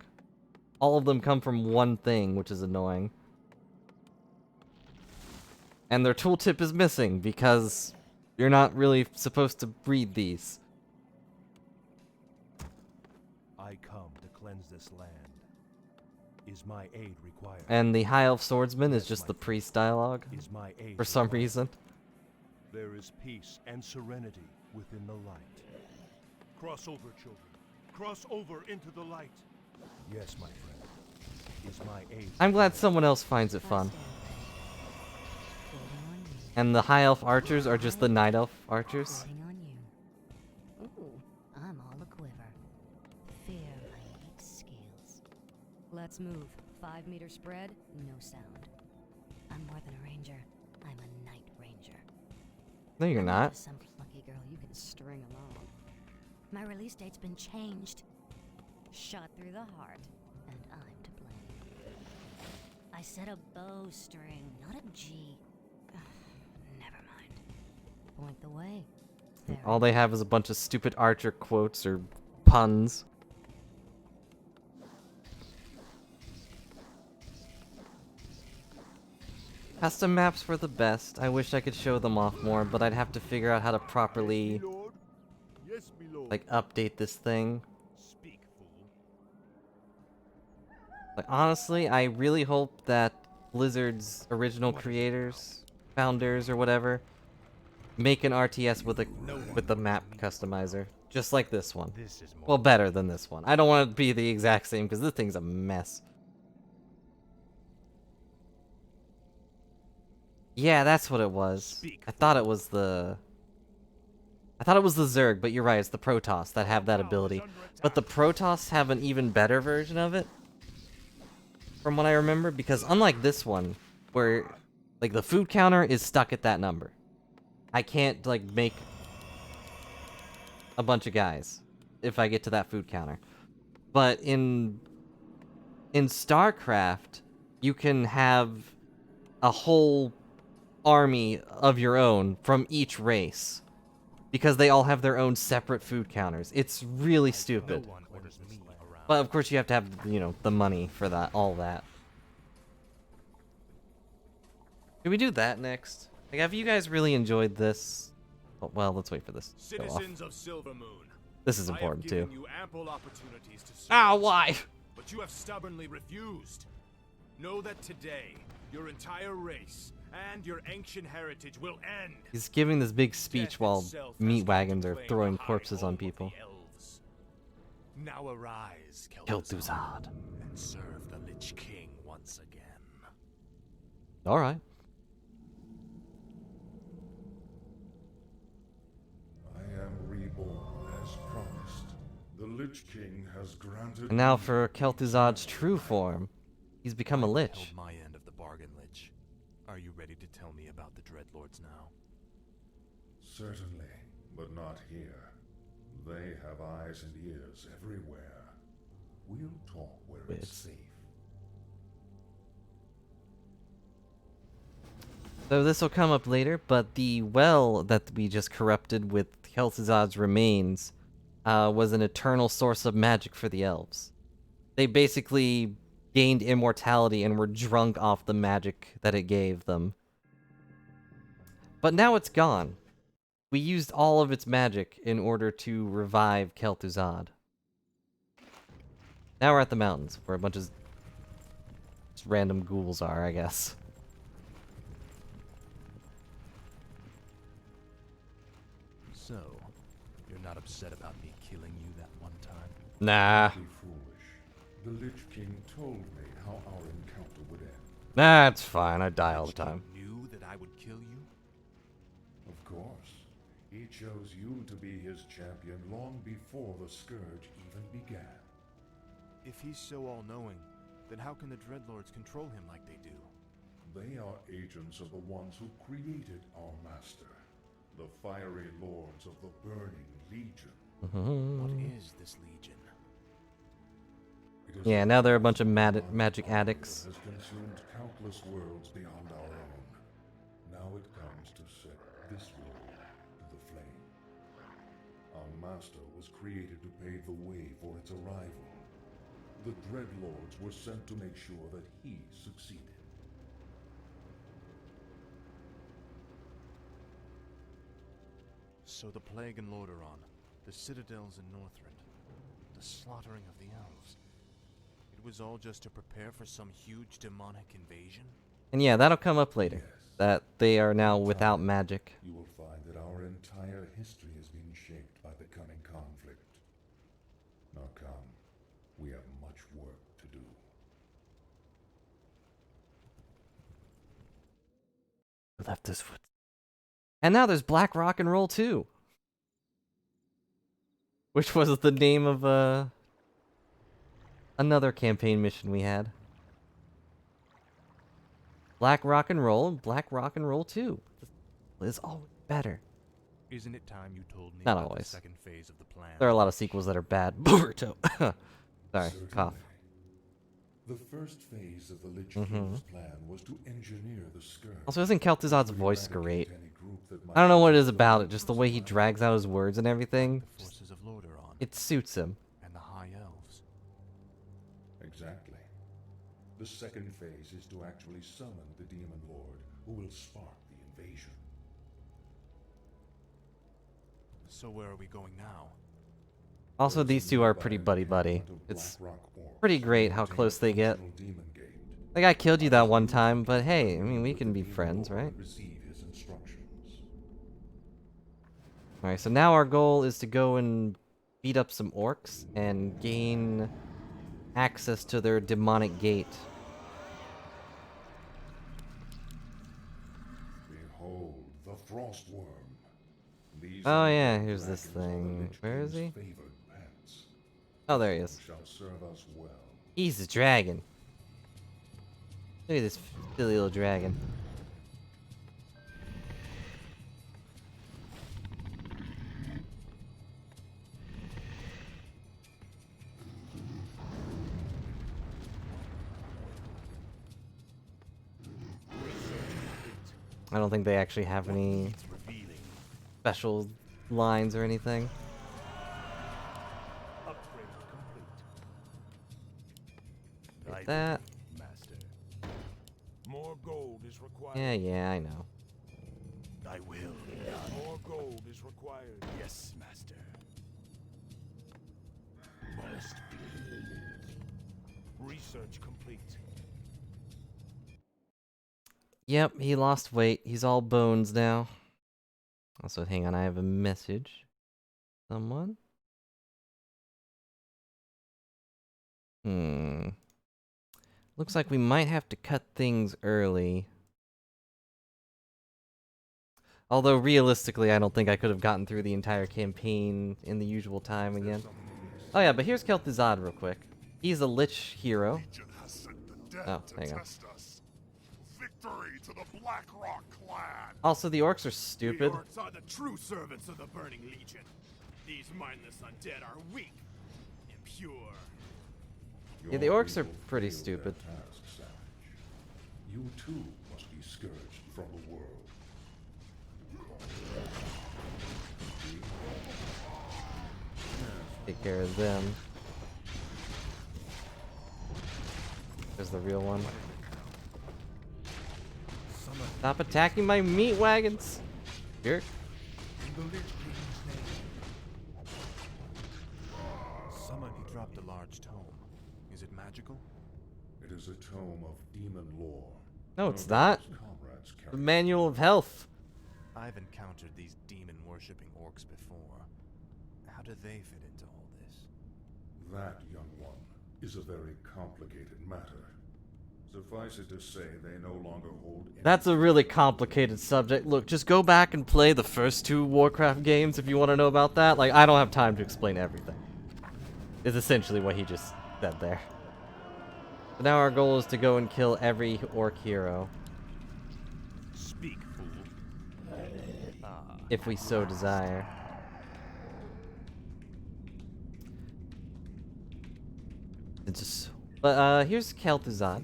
All of them come from one thing, which is annoying. And their tooltip is missing because you're not really supposed to breed these. I come to cleanse this land. Is my aid required? And the High Elf Swordsman is Yes, just my the friend. priest dialogue, Is my aid for some required? reason. There is peace and serenity within the light. Cross over, children. Cross over into the light. Yes, my friend. Is my aid I'm glad someone else finds it fun. And the High Elf Archers are just the Night Elf Archers. Waiting on you. Ooh, I'm all a quiver. Fear my weak skills. Let's move. 5 meter spread, no sound. I'm more than a ranger. I'm a night ranger. No, you're I'm not. just some plucky girl you can string along. My release date's been changed. Shot through the heart, and I'm to blame. I said a bowstring, not a G. Never mind. Point the way. There All they have is a bunch of stupid Archer quotes or puns. Custom maps were the best. I wish I could show them off more, but I'd have to figure out how to properly, Lord. Yes, me lord. like, update this thing. Speak, fool. Like, honestly, I really hope that Blizzard's original creators, founders, or whatever, make an RTS with a map customizer, just like this one. This is more Well, better than this one. I don't want it to be the exact same because this thing's a mess. Yeah, that's what it was. I thought it was the I thought it was the Zerg, but you're right, it's the Protoss that have that ability. But the Protoss have an even better version of it, from what I remember, because unlike this one, where, like, the food counter is stuck at that number. I can't, like, make a bunch of guys if I get to that food counter. But in StarCraft, you can have a whole army of your own from each race, because they all have their own separate food counters. It's really stupid. But of course you have to have, you know, the money for that, all that. Can we do that next? Like, have you guys really enjoyed this? Well, let's wait for this to go off. Citizens of Silvermoon, This is important I have too. given you ample opportunities to serve, Ah, why? but you have stubbornly refused. Know that today, your entire race and your ancient heritage will end. He's giving this big speech Death while itself has meat come wagons to are claim throwing the high corpses home on of people. the elves. Now arise, Kel'Thuzad. and serve the Lich King once again. Alright. I am reborn as promised. The Lich King has granted And now me for Kel'Thuzad's true form. He's become a I've lich. held my end of the bargain, Lich. Are you ready to tell me about the Dreadlords now? Certainly, but not here. They have eyes and ears everywhere. We'll talk where it's safe. So this will come up later, but the well that we just corrupted with Kel'Thuzad's remains was an eternal source of magic for the elves. They basically gained immortality and were drunk off the magic that it gave them. But now it's gone. We used all of its magic in order to revive Kel'Thuzad. Now we're at the mountains, where a bunch of just random ghouls are, I guess. So, you're not upset about me killing you that one time? Nah. Be foolish. The Lich King told me how our encounter would end. Nah, it's fine. I die all the time. You knew that I would kill you? Of course. He chose you to be his champion long before the Scourge even began. If he's so all-knowing, then how can the Dreadlords control him like they do? They are agents of the ones who created our master, the fiery lords of the Burning Legion. What is this Legion? Yeah, now they're a bunch of magic addicts. Has consumed countless worlds beyond our own. Now it comes to set this world to the flame. Our master was created to pave the way for its arrival. The Dreadlords were sent to make sure that he succeeded. So the Plague in Lordaeron, the citadels in Northrend, the slaughtering of the elves. It was all just to prepare for some huge demonic invasion? And yeah, that'll come up later. That they are now without magic. You will find that our entire history has been shaped by the coming conflict. Now come, we have much work to do. Left his foot. And now there's Black Rock and Roll 2. Which was the name of another campaign mission we had. Black Rock and Roll and Black Rock and Roll 2. Is always better. Isn't it time you told me Not about always. the second phase of the plan? There are a lot of sequels that are bad. Boruto. Sorry, Certainly. cough. The first phase of the Lich King's plan was to engineer the Scourge. Also, isn't Kel'Thuzad's voice great? any group that might I don't know what it is about it, just the way he drags out his words and everything. The forces of Lordaeron It suits him. and the High Elves. Exactly. The second phase is to actually summon the Demon Lord, who will spark the invasion. So where are we going now? Also, these two are pretty buddy-buddy. It's pretty great how close they get. Like, I killed you that one time, but hey, I mean, we can be friends, right? Receive his instructions. Alright, so now our goal is to go and beat up some orcs and gain access to their demonic gate. Behold the Frostworm. These Oh yeah, here's this thing. Where is he? Oh, there he is. He's a dragon. Look at this silly little dragon. I don't think they actually have any special lines or anything. Like that. Master. More gold is required. Yeah, I know. I will. More gold is required. Yes, master. Must be. Research complete. Yep, he lost weight. He's all bones now. Also, hang on, I have a message. Someone? Looks like we might have to cut things early. Although, realistically, I don't think I could have gotten through the entire campaign in the usual time again. Oh yeah, but here's Kel'Thuzad real quick. He's a Lich hero. Oh, hang on. Victory to the Blackrock clan! Also, the orcs are stupid. The orcs are the true servants of the Burning Legion. These mindless undead are weak, impure. Yeah, the orcs are pretty stupid. You too must be scourged from the world. Take care of them. There's the real one. Stop attacking my meat wagons! Jerk. Someone who dropped a large tome. Is it magical? It is a tome of demon lore. No, it's not. The Manual of Health. I've encountered these demon-worshipping orcs before. How do they fit into all this? That, young one, is a very complicated matter. Suffice it to say, they no longer hold any... That's a really complicated subject. Look, just go back and play the first 2 Warcraft games if you want to know about that. Like, I don't have time to explain everything. Is essentially what he just said there. But now our goal is to go and kill every orc hero. Speak, fool. If we so desire. But here's Kel'Thuzad.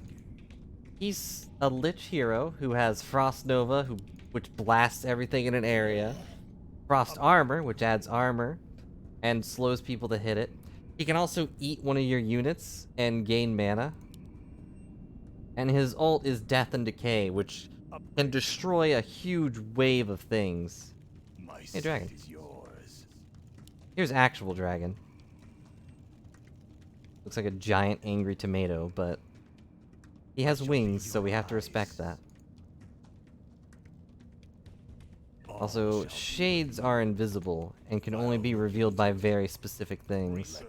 He's a Lich hero who has Frost Nova, which blasts everything in an area. Frost Armor, which adds armor and slows people to hit it. He can also eat one of your units and gain mana. And his ult is Death and Decay, which can destroy a huge wave of things. Hey, dragon. Here's actual dragon. Looks like a giant angry tomato, but he has wings, so we have to respect that. Also, shades are invisible and can only be revealed by very specific things.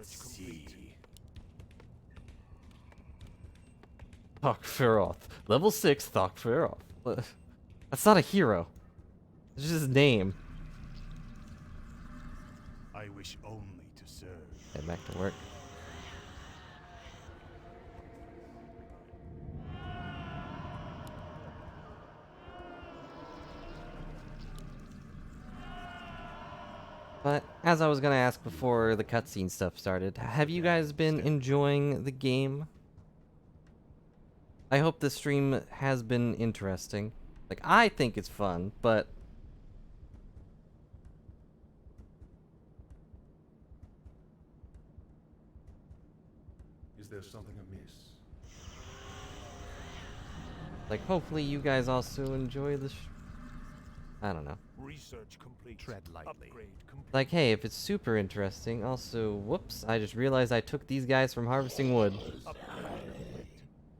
Thok'Firoth. Level 6 Thok'Firoth. That's not a hero. It's just his name. I wish only to serve. Head back to work. But, as I was gonna ask before the cutscene stuff started, have you guys been enjoying the game? I hope this stream has been interesting. Like, I think it's fun, but... Is there something amiss? like, hopefully you guys also enjoy the I don't know. Research complete. Tread lightly. Upgrade complete. Like, hey, if it's super interesting, also, whoops, I just realized I took these guys from harvesting wood.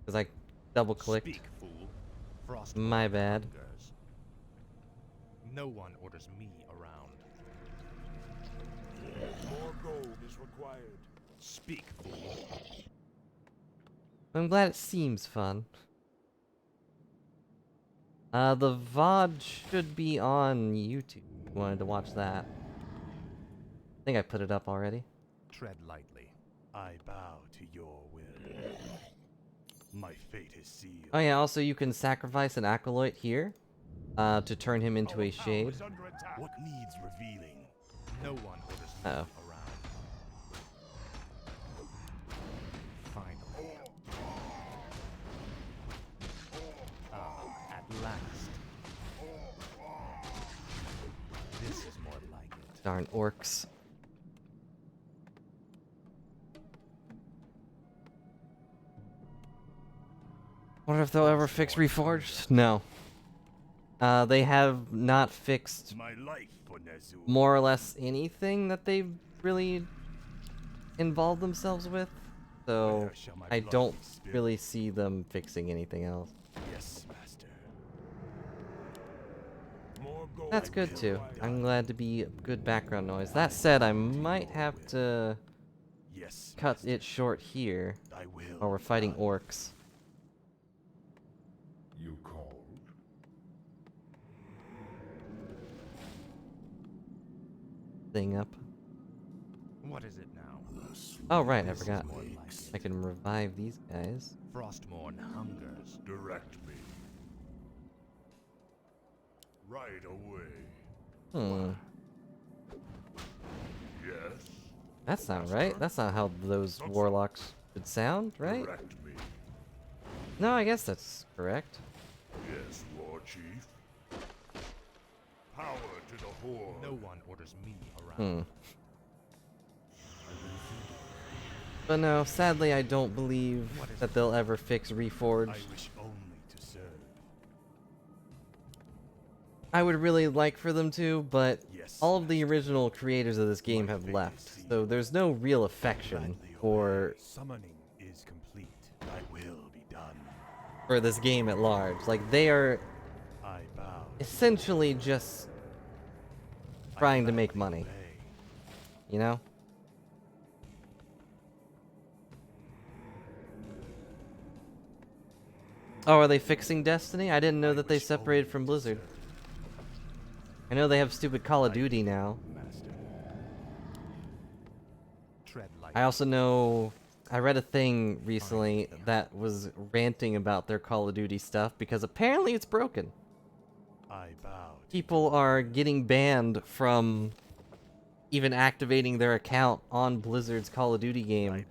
Because I double-clicked. Speak, fool. Frost My bad. hungers. No one orders me around. More gold is required. Speak, fool. I'm glad it seems fun. The VOD should be on YouTube if you wanted to watch that. I think I put it up already. Tread lightly. I bow to your will. My fate is sealed. Oh yeah, also you can sacrifice an acolyte here to turn him into a shade. What needs revealing? No one orders me Uh-oh. around. Finally. At last. This is more like it. Darn orcs. Wonder if they'll ever fix Reforged? No. They have not fixed My life for Ner'zhul. more or less anything that they've really involved themselves with. So Where shall my I blood don't be spilled? really see them fixing anything else. Yes, master. More gold. That's good too. I'm glad to be good background noise. That said, I might have to Yes, cut it short here I will. while we're fighting orcs. You called? Thing up. What is it now? Oh right, I This is forgot. more like I can revive these guys. Frostmourne hungers. Direct me. Right away. Hmm. Yes? That's not right. That's not how those warlocks should sound, right? Direct me. No, I guess that's correct. Yes, War Chief. Power to the Horde. No one orders me around. Hmm. But no, sadly I don't believe that they'll ever fix Reforged. I wish only to serve. I would really like for them to, but Yes, all of the original creators of this game have left, so there's no real affection for Summoning is complete. I will be done. this game at large. Like, they are I bow. essentially just trying to make money, you know? Oh, are they fixing Destiny? I didn't know that they separated from Blizzard. I know they have stupid Call of Duty now. Master. Tread lightly. I also know I read a thing recently that was ranting about their Call of Duty stuff because apparently it's broken. I bow. People are getting banned from even activating their account on Blizzard's Call of Duty game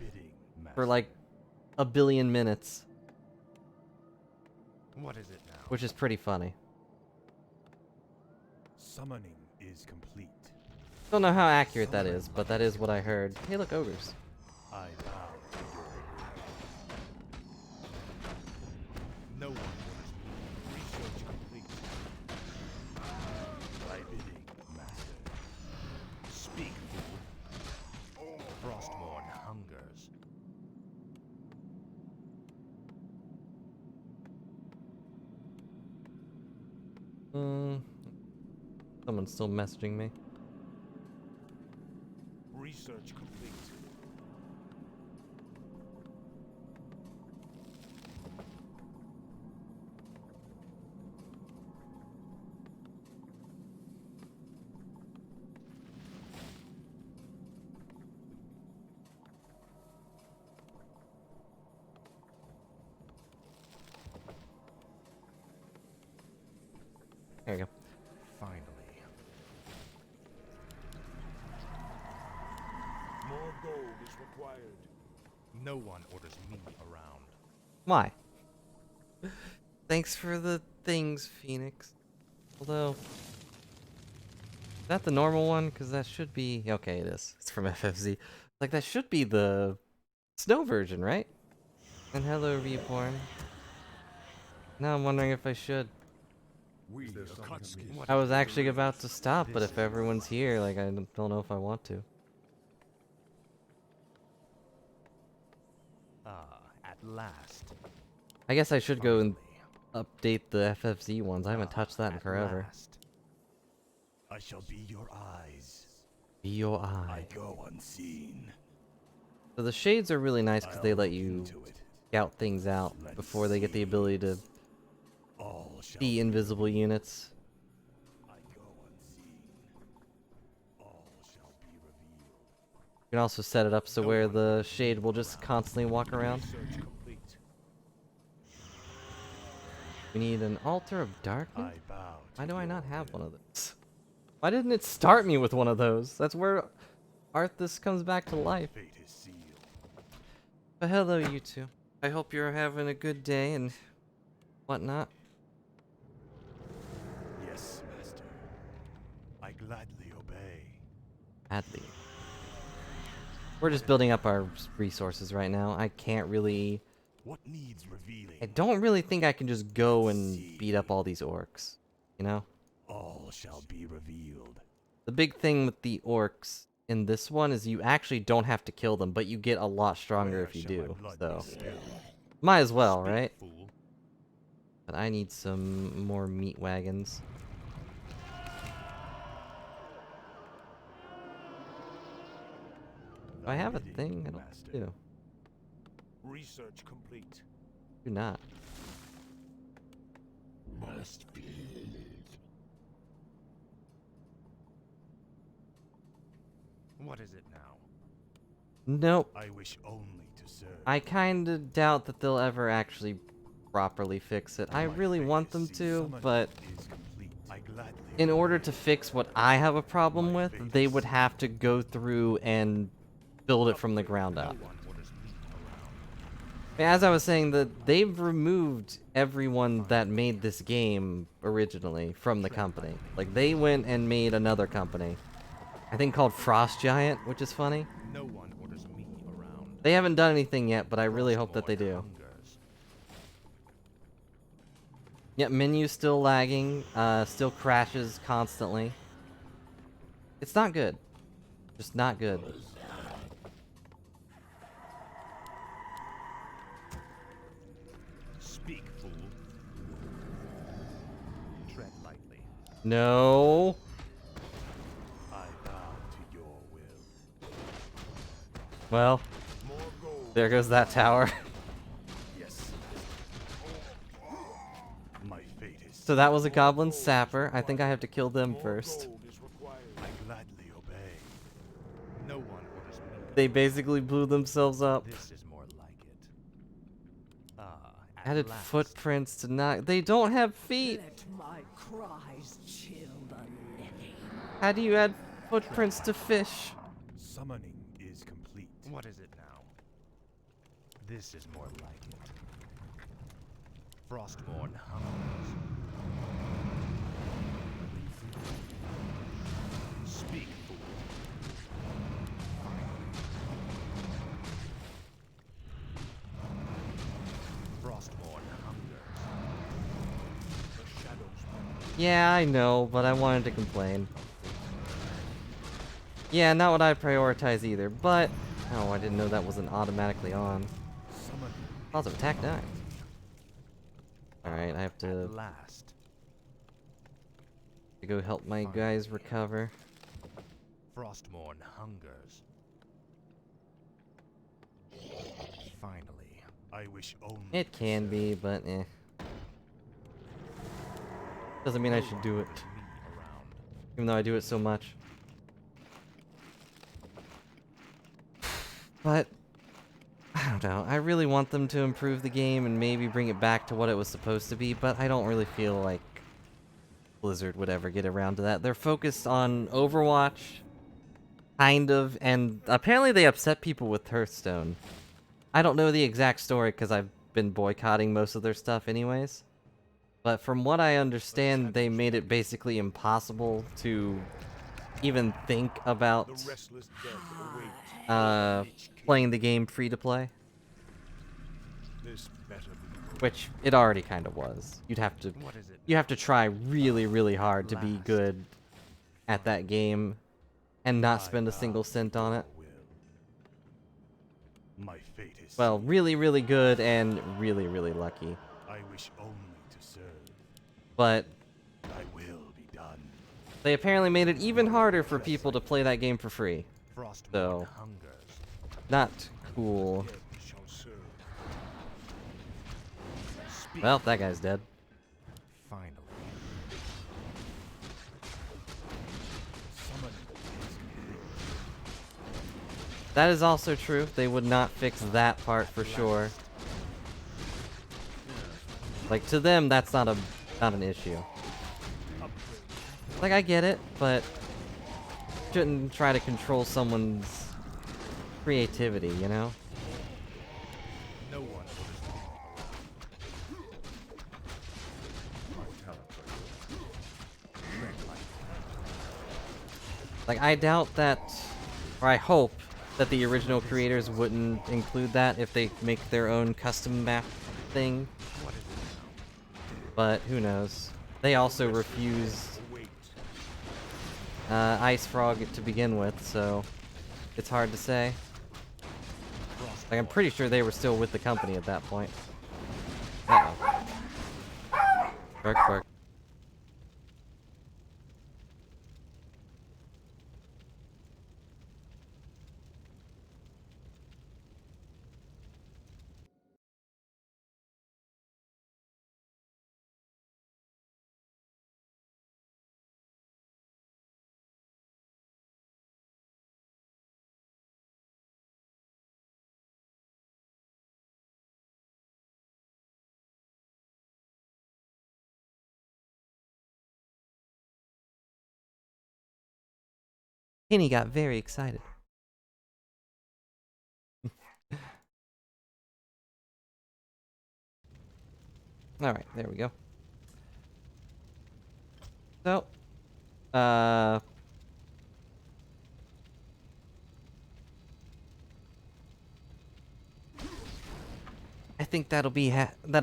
for like a billion minutes, What is it now? which is pretty funny. Summoning is complete. Don't know how accurate that is, but that is what I heard. Hey, look, ogres. I bow to your will. No one orders me. Research complete. Thy bidding, master. Speak, fool. Frostmourne hungers. Someone's still messaging me. Research complete. There you go. Finally. More gold is required. No one orders me around. Why? Thanks for the things, Phoenix. Although, is that the normal one? Because that should be... Okay, it is. It's from FFZ. Like, that should be the snow version, right? And hello, Reborn. Now I'm wondering if I should. I was actually about to stop, but if everyone's here, like, I don't know if I want to. At last. I guess I should go and update the FFZ ones. I haven't touched that in At forever. last. I shall be your eyes. Be your eye. I go unseen. So the shades are really nice because they I'll let look you into it. scout things out Let's before they get the see. ability to All shall see be invisible units. I go unseen. All shall be revealed. You can also set it up so where the shade will just constantly walk around. Research complete. We need an altar of darkness? I bow Why to do I not your have will. one of those? Why didn't it start me with one of those? That's where Arthas comes back to life. Fate is sealed. But hello, you two. I hope you're having a good day and whatnot. Yes, master. I gladly obey. Badly. We're just building up our resources right now. I can't really... What needs revealing? I don't really think I can just go and beat up all these orcs. You know? All shall be revealed. The big thing with the orcs in this one is you actually don't have to kill them, but you get a lot stronger Where if you shall my do. blood So, be spilled? might as well, Speak, right? fool. But I need some more meat wagons. Do I have a bidding, thing? I don't master. do. Research complete. Do not. Must be. What is it now? Nope. I wish only to serve. I kinda doubt that they'll ever actually properly fix it. I My really fate want is them sealed. to, Summoning but is complete. I gladly in order obey. to fix what I have a problem My with, fate they is would have to go through and build it from the ground No up. one orders me around. As I was saying, they've removed everyone that made this game originally from the company. Like, they went and made another company. I think called Frost Giant, which is funny. No one orders me around. They haven't done anything yet, but I really hope that they do. Hungers. Yep, menu's still lagging, still crashes constantly. It's not good. Just not good. Speak, fool. Tread lightly. No. I bow to your will. Well, More gold. there goes that tower. Yes. My fate is So that was a goblin sapper. I think I have to kill them first. gold is required. I gladly obey. No one orders me. They basically blew themselves up. This is more like it. Ah, at Added last. footprints to not. They don't have feet. Let my cries chill the living. How do you add footprints to fish? Summoning is complete. What is it now? This is more like it. Frostmourne hungers. Speak, fool. Frostmourne hungers. The shadows. Yeah, I know, but I wanted to complain. Yeah, not what I prioritize either, but... Oh, I didn't know that wasn't automatically on. Summoning. Positive attack 9. Alright, I have to At last. go help my guys recover. Frostmourne hungers. Finally. I wish only. It to can serve. be, but eh. Doesn't mean I should do it, Orders me around. even though I do it so much. But, I don't know, I really want them to improve the game and maybe bring it back to what it was supposed to be, but I don't really feel like Blizzard would ever get around to that. They're focused on Overwatch, kind of, and apparently they upset people with Hearthstone. I don't know the exact story because I've been boycotting most of their stuff anyways. But from what I understand, they made it basically impossible to even think about The restless dead await. playing the game free to play, This better be good. which it already kind of was. You'd have to What is it? you have to try really, really hard to be Last. good at that game and not I spend a bow single to cent on it. your will. My fate is Well, sealed. really, really good and really, really lucky. I wish only to serve. But I will be done. they apparently made it even harder for people to play that game for free. Frostmourne So, hungers. not cool. Dead shall serve. Speak. Well, that guy's dead. Finally. Summoning is complete. That is also true. They would not fix that part for sure. Like, to them, that's not an issue. Like, I get it, but shouldn't try to control someone's creativity, you know? No one. Like, I doubt that, or I hope that the original creators wouldn't include that if they make their own custom map thing. But who knows? They also refused Ice Frog to begin with, so it's hard to say. Like, I'm pretty sure they were still with the company at that point. Uh-oh. Bark, bark. Kenny got very excited. Alright, there we go. So, I think that'll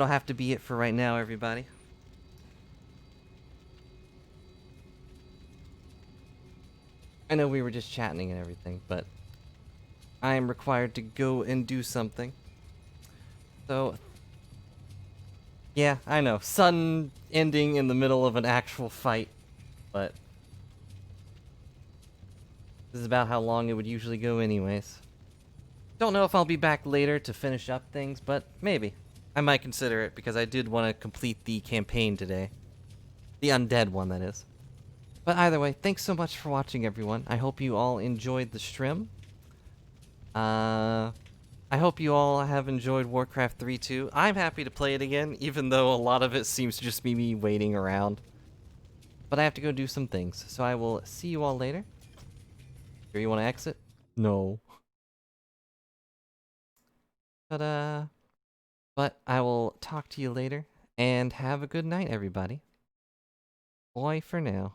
have to be it for right now, everybody. I know we were just chatting and everything, but I am required to go and do something. So, yeah, I know. Sun ending in the middle of an actual fight, but this is about how long it would usually go anyways. Don't know if I'll be back later to finish up things, but maybe. I might consider it because I did want to complete the campaign today. The undead one, that is. But either way, thanks so much for watching, everyone. I hope you all enjoyed the stream. I hope you all have enjoyed Warcraft 3 too. I'm happy to play it again, even though a lot of it seems to just be me waiting around. But I have to go do some things, so I will see you all later. Sure you want to exit? No. But I will talk to you later, and have a good night, everybody. Bye for now.